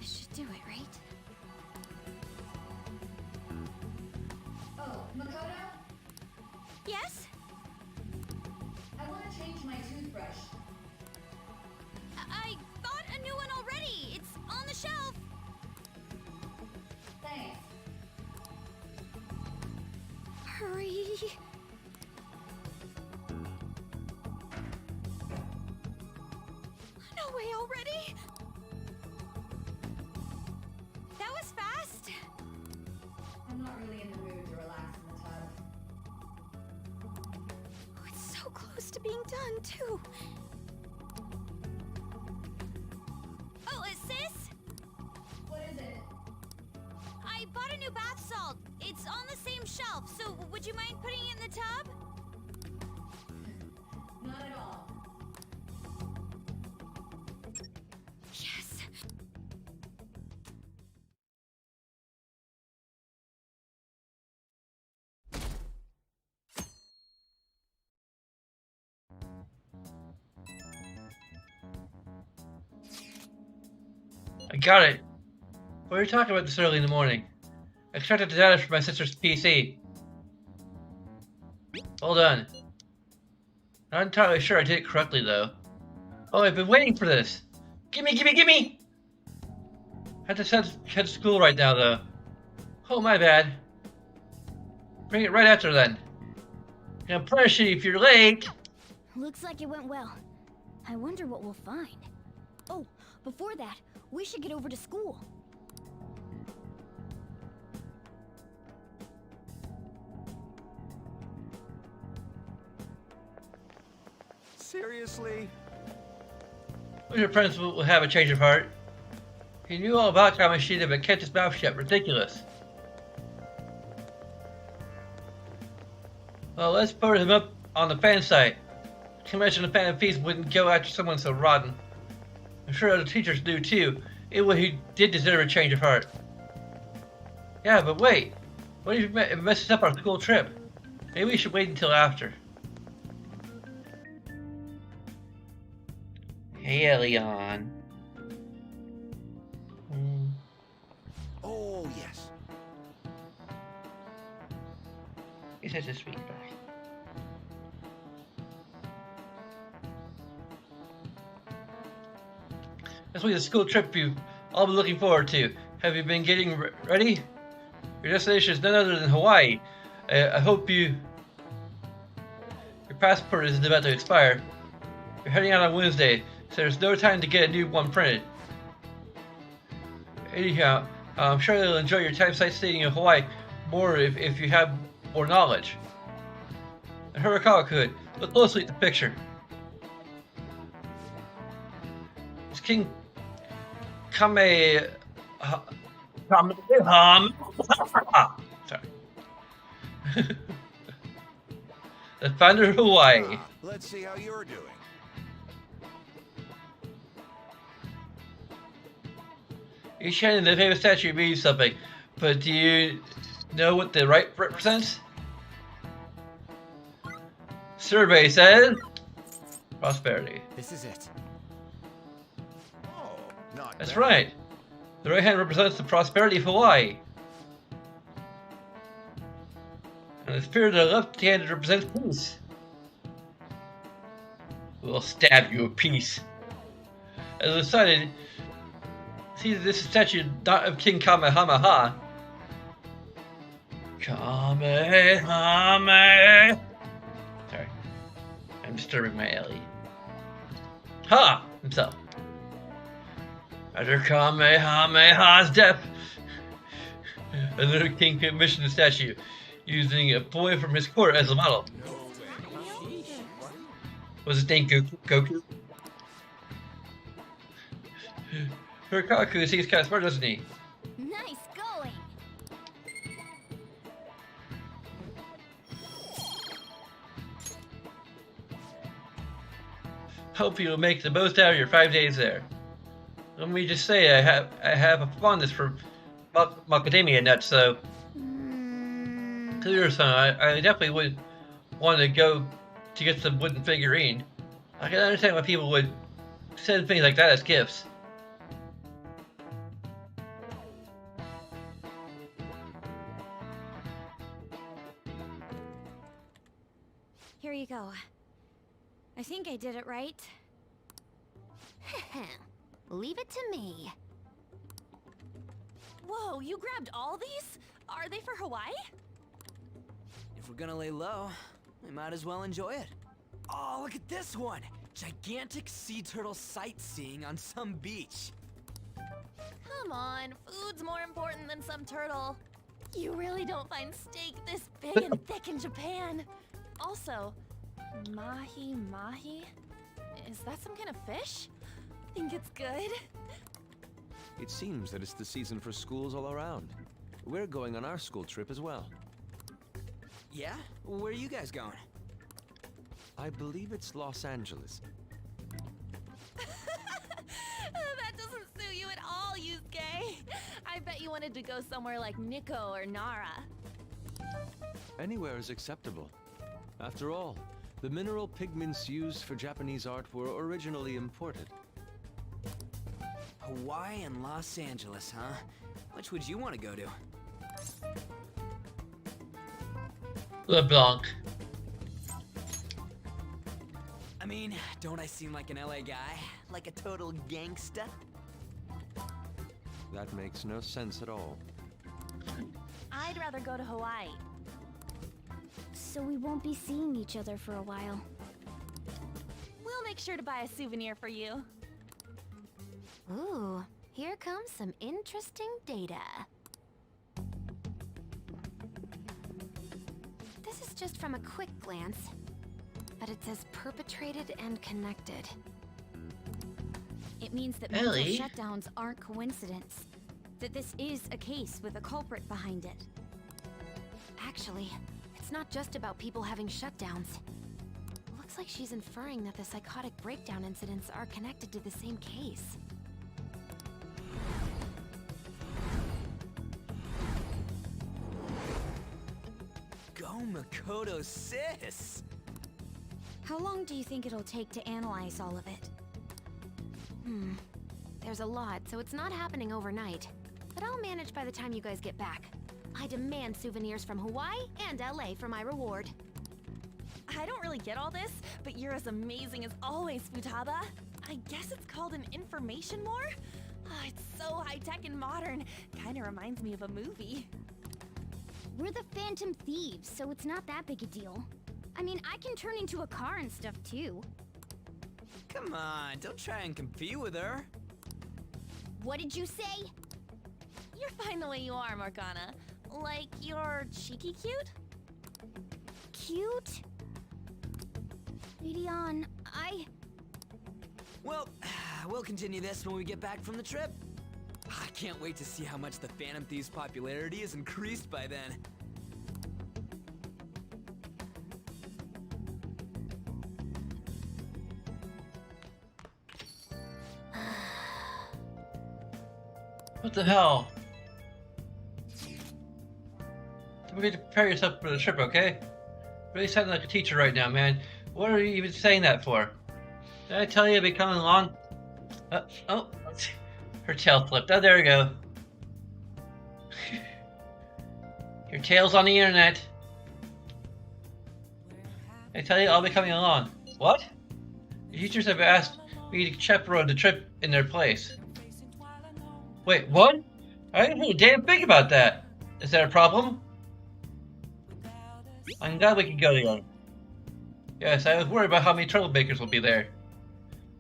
I should do it, right? Oh, Makoto? Yes? I want to change my toothbrush. I bought a new one already. It's on the shelf. Thanks. Hurry. No way already. That was fast. I'm not really in the mood to relax in the tub. Oh, it's so close to being done, too. Oh, sis? What is it? I bought a new bath salt. It's on the same shelf, so would you mind putting it in the tub? Not at all. Yes. I got it. What are you talking about this early in the morning? I extracted the data from my sister's PC. Well done. Not entirely sure I did it correctly, though. Oh, I've been waiting for this. Gimme, gimme, gimme! I have to head to school right now, though. Oh, my bad. Bring it right after, then. I'm gonna punish you if you're late. Looks like it went well. I wonder what we'll find. Oh, before that, we should get over to school. Seriously? Your principal will have a change of heart. He knew all about Kamoshida but kept his mouth shut. Ridiculous. Well, let's put him up on the fan site. I can imagine the Phantom Thieves wouldn't go after someone so rotten. I'm sure other teachers do too. He did deserve a change of heart. Yeah, but wait. What if it messes up our school trip? Maybe we should wait until after. Hey, Leon. Oh, yes. He's such a sweet guy. This will be the school trip you've all been looking forward to. Have you been getting ready? Your destination is none other than Hawaii. I hope your passport isn't about to expire. You're heading out on Wednesday, so there's no time to get a new one printed. Anyhow, I'm sure you'll enjoy your time sightseeing in Hawaii more if you have more knowledge. And Horikawa-kun, look closely at the picture. It's King Sorry. The founder of Hawaii. Let's see how you're doing. Each hand in the famous statue means something, but do you know what the right represents? Survey says prosperity. This is it. Oh, not That's bad. right. The right hand represents the prosperity of Hawaii. And the spirit of the left hand represents peace. We'll stab you of peace. As decided, see that this is a statue not of King Kamehameha. Kamehameha. Sorry. I'm disturbing my Ellie. Ha! Himself. After Kamehameha's death, another king commissioned the statue, using a boy from his court as a model. Was his name Goku? Horikawa seems kind of smart, doesn't he? Nice going. Hope you'll make the most out of your 5 days there. Let me just say, I have a fondness for macadamia nuts, so to your son, I definitely would want to go to get some wooden figurine. I can understand why people would send things like that as gifts. Here you go. I think I did it right. Leave it to me. Whoa, you grabbed all these? Are they for Hawaii? If we're gonna lay low, we might as well enjoy it. Oh, look at this one! Gigantic sea turtle sightseeing on some beach. Come on, food's more important than some turtle. You really don't find steak this big and thick in Japan. Also, mahi? Is that some kind of fish? Think it's good? It seems that it's the season for schools all around. We're going on our school trip as well. Yeah? Where are you guys going? I believe it's Los Angeles. That doesn't suit you at all, Yusuke. I bet you wanted to go somewhere like Nikko or Nara. Anywhere is acceptable. After all, the mineral pigments used for Japanese art were originally imported. Hawaii and Los Angeles, huh? Which would you want to go to? LeBlanc. I mean, don't I seem like an LA guy? Like a total gangsta? That makes no sense at all. I'd rather go to Hawaii. So we won't be seeing each other for a while. We'll make sure to buy a souvenir for you. Ooh, here comes some interesting data. This is just from a quick glance, but it says perpetrated and connected. It means that Ellie? mental shutdowns aren't coincidence. That this is a case with a culprit behind it. Actually, it's not just about people having shutdowns. Looks like she's inferring that the psychotic breakdown incidents are connected to the same case. Go Makoto, sis! How long do you think it'll take to analyze all of it? There's a lot, so it's not happening overnight. But I'll manage by the time you guys get back. I demand souvenirs from Hawaii and LA for my reward. I don't really get all this, but you're as amazing as always, Futaba. I guess it's called an information war? Oh, it's so high-tech and modern. Kinda reminds me of a movie. We're the Phantom Thieves, so it's not that big a deal. I mean, I can turn into a car and stuff too. Come on, don't try and compete with her. What did you say? You're fine the way you are, Morgana. Like, you're cheeky cute? Cute? Radion, Well, we'll continue this when we get back from the trip. I can't wait to see how much the Phantom Thieves' popularity is increased by then. What the hell? Don't forget to prepare yourself for the trip, okay? Really sounding like a teacher right now, man. What are you even saying that for? Did I tell you I'd be coming along? Oh, her tail flipped. Oh, there we go. Your tail's on the internet. I tell you, I'll be coming along. What? The teachers have asked me to chaperone the trip in their place. Wait, what? I didn't hear a damn thing about that. Is that a problem? I'm glad we can go together. Yes, I was worried about how many troublemakers will be there.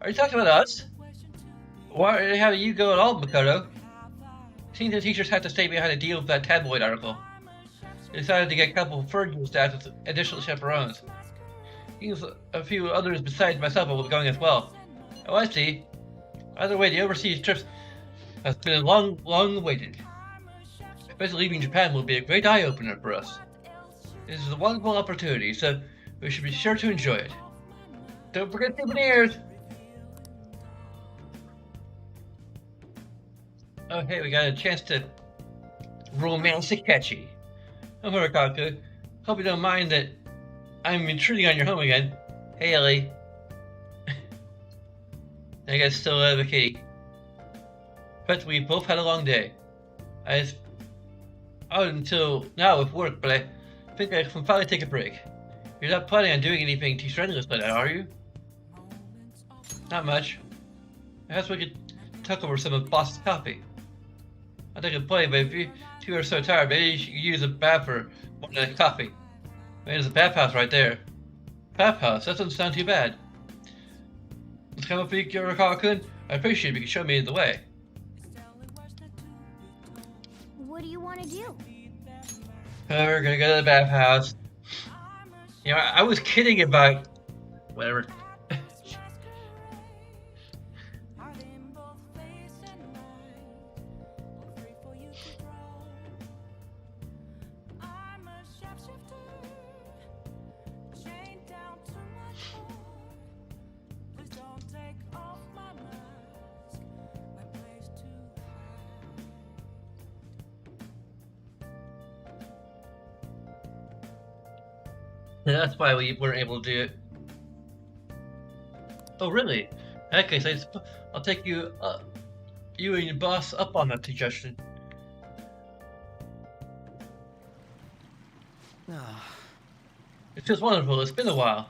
Are you talking about us? Why have you go at all, Makoto? Seems the teachers had to stay behind to deal with that tabloid article. They decided to get a couple of Fergie staff with additional chaperones. Seems a few others besides myself will be going as well. Oh, I see. Either way, the overseas trips has been long awaited. Especially leaving Japan will be a great eye-opener for us. This is a wonderful opportunity, so we should be sure to enjoy it. Don't forget souvenirs! Oh, hey, we got a chance to romance Akechi. I'm Murakaku. Hope you don't mind that I'm intruding on your home again. Hey, Ellie. I guess still have a key. But we both had a long day. I was out until now with work, but I think I can finally take a break. You're not planning on doing anything too strenuous like that, are you? Not much. Perhaps we could talk over some of Boss's coffee. I think I'd play, but if you two are so tired, maybe you should use a bath for more than a coffee. I mean, there's a bathhouse right there. Bathhouse? That doesn't sound too bad. Let's come up with Yurikawa-kun. I appreciate it if you could show me the way. What do you want to do? We're gonna go to the bathhouse. You know, I was kidding about whatever. Yeah, that's why we weren't able to do it. Oh, really? In that case, I'll take you, you and your boss up on that suggestion. It's just wonderful. It's been a while.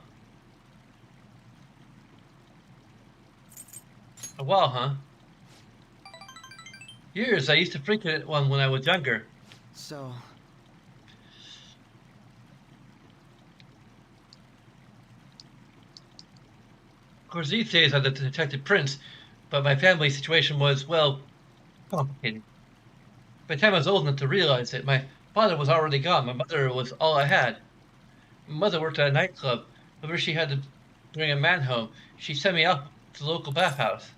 A while, huh? Years. I used to frequent one when I was younger. So... Of course, these days I'm the Detective Prince, but my family situation was, well, complicated. By the time I was old enough to realize it, my father was already gone. My mother was all I had. My mother worked at a nightclub. Whenever she had to bring a man home, she sent me out to the local bathhouse.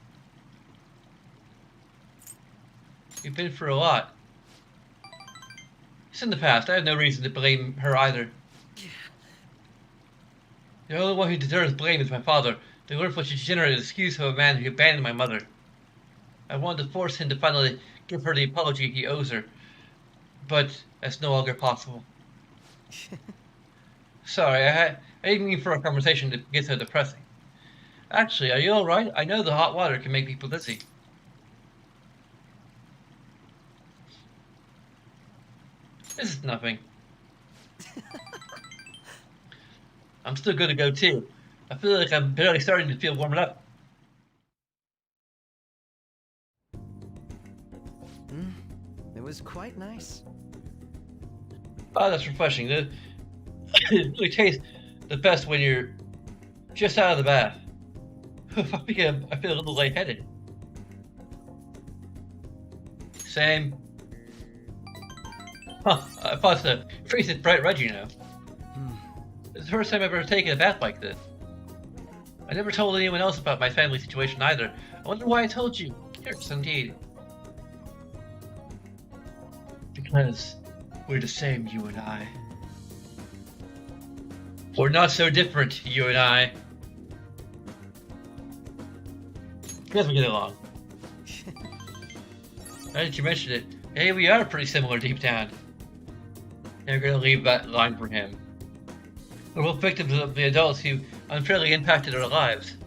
We've been through a lot. It's in the past. I have no reason to blame her either. The only one who deserves blame is my father. The worthless degenerate excuse of a man who abandoned my mother. I wanted to force him to finally give her the apology he owes her, but that's no longer possible. Sorry, I didn't mean for a conversation to get so depressing. Actually, are you alright? I know the hot water can make people dizzy. This is nothing. I'm still good to go too. I feel like I'm barely starting to feel warmed up. It was quite nice. Oh, that's refreshing. It really tastes the best when you're just out of the bath. I feel a little lightheaded. Same. Huh, I thought the face is bright red, you know. It's the first time I've ever taken a bath like this. I never told anyone else about my family situation either. I wonder why I told you. Yes, indeed. Because we're the same, you and I. We're not so different, you and I. Because we get along. Now that you mention it, hey, we are pretty similar deep down. They're gonna leave that line for him. We're both victims of the adults who unfairly impacted our lives.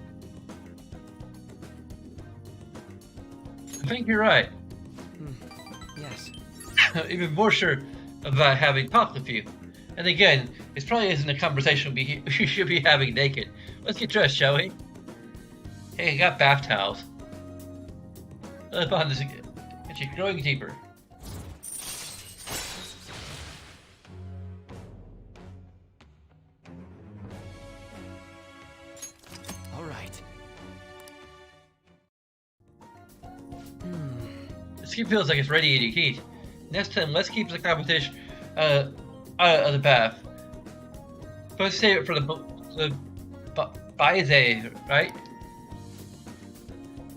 I think you're right. Yes. Even more sure about having talked with you. And again, this probably isn't a conversation we should be having naked. Let's get dressed, shall we? Hey, I got bath towels. Let's bond this again. It's growing deeper. All right. This feels like it's radiating heat. Next time, let's keep the competition out of the bath. Let's save it for the Baize, right?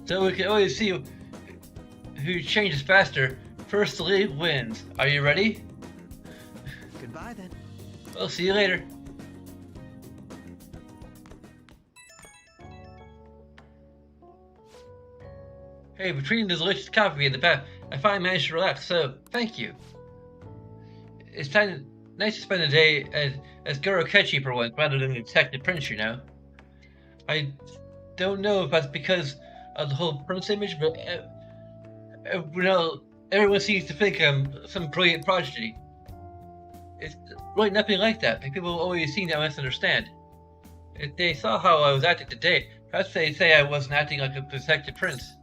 So we can always see who changes faster. First to leave wins. Are you ready? Goodbye then. We'll see you later. Hey, between the delicious coffee and the bath, I finally managed to relax, so thank you. It's nice to spend a day as Goro Kechi for once, rather than Detective Prince, you know. I don't know if that's because of the whole Prince image, but everyone seems to think I'm some brilliant prodigy. It's really nothing like that. People always seem to misunderstand. If they saw how I was acting today, perhaps they'd say I wasn't acting like a Detective Prince.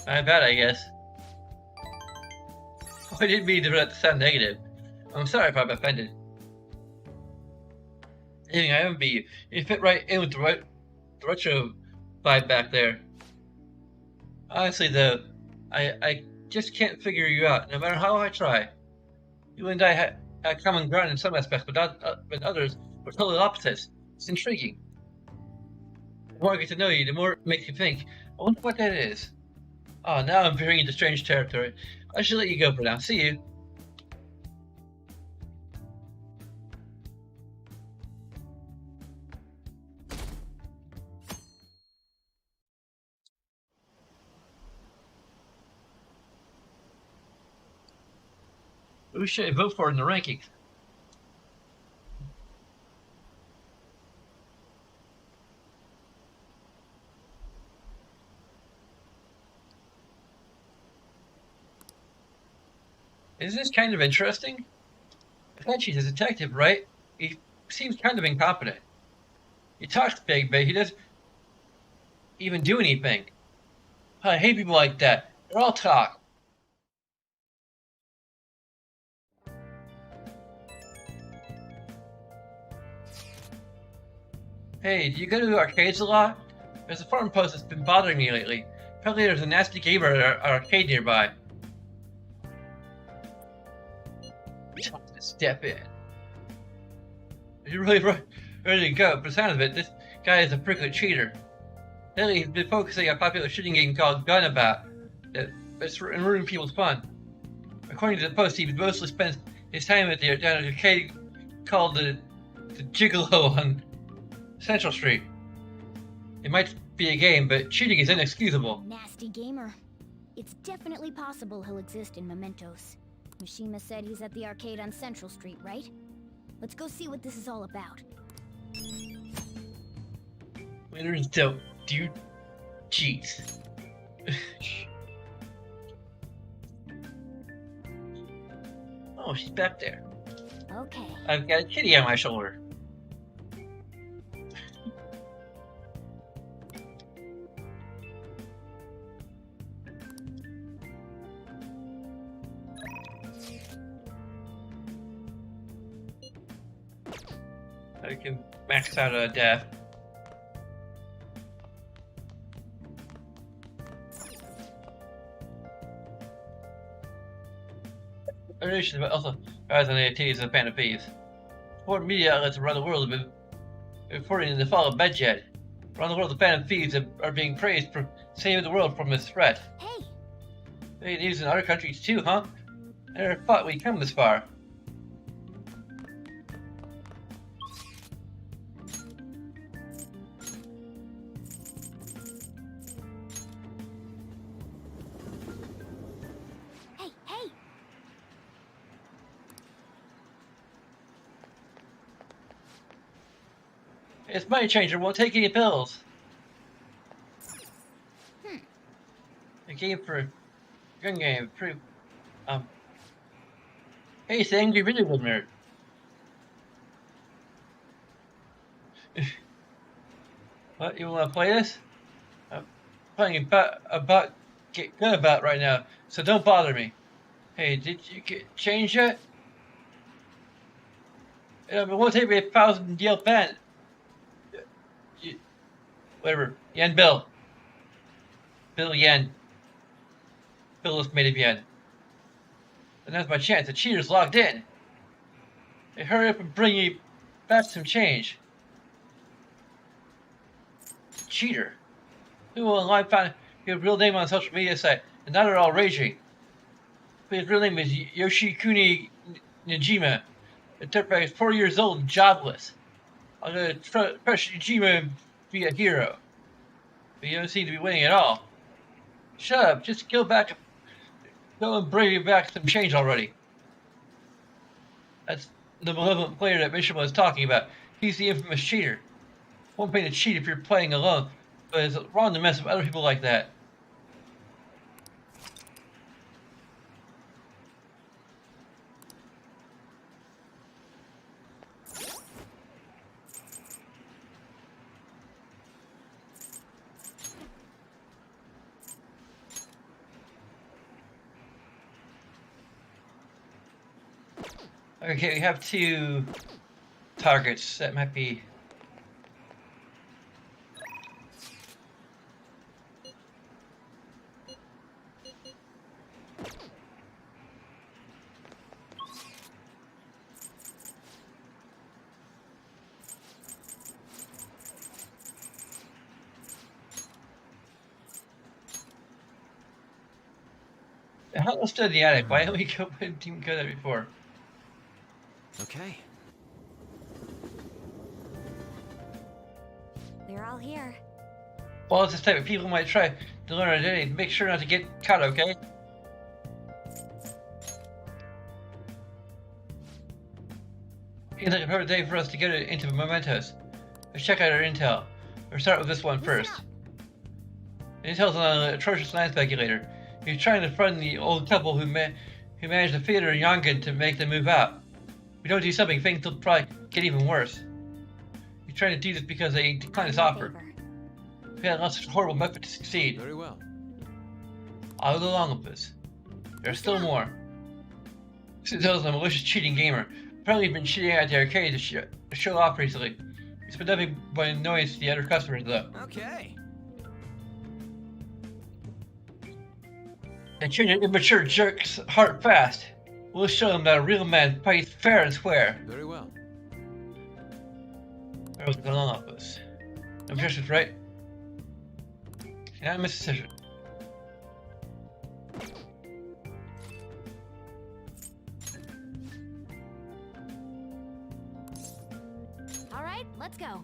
I bet, I guess. I didn't mean to sound negative. I'm sorry if I'm offended. Anything I haven't be. You fit right in with the retro vibe back there. Honestly, though, I just can't figure you out, no matter how I try. You and I had common ground in some aspects, but others were totally opposites. It's intriguing. The more I get to know you, the more it makes you think, I wonder what that is. Oh, now I'm veering into strange territory. I should let you go for now. See you. Who should I vote for in the rankings? Isn't this kind of interesting? Kechi's a detective, right? He seems kind of incompetent. He talks big, but he doesn't even do anything. I hate people like that. They're all talk. Hey, do you go to arcades a lot? There's a forum post that's been bothering me lately. Apparently there's a nasty gamer at our arcade nearby. Step in. You're really ready to go, but the sound of it, this guy is a frequent cheater. Lately, he's been focusing on a popular shooting game called Gunabout that's ruining people's fun. According to the post, he mostly spends his time at the arcade called the Gigolo on Central Street. It might be a game, but cheating is inexcusable. Nasty gamer. It's definitely possible he'll exist in Mementos. Mishima said he's at the arcade on Central Street, right? Let's go see what this is all about. Winners don't do cheats. Oh, she's back there. Okay. I've got a kitty on my shoulder. I can max out a death. Information about also rather than the activities of the Phantom Thieves. Important media outlets around the world have been reporting the fall of Medjed. Around the world, the Phantom Thieves are being praised for saving the world from this threat. Hey! They news in other countries too, huh? I never thought we'd come this far. It's Money Changer, won't take any pills. A game for gun game, pretty hey, it's the angry video game nerd. What, you wanna play this? I'm playing about get good about right now, so don't bother me. Hey, did you get change yet? It won't take me 1,000 Yale pen. Whatever. Yen Bill. Bill Yen. Bill is made of yen. And that's my chance. The cheater's logged in. Hey, hurry up and bring me back some change. Cheater. People online found his real name on a social media site, and now they're all raging. His real name is Yoshikuni Najima. The dirtbag is 4 years old and jobless. I'm gonna press Najima be a hero. But you don't seem to be winning at all. Shut up. Just go back. Go and bring me back some change already. That's the malevolent player that Mission was talking about. He's the infamous cheater. One way to cheat if you're playing alone, but it's wrong to mess with other people like that. Okay, we have 2 targets. That might be... How let's do the attic? Why didn't we didn't go there before? Okay. We're all here. Well, it's this type of people might try to learn our identity. Make sure not to get caught, okay? Seems like a perfect day for us to get into mementos. Let's check out our intel. We'll start with this one first. Intel's on an atrocious land speculator. He's trying to fund the old couple who managed the theater in Yongan to make them move out. If we don't do something, things will probably get even worse. He's trying to do this because they declined his offer. We had lots of horrible method to succeed. Very well. I'll go along with this. There's still more. Sintel's a malicious cheating gamer. Apparently he's been cheating at the arcade to show off recently. It's been nothing but annoyance to the other customers though. Okay. And treat an immature jerk's heart fast. We'll show him that a real man fights fair and square. Very well. I was going along with this. I'm sure she's right. Unanimous decision. Alright, let's go.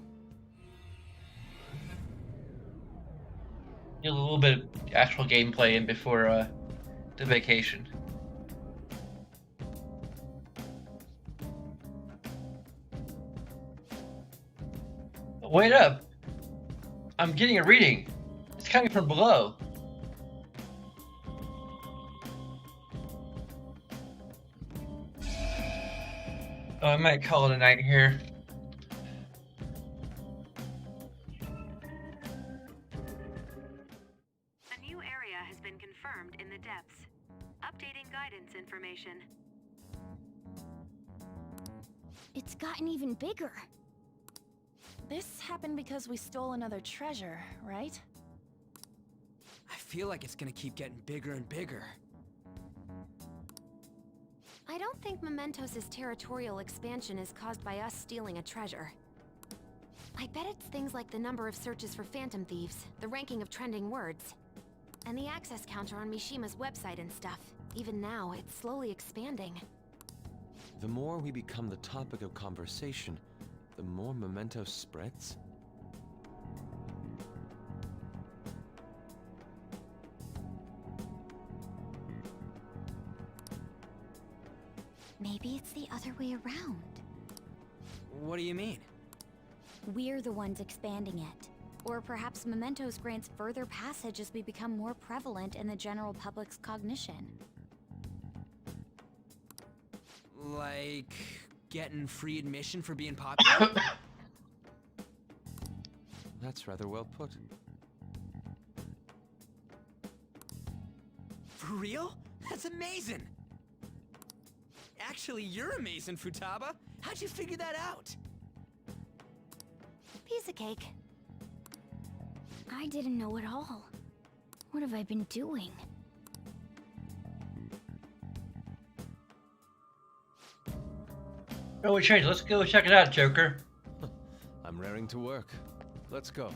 Get a little bit of actual gameplay in before the vacation. Wait up! I'm getting a reading. It's coming from below. Oh, I might call it a night here. A new area has been confirmed in the depths. Updating guidance information. It's gotten even bigger. This happened because we stole another treasure, right? I feel like it's gonna keep getting bigger and bigger. I don't think Mementos' territorial expansion is caused by us stealing a treasure. I bet it's things like the number of searches for Phantom Thieves, the ranking of trending words, and the access counter on Mishima's website and stuff. Even now, it's slowly expanding. The more we become the topic of conversation, the more Mementos spreads? Maybe it's the other way around. What do you mean? We're the ones expanding it. Or perhaps Mementos grants further passage as we become more prevalent in the general public's cognition. Like getting free admission for being popular? That's rather well put. For real? That's amazing! Actually, you're amazing, Futaba. How'd you figure that out? Piece of cake. I didn't know at all. What have I been doing? Oh, we changed. Let's go check it out, Joker. I'm raring to work. Let's go.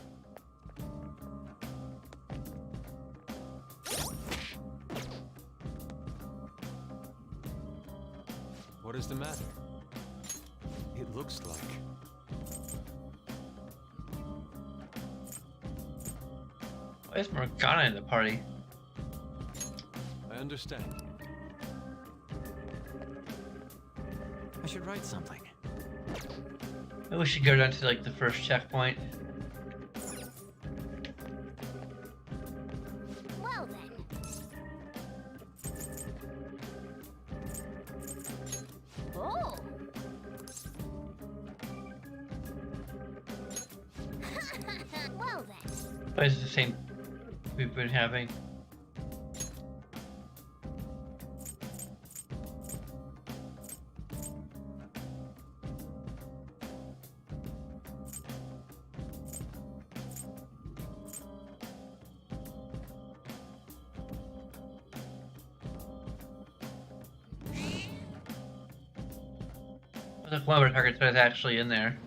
What is the matter? It looks like... Why is Morgana in the party? I understand. I should write something. Maybe we should go down to like the first checkpoint. Well then. Oh. Well then. But it's the same we've been having. Look, one of our targets is actually in there.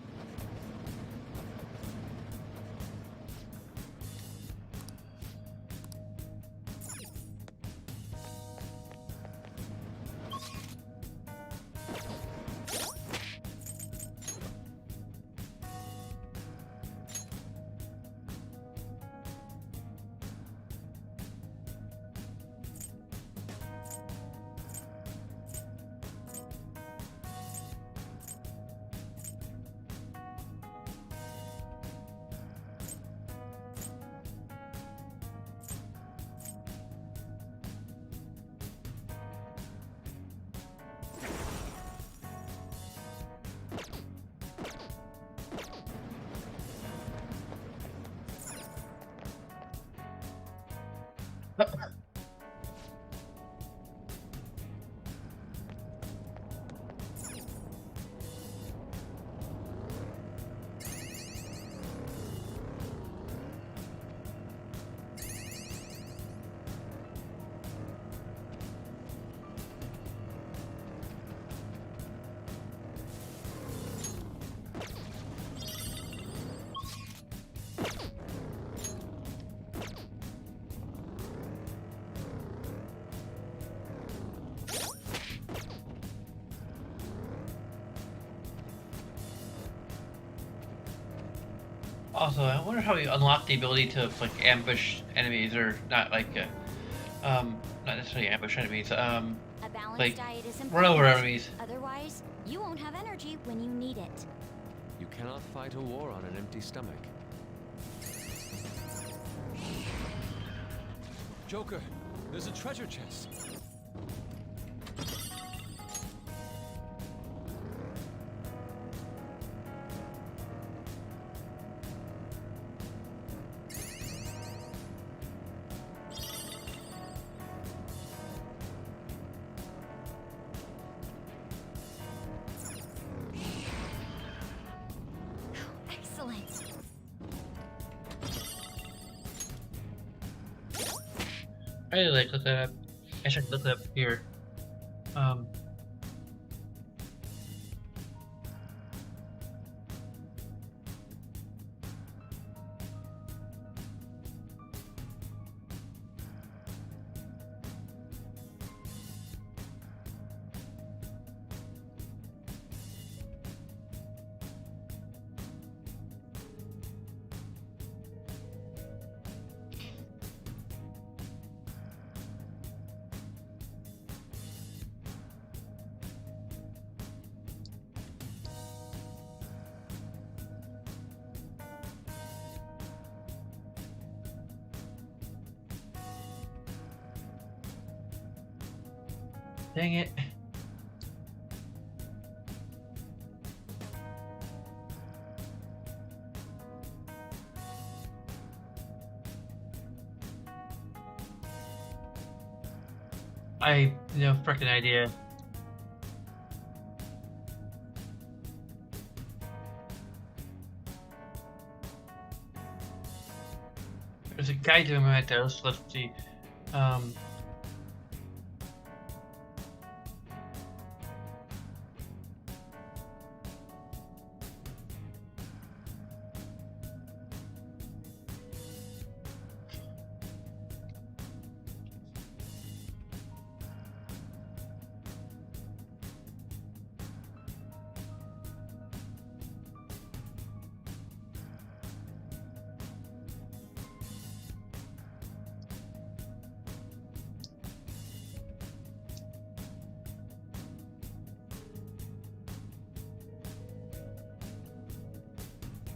Also, I wonder how we unlock the ability to like ambush enemies, or not like, not necessarily ambush enemies. A balanced Like diet is run over important. enemies. Otherwise, you won't have energy when you need it. You cannot fight a war on an empty stomach. Joker, there's a treasure chest. Excellent. I really like look that up. I should look it up here. Dang it. I no frickin' idea. There's a guy doing mementos. Let's see.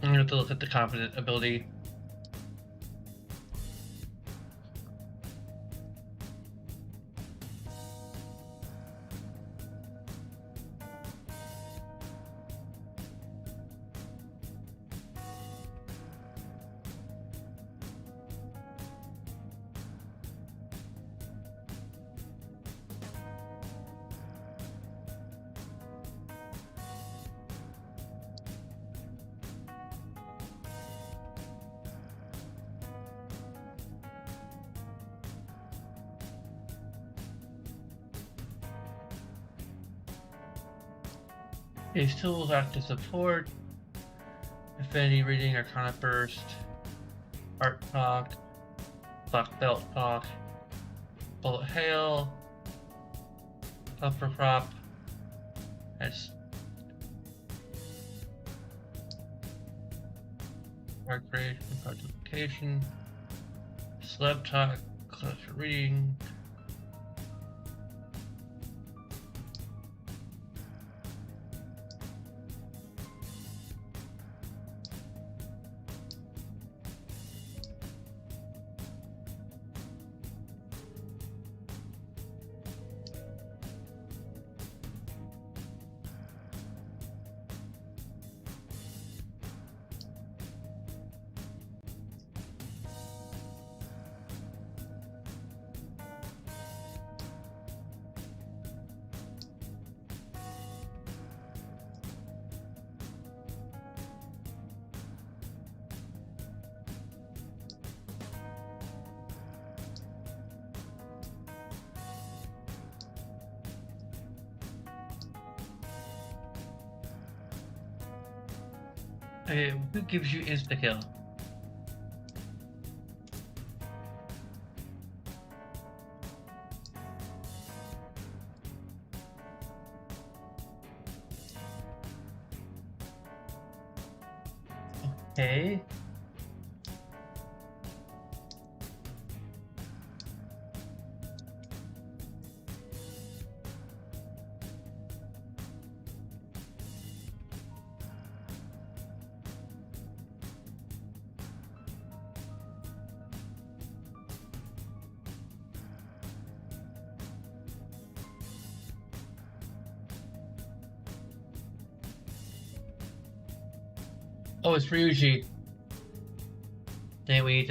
I'm gonna have to look at the confident ability. These tools act to support Affinity Reading, Arcana Burst, Art Talk, Black Belt Talk, Bullet Hail, Upper Prop, as Art Creation, Multiplication, Celeb Talk, Class for Reading. Who gives you insta-kill? Okay. Oh, it's Ryuji. Dang, we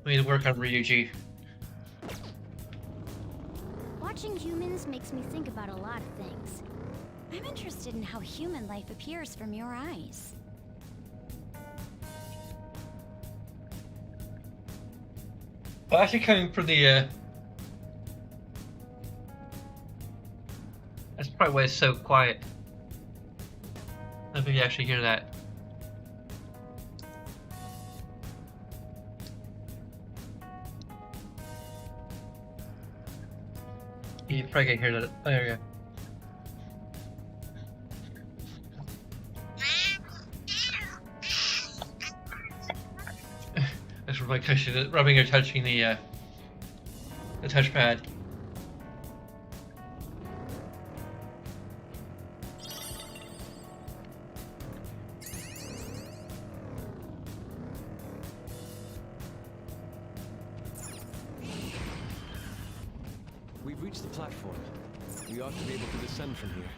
need to work on Ryuji. Watching humans makes me think about a lot of things. I'm interested in how human life appears from your eyes. Well, actually coming from the, that's probably why it's so quiet. Let me actually hear that. You probably can hear that. Oh, there we go. That's from my cushion, rubbing or touching the touchpad. We've reached the platform. We ought to be able to descend from here.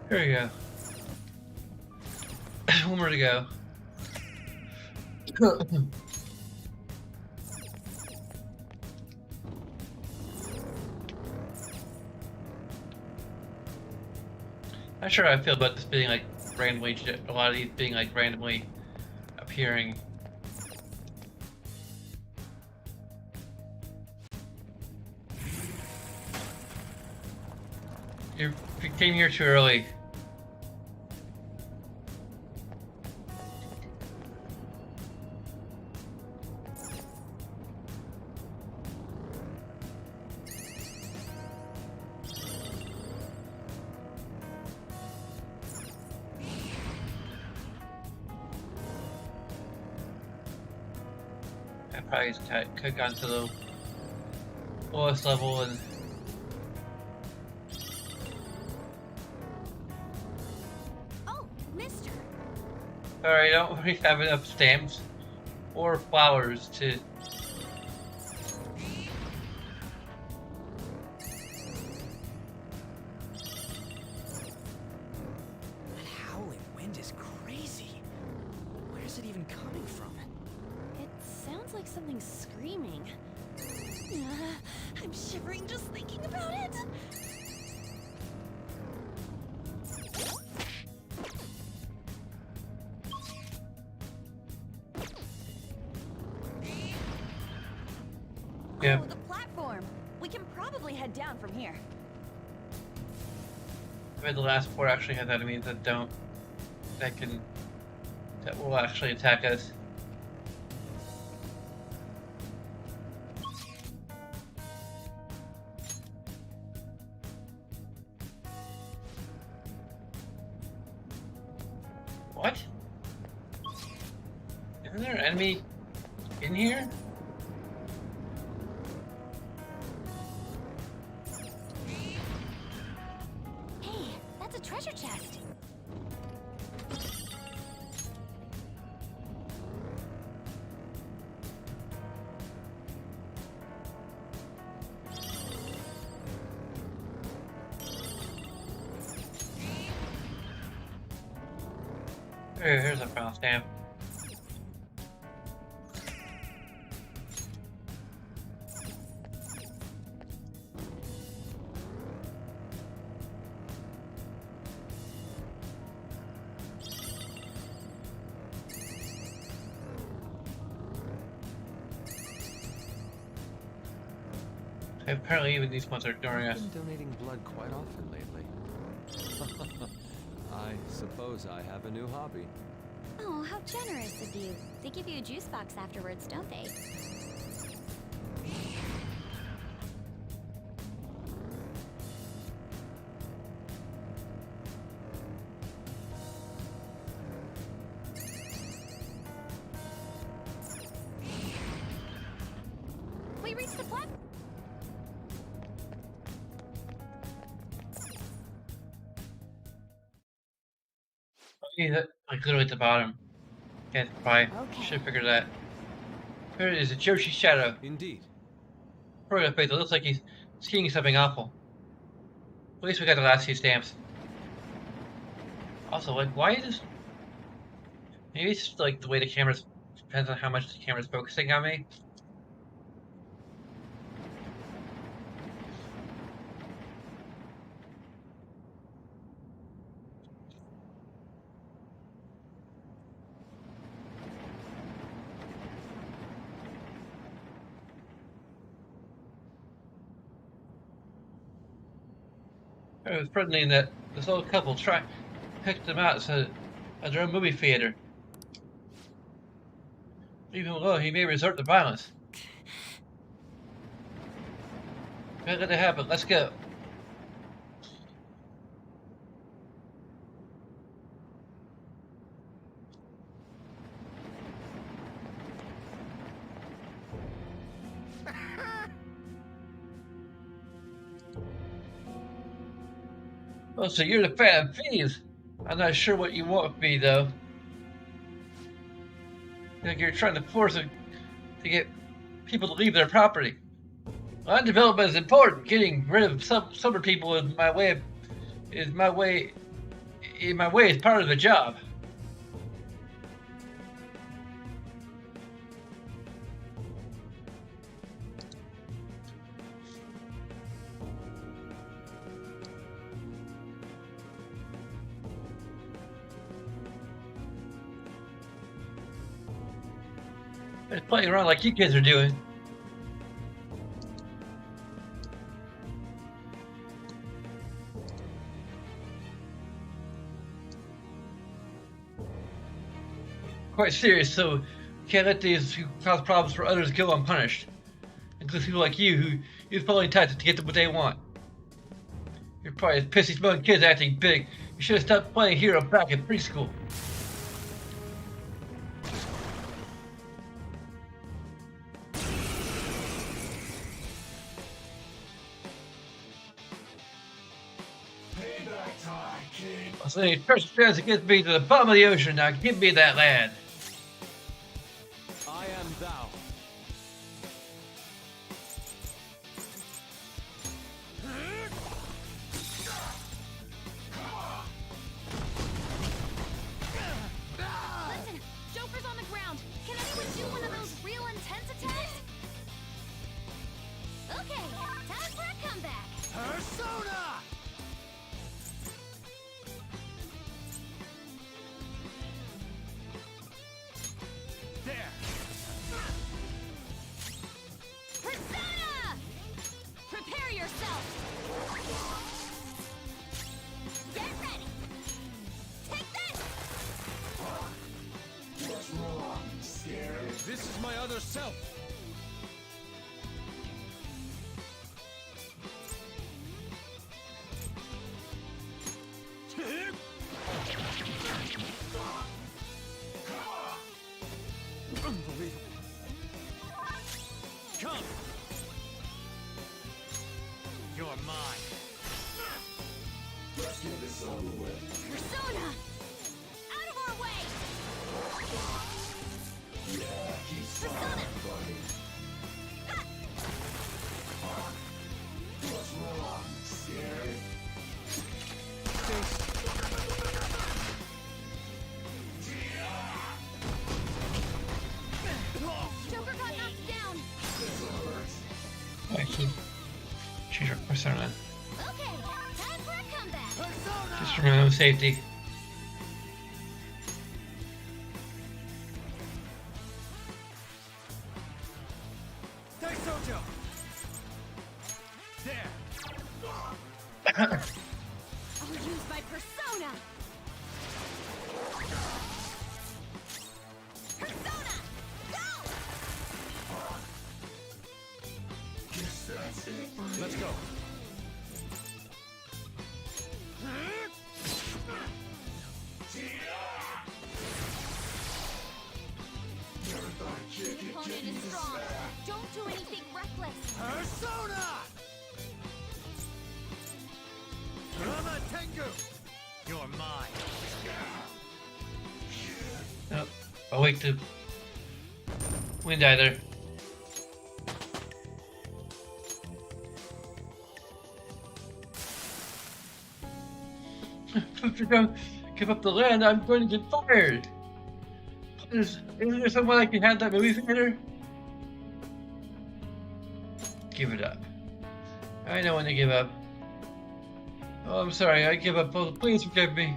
Here we go. One more to go. Not sure how I feel about this being like randomly, a lot of these being like randomly appearing. You came here too early. I probably could have gone to the lowest level and Sorry, I don't really have enough stamps or flowers to. That howling wind is crazy. Where's it even coming from? It sounds like something screaming. I'm shivering just thinking about it. Yeah. Oh, the platform. We can probably head down from here. Maybe the last four actually have enemies that don't. That will actually attack us. What? Isn't there an enemy in here? Hey, that's a treasure chest. Here's a final stamp. Apparently even these ones are ignoring us. I've been donating blood quite often lately. I suppose I have a new hobby. Oh, how generous of you. They give you a juice box afterwards, don't they? We reached the platform. He's like literally at the bottom. Can't probably should figure that. Here it is, it's Yoshi's shadow. Indeed. Poor guy face, it looks like he's seeing something awful. At least we got the last few stamps. Also, like, why is this? Maybe it's just like the way the camera's depends on how much the camera's focusing on me. It was threatening that this old couple picked them out at their own movie theater. Leave him alone, he may resort to violence. Can't let it happen, let's go. Oh, so you're the Phantom Thieves. I'm not sure what you want with me, though. Like you're trying to force them to get people to leave their property. Land development is important. Getting rid of some people is my way. Is part of the job. Just playing around like you kids are doing. Quite serious, so can't let these who cause problems for others go unpunished. Including people like you who use following tactics to get what they want. You're probably as pissy smoking kids acting big. You should have stopped playing hero back in preschool. I say, trust chance to get me to the bottom of the ocean. Now give me that land. I am thou. Listen, Joker's on the ground. Can anyone do one of those real intense attacks? Okay, time for a comeback. Persona! There. Persona! Prepare yourself. Get ready. Take this. What's wrong, scared? This is my other self. Unbelievable. Come. You're mine. Let's get this over with. Persona! Out of our way! Yeah, keep Persona! buddy. What's wrong, scared? Joker got knocked down. Actually, change our persona. Okay, time for a comeback. Just for my own safety. Daisojo! There! I'll use my persona. Persona! Go! Guess that's it. Let's go. The opponent is strong. Don't do anything reckless. Persona! Rama Tengu! You're mine. Oh, awake to wind either. If you don't give up the land, I'm going to get fired. Isn't there someone I can have that movie theater? Give it up. I know when to give up. Oh, I'm sorry, I give up. Oh, please forgive me.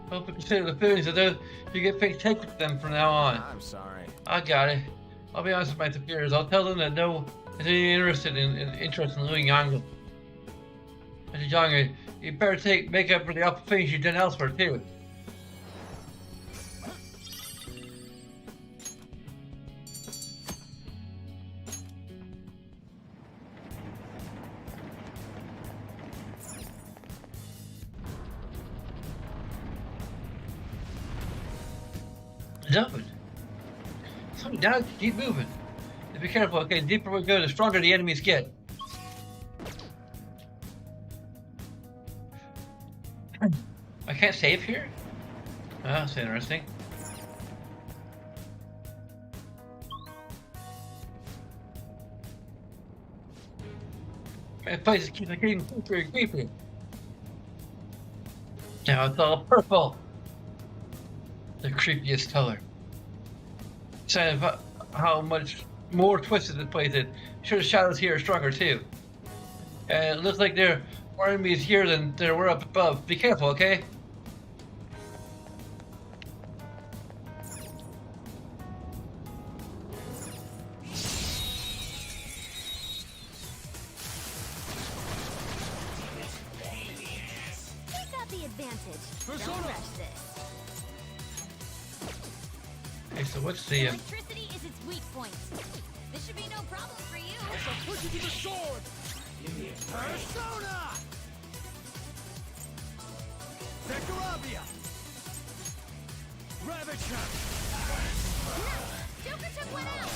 Hope you consider the feelings of those who get fake take with them from now on. I'm sorry. I got it. I'll be honest with my superiors. I'll tell them that no is any interested in interest in Louis Yang. Mr. Yang, you better make up for the awful things you've done elsewhere too. It's open. Slow down, keep moving. And be careful, okay? The deeper we go, the stronger the enemies get. I can't save here? Oh, that's interesting. That place keeps getting creepier and creepier. Now it's all purple. The creepiest color. Saying about how much more twisted this place is. Sure, the shadows here are stronger too. And it looks like there are more enemies here than there were up above. Be careful, okay? Who's got the advantage? Don't rush this. Okay, so what's the Electricity is its weak point. This should be no problem for you. I shall put you to the sword! Persona! Zekarabia! Ravage! Joker took one out.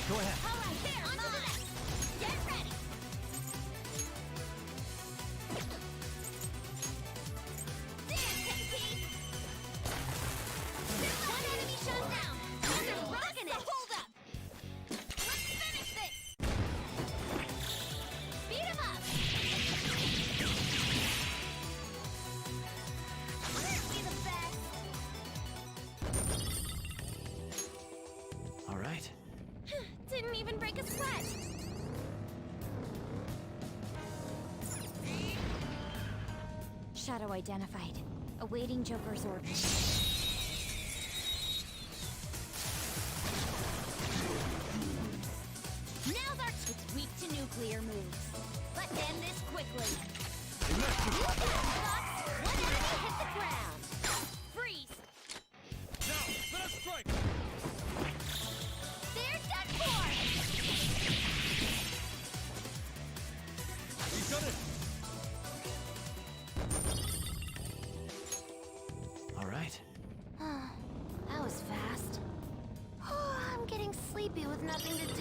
Go ahead. All right, there, on to the next. Get ready. even break a sweat. Shadow identified. Awaiting Joker's orders. Now's our it's weak to nuclear moves. Let's end this quickly. You got it, Fox. One enemy hit the ground. Freeze. Now, let us strike! They're done for! We've done it! All right. That was fast. I'm getting sleepy with nothing to do.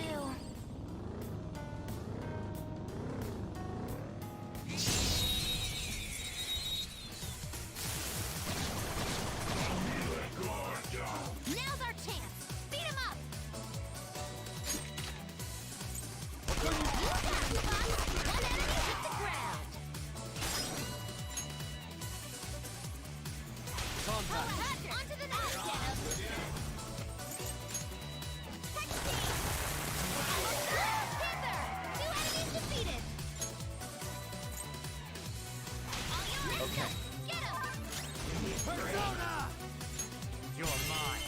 Now's our chance. Beat him up. You got it, Fox. One enemy hit the ground. Onto the next Shadow. Panther! Two enemies defeated. All yours. Okay. Get him. Persona! You're mine.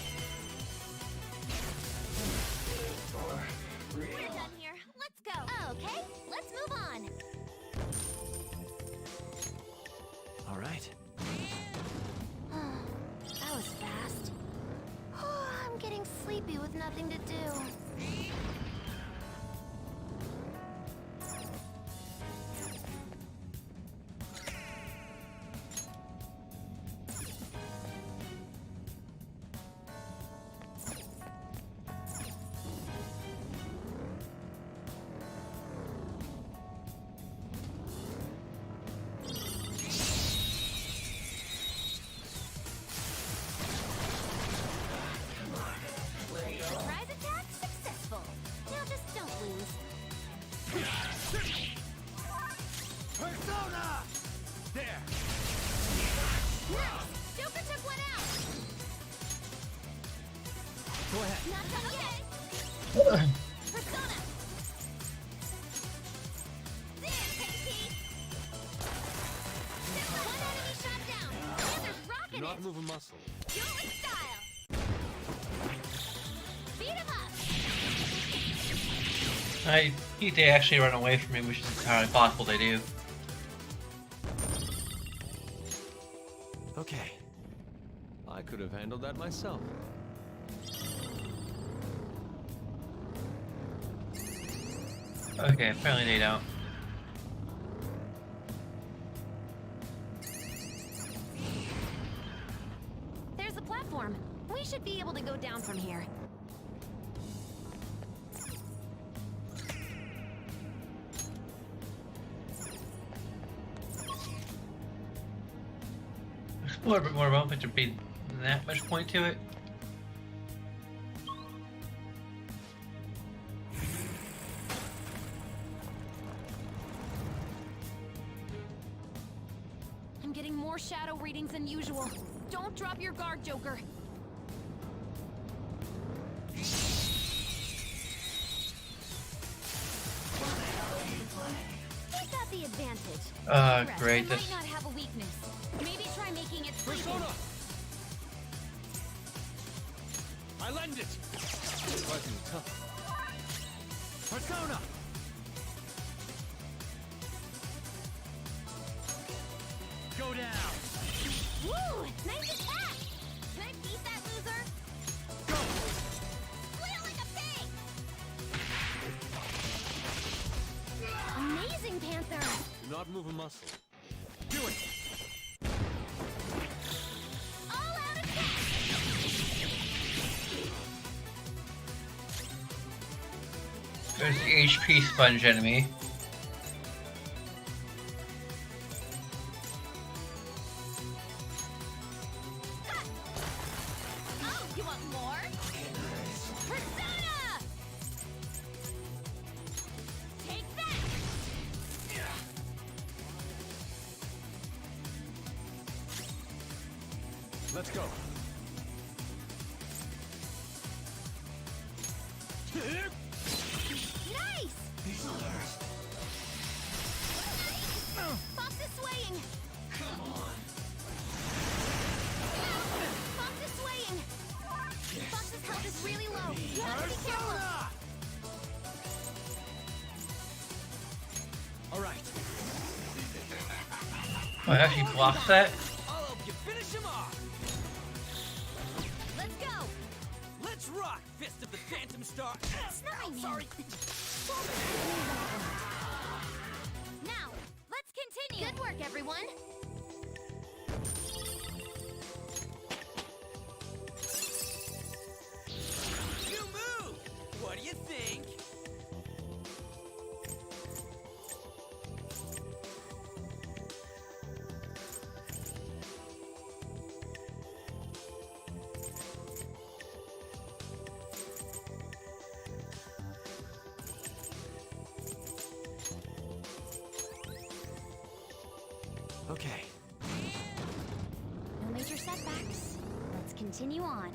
We're done here. Let's go. Okay, let's move on. All right. That was fast. I'm getting sleepy with nothing to do. Surprise attack successful. Now just don't lose. Persona! There! Nice! Joker took one out. Go ahead. Not done yet. Persona. There, Pinky. One enemy shot down. Panther's Do rocking not it. move a muscle. Do it with style. Beat him up. I think they actually run away from me, which is entirely possible they do. Okay. I could have handled that myself. Okay, apparently they don't. There's the platform. We should be able to go down from here. Explore a bit more about it to be that much point to it. I'm getting more shadow readings than usual. Don't drop your guard, Joker. He's got the advantage. Great. He This might not have a weakness. Maybe try making it sleepy. Persona! I lend it! Wasn't tough. Persona! Go down! Woo! Nice attack! Can I beat that loser? Go! Squeal like a pig! Amazing, Panther! Do not move a muscle. Do it! All out attack! there's the HP sponge enemy. Oh, you want more? Persona! Take that! Let's go. Oh, it actually blocks that? I'll help you finish him off. Let's go. Let's rock, Fist of the Phantom Star. Ow, sorry. Now, let's continue. Good work, everyone. New move. What do you think? Okay. No major setbacks. Let's continue on.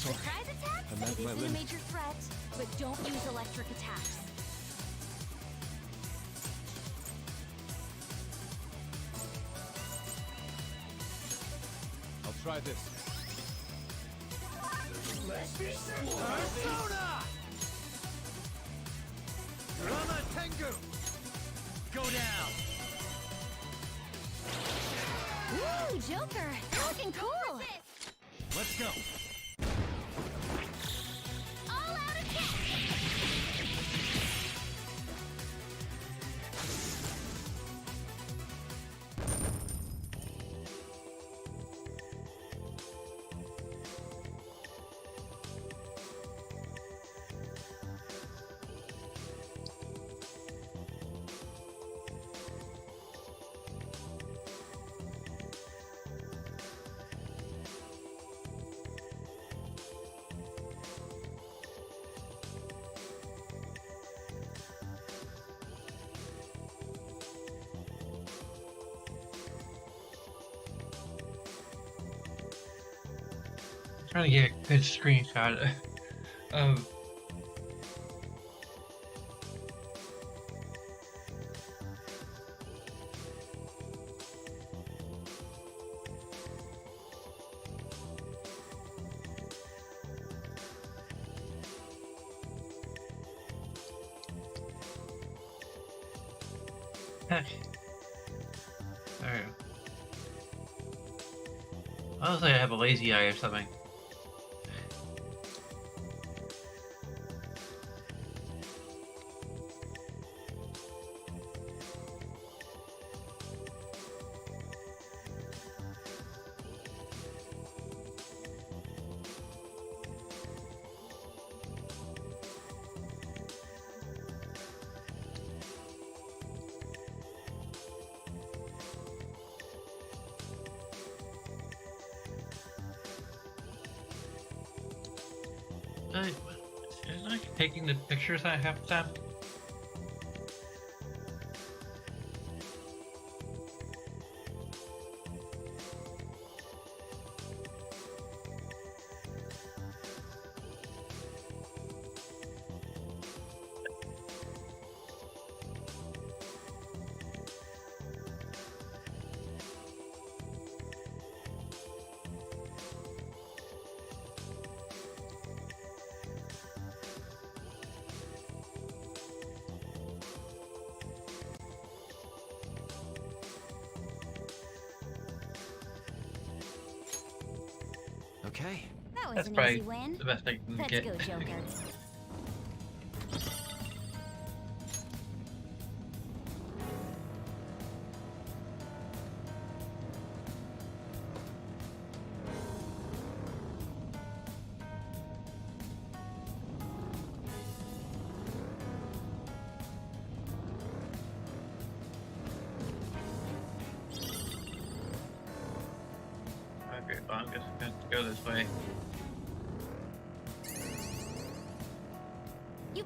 Sorry. Surprise attacks? I'm at It my isn't a limit. major threat, but don't use electric attacks. I'll try this. Persona! Rama Tengu! Go down! Woo, Joker! You're looking cool! Let's go! All out attack! Trying to get a good screenshot of there we go. Honestly, I have a lazy eye or something. Isn't I taking the pictures I have time? Okay. That was That's an probably easy win. the best I can Let's get. go, Joker. Okay, well, I guess I have to go this way. You.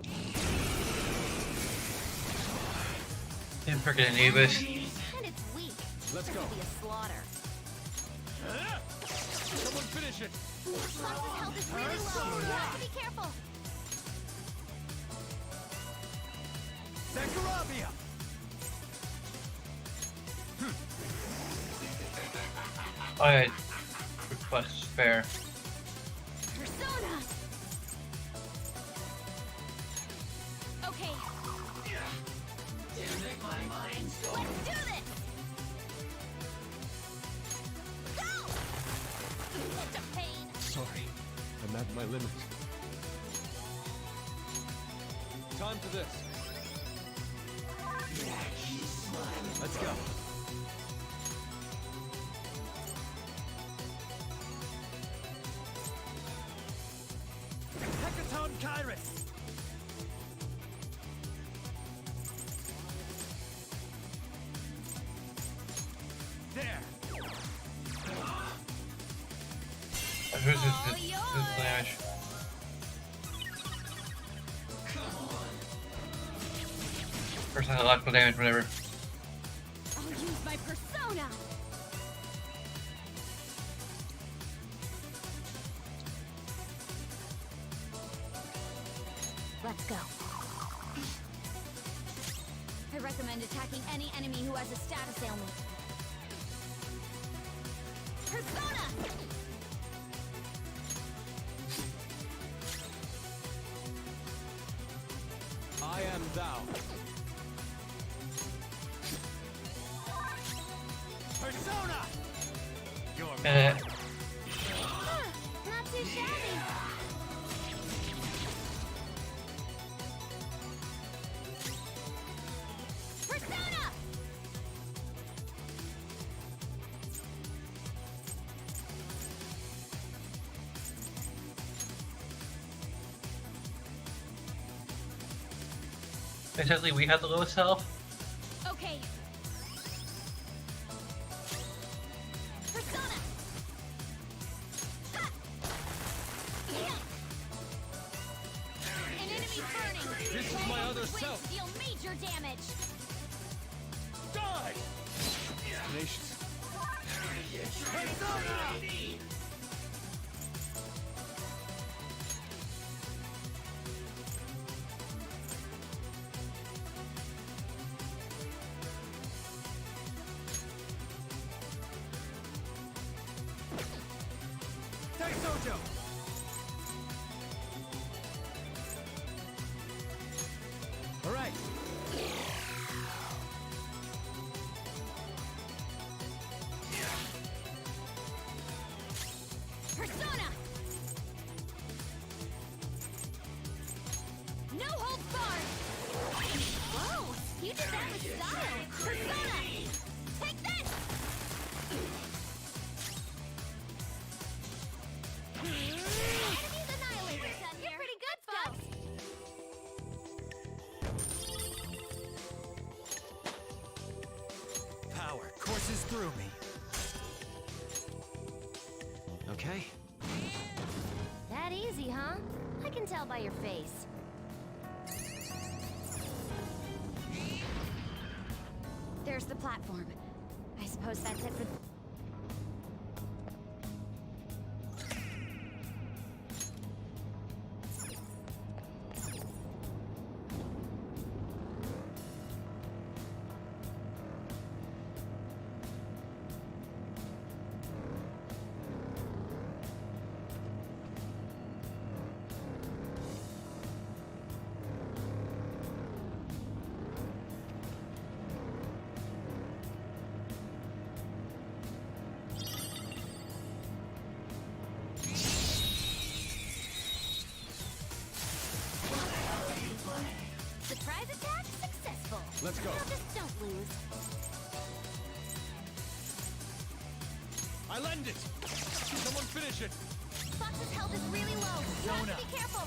Can't forget Anubis. And it's weak. Let's go. This will be a slaughter. Someone finish it! Fox's health is really low. You have to be careful. Sakurabia! Alright. Request fair. Persona! Okay. Let's do this! Go! Such a pain! Sorry, I'm at my limit. Time for this. Let's go. Hecaton Kairos! There! Who's this Slash? First psychological damage, whatever. I'll use my persona! Let's go. I recommend attacking any enemy who has a status ailment. Persona! I am thou. Persona! You're Not too shabby. Persona! Essentially, we have the lowest health. Okay. Persona! Ha! Yeah. An enemy burning! This is my other Wings self. deal major damage! Die! Nations. Sojo! All right. Persona! No holds barred! Whoa! You did that with style! Persona! Take this! Enemies annihilated! You're pretty good, folks! Power courses through me. Okay. That easy, huh? I can tell by your face. There's the platform. I suppose that's it for... Surprise attack successful. Let's go. Now just don't lose. I lend it. Someone finish it. Fox's health is really low. You have to be careful.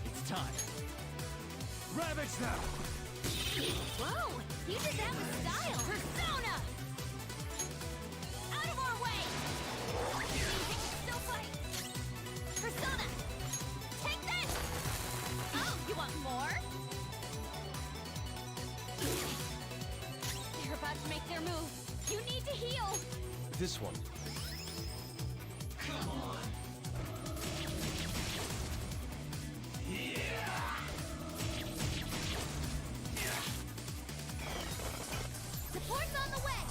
It's time. Ravage them! Whoa! You did that with style. Persona! Out of our way! Still fight. Persona! Take this! Oh, you want more? this one. Come on. Support's on the way!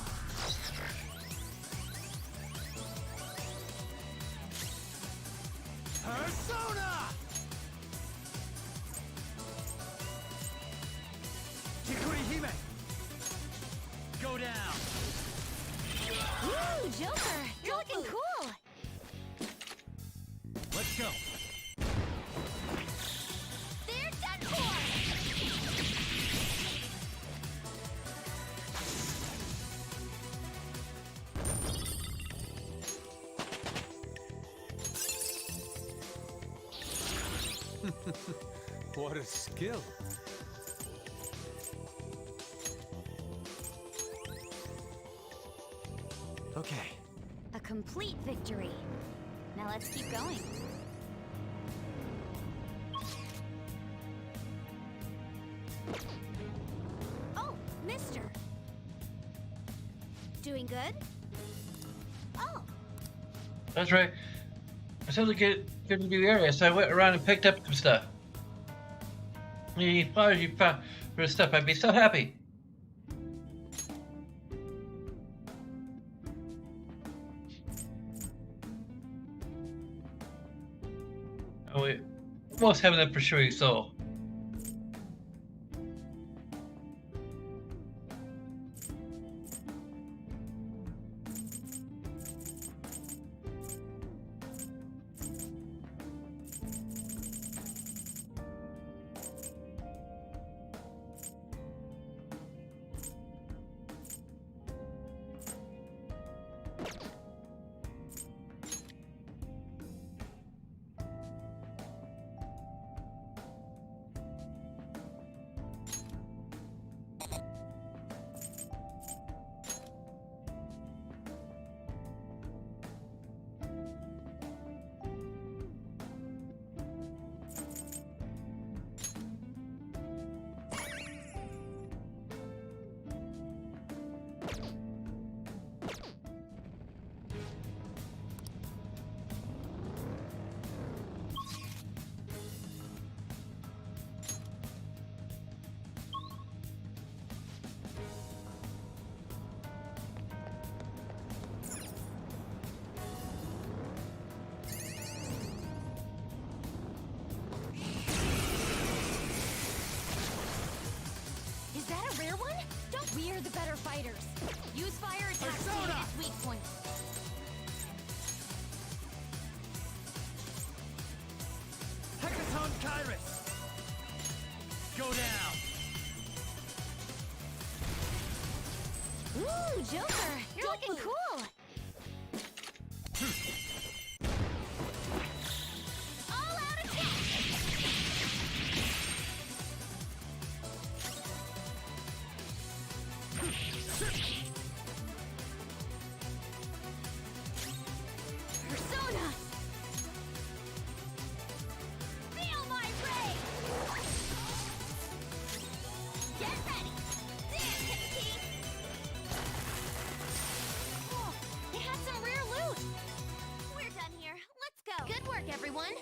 Persona! Hime! Go down! Woo, Joker! You're looking cool! Let's go! They're done for! What a skill. Okay. A complete victory. Now let's keep going. Oh, mister! Doing good? Oh, That's right. I said to get to the area, so I went around and picked up some stuff. You found for the stuff. I'd be so happy. Oh wait, almost having a pursuing soul. is that a rare one? Don't we're the better fighters. Use fire attacks to hit its weak point. Hecaton Kyrus! Go down! Ooh, Joker! You're looking cool! All out attack! Persona! Feel my rage! Get ready! Dance, King! Oh, it had some rare loot! We're done here. Let's go! Good work, everyone!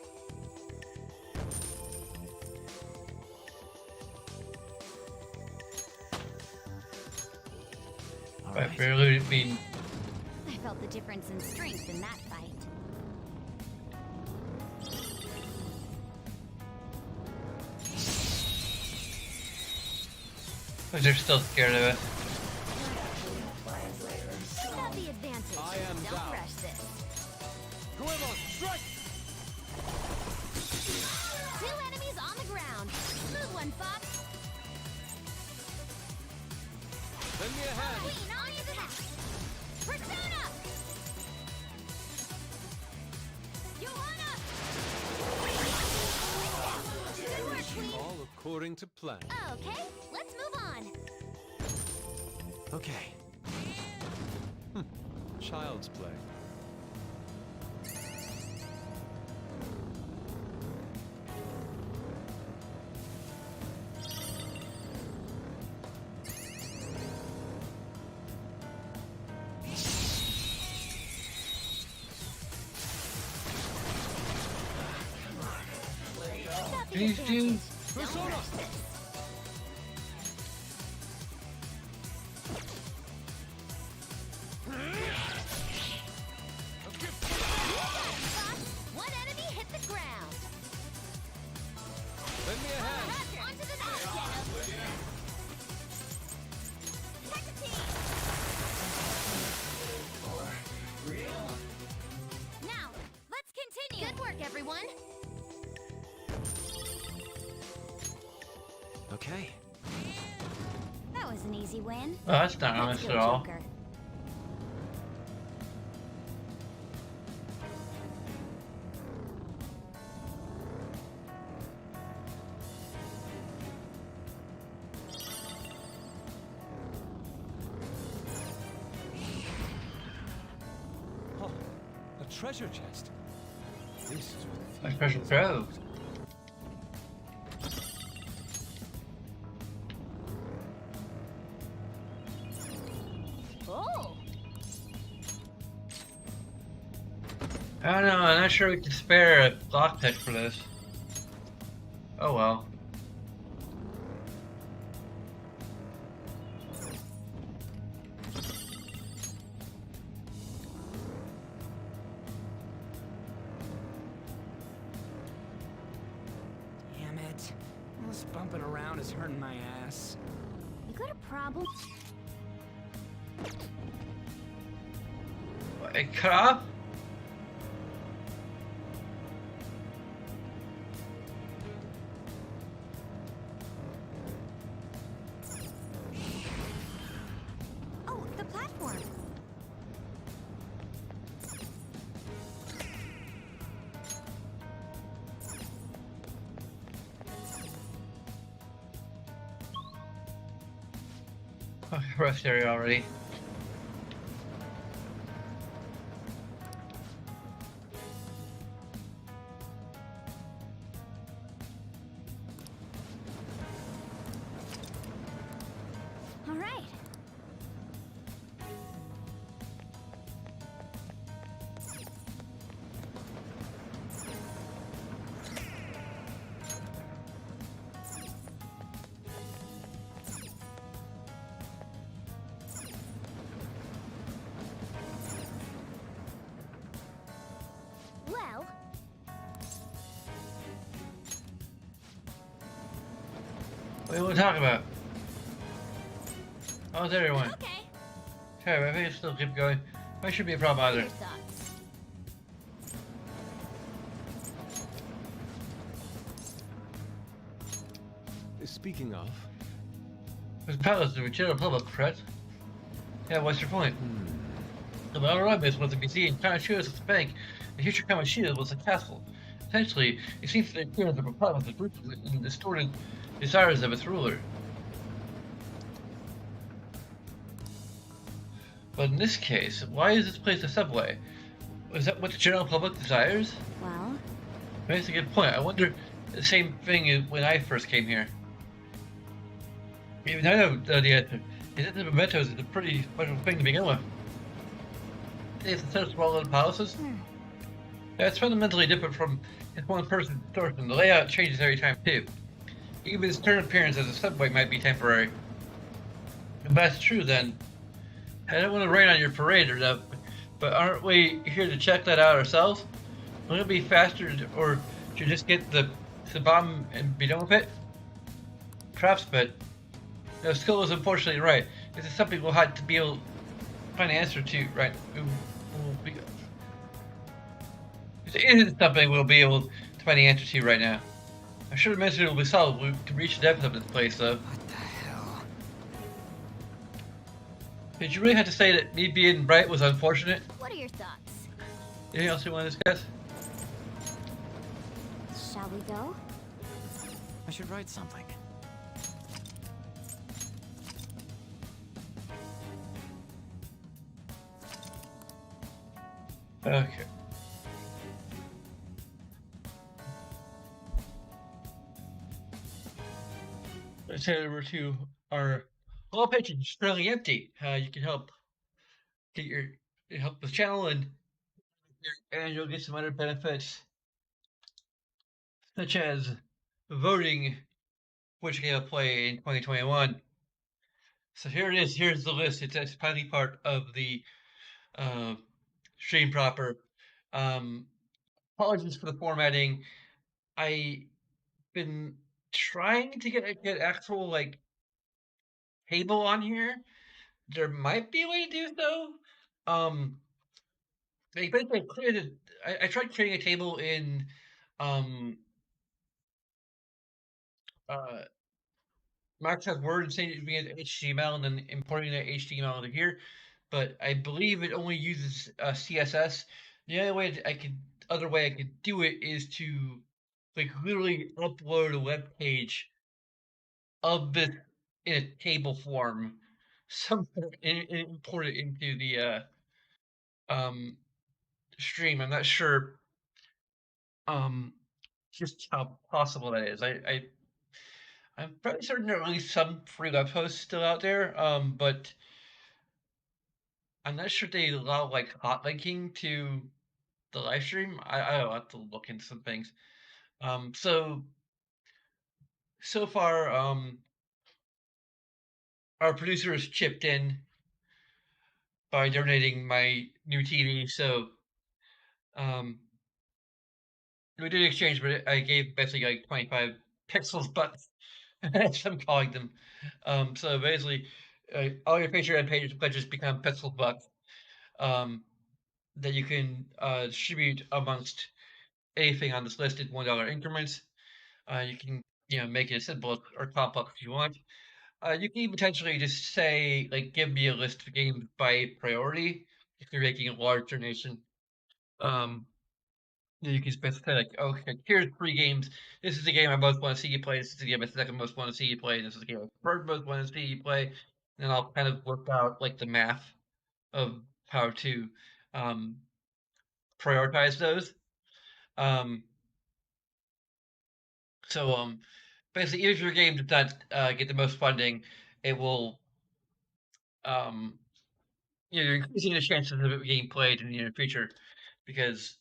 By barely being. I felt the difference in strength in that fight. But they're still scared of it. We got the advantage. I am Don't down. rush this. Goemon, strike! Two enemies on the ground. Smooth one, Fox. Lend me a hand. Queen, on your back. Persona! Johanna! Good work, Queen. All according to plan. Okay, let's move on. Okay. Child's play. Please do. Persona! One enemy hit the ground. Lend me a hand. Onto the next Now, let's continue. Good work, everyone. Okay. That was an easy win. Oh, that's not Let's honest go, at all. Joker. Oh, a treasure chest. This is what A special trove. Oh! I don't know, I'm not sure we can spare a lockpick for this. Oh well. Damn it. All this bumping around is hurting my ass. You got a problem? It cut off? Oh, the platform. Oh, rest area already. All right. Well, What do you want to talk about? How's everyone? okay. Okay, I think it's still keep going. That shouldn't be a problem either. Your thoughts? Speaking of, This palace is the general public, correct? Yeah, what's your point? The Valoribus was to be seen. Kamashida's was the bank, and future Kamashida's was the castle. Essentially, it seems that the appearance of a palace is rooted in the distorted desires of its ruler. But in this case, why is this place a subway? Is that what the general public desires? Well, That's a good point. I wonder the same thing when I first came here. Even I know the answer. Is that the mementos is a pretty special thing to begin with. It's instead of small little palaces. Yeah, it's fundamentally different from its one person distortion. The layout changes every time too. Even its current appearance as a subway might be temporary. If that's true, then I don't want to rain on your parade or that, but aren't we here to check that out ourselves? Wouldn't it be faster or to just get the bomb and be done with it? Perhaps, but no, Skill was unfortunately right. This is something we'll have to be able to find an answer to, right? This isn't something we'll be able to find the answer to right now. I'm sure the mystery will be solved. We can reach the depth of this place, though. What the hell? Did you really have to say that me being right was unfortunate? what are your thoughts? Anything else you want to discuss? Shall we go? I should write something. Okay. Let's head over to our all patrons is currently empty. You can help get your help the channel and you'll get some other benefits such as voting which game I'll play in 2021. So here it is. Here's the list. It's finally part of the stream proper. Apologies for the formatting. I've been trying to get actual like table on here. There might be a way to do so. I basically created. I tried creating a table in uh, Microsoft Word and saving it as HTML and then importing that HTML to here, but I believe it only uses CSS. The other way I could do it is to like literally upload a web page of this in a table form, somewhere and import it into the um stream. I'm not sure just how possible that is. I'm pretty certain there are at least some free web hosts still out there, but I'm not sure they allow like hot linking to the live stream. I'll have to look into some things. So far, our producer has chipped in by donating my new TV. So, we did exchange, but I gave basically like 25 pixels bucks, as I'm calling them. So basically, all your Patreon pledges become pixel bucks. That you can distribute amongst anything on this list in $1 increments. You can make it as simple or complex if you want. You can potentially just say like give me a list of games by priority if you're making a large donation. You can specify like, okay, here's 3 games. This is the game I most want to see you play. This is the game I second most want to see you play. This is the game I third most want to see you play. And I'll kind of work out like the math of how to prioritize those. So basically, if your game does not get the most funding, it will you're increasing the chances of it being played in the near future because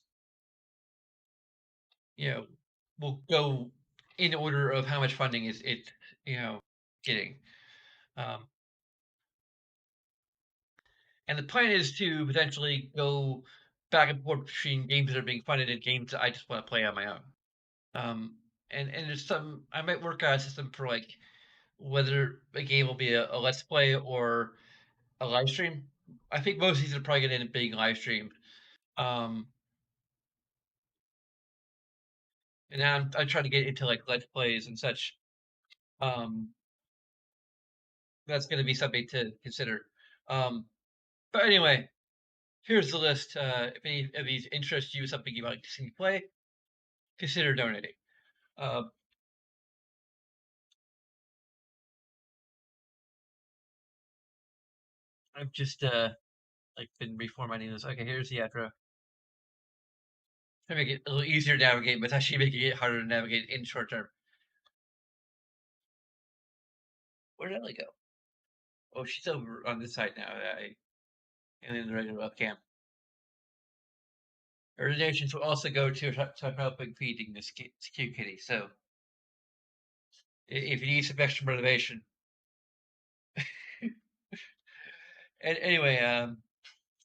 we'll go in order of how much funding is it getting. And the plan is to potentially go back and forth between games that are being funded and games that I just want to play on my own. And there's I might work out a system for like whether a game will be a let's play or a live stream. I think most of these are probably going to end up being live streamed. And now I'm trying to get into like let's plays and such. That's going to be something to consider. But anyway, here's the list. If any of these interest you, something you'd like to see me play, consider donating. I've just like been reformatting this. Okay, here's the outro. To make it a little easier to navigate, but it's actually making it harder to navigate in short term. Where did Ellie go? Oh, she's over on this side now. And in the regular webcam. Her donations will also go to helping feeding this cute kitty. So, if you need some extra motivation. And anyway,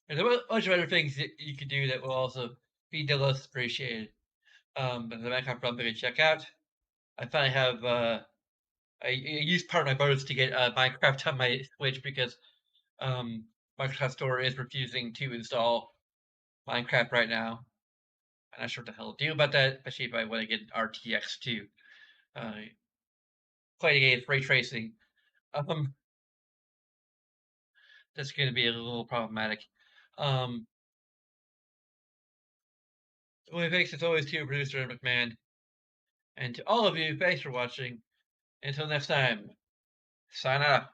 there's a bunch of other things that you can do that will also be the most appreciated. But the Minecraft run to check out. I finally have I used part of my bonus to get Minecraft on my Switch because Microsoft Store is refusing to install Minecraft right now. I'm not sure what the hell to do about that, especially if I want to get RTX to play the game with ray tracing. That's going to be a little problematic. Well, thanks as always to your producer, McMahon. And to all of you, thanks for watching. Until next time, sign off.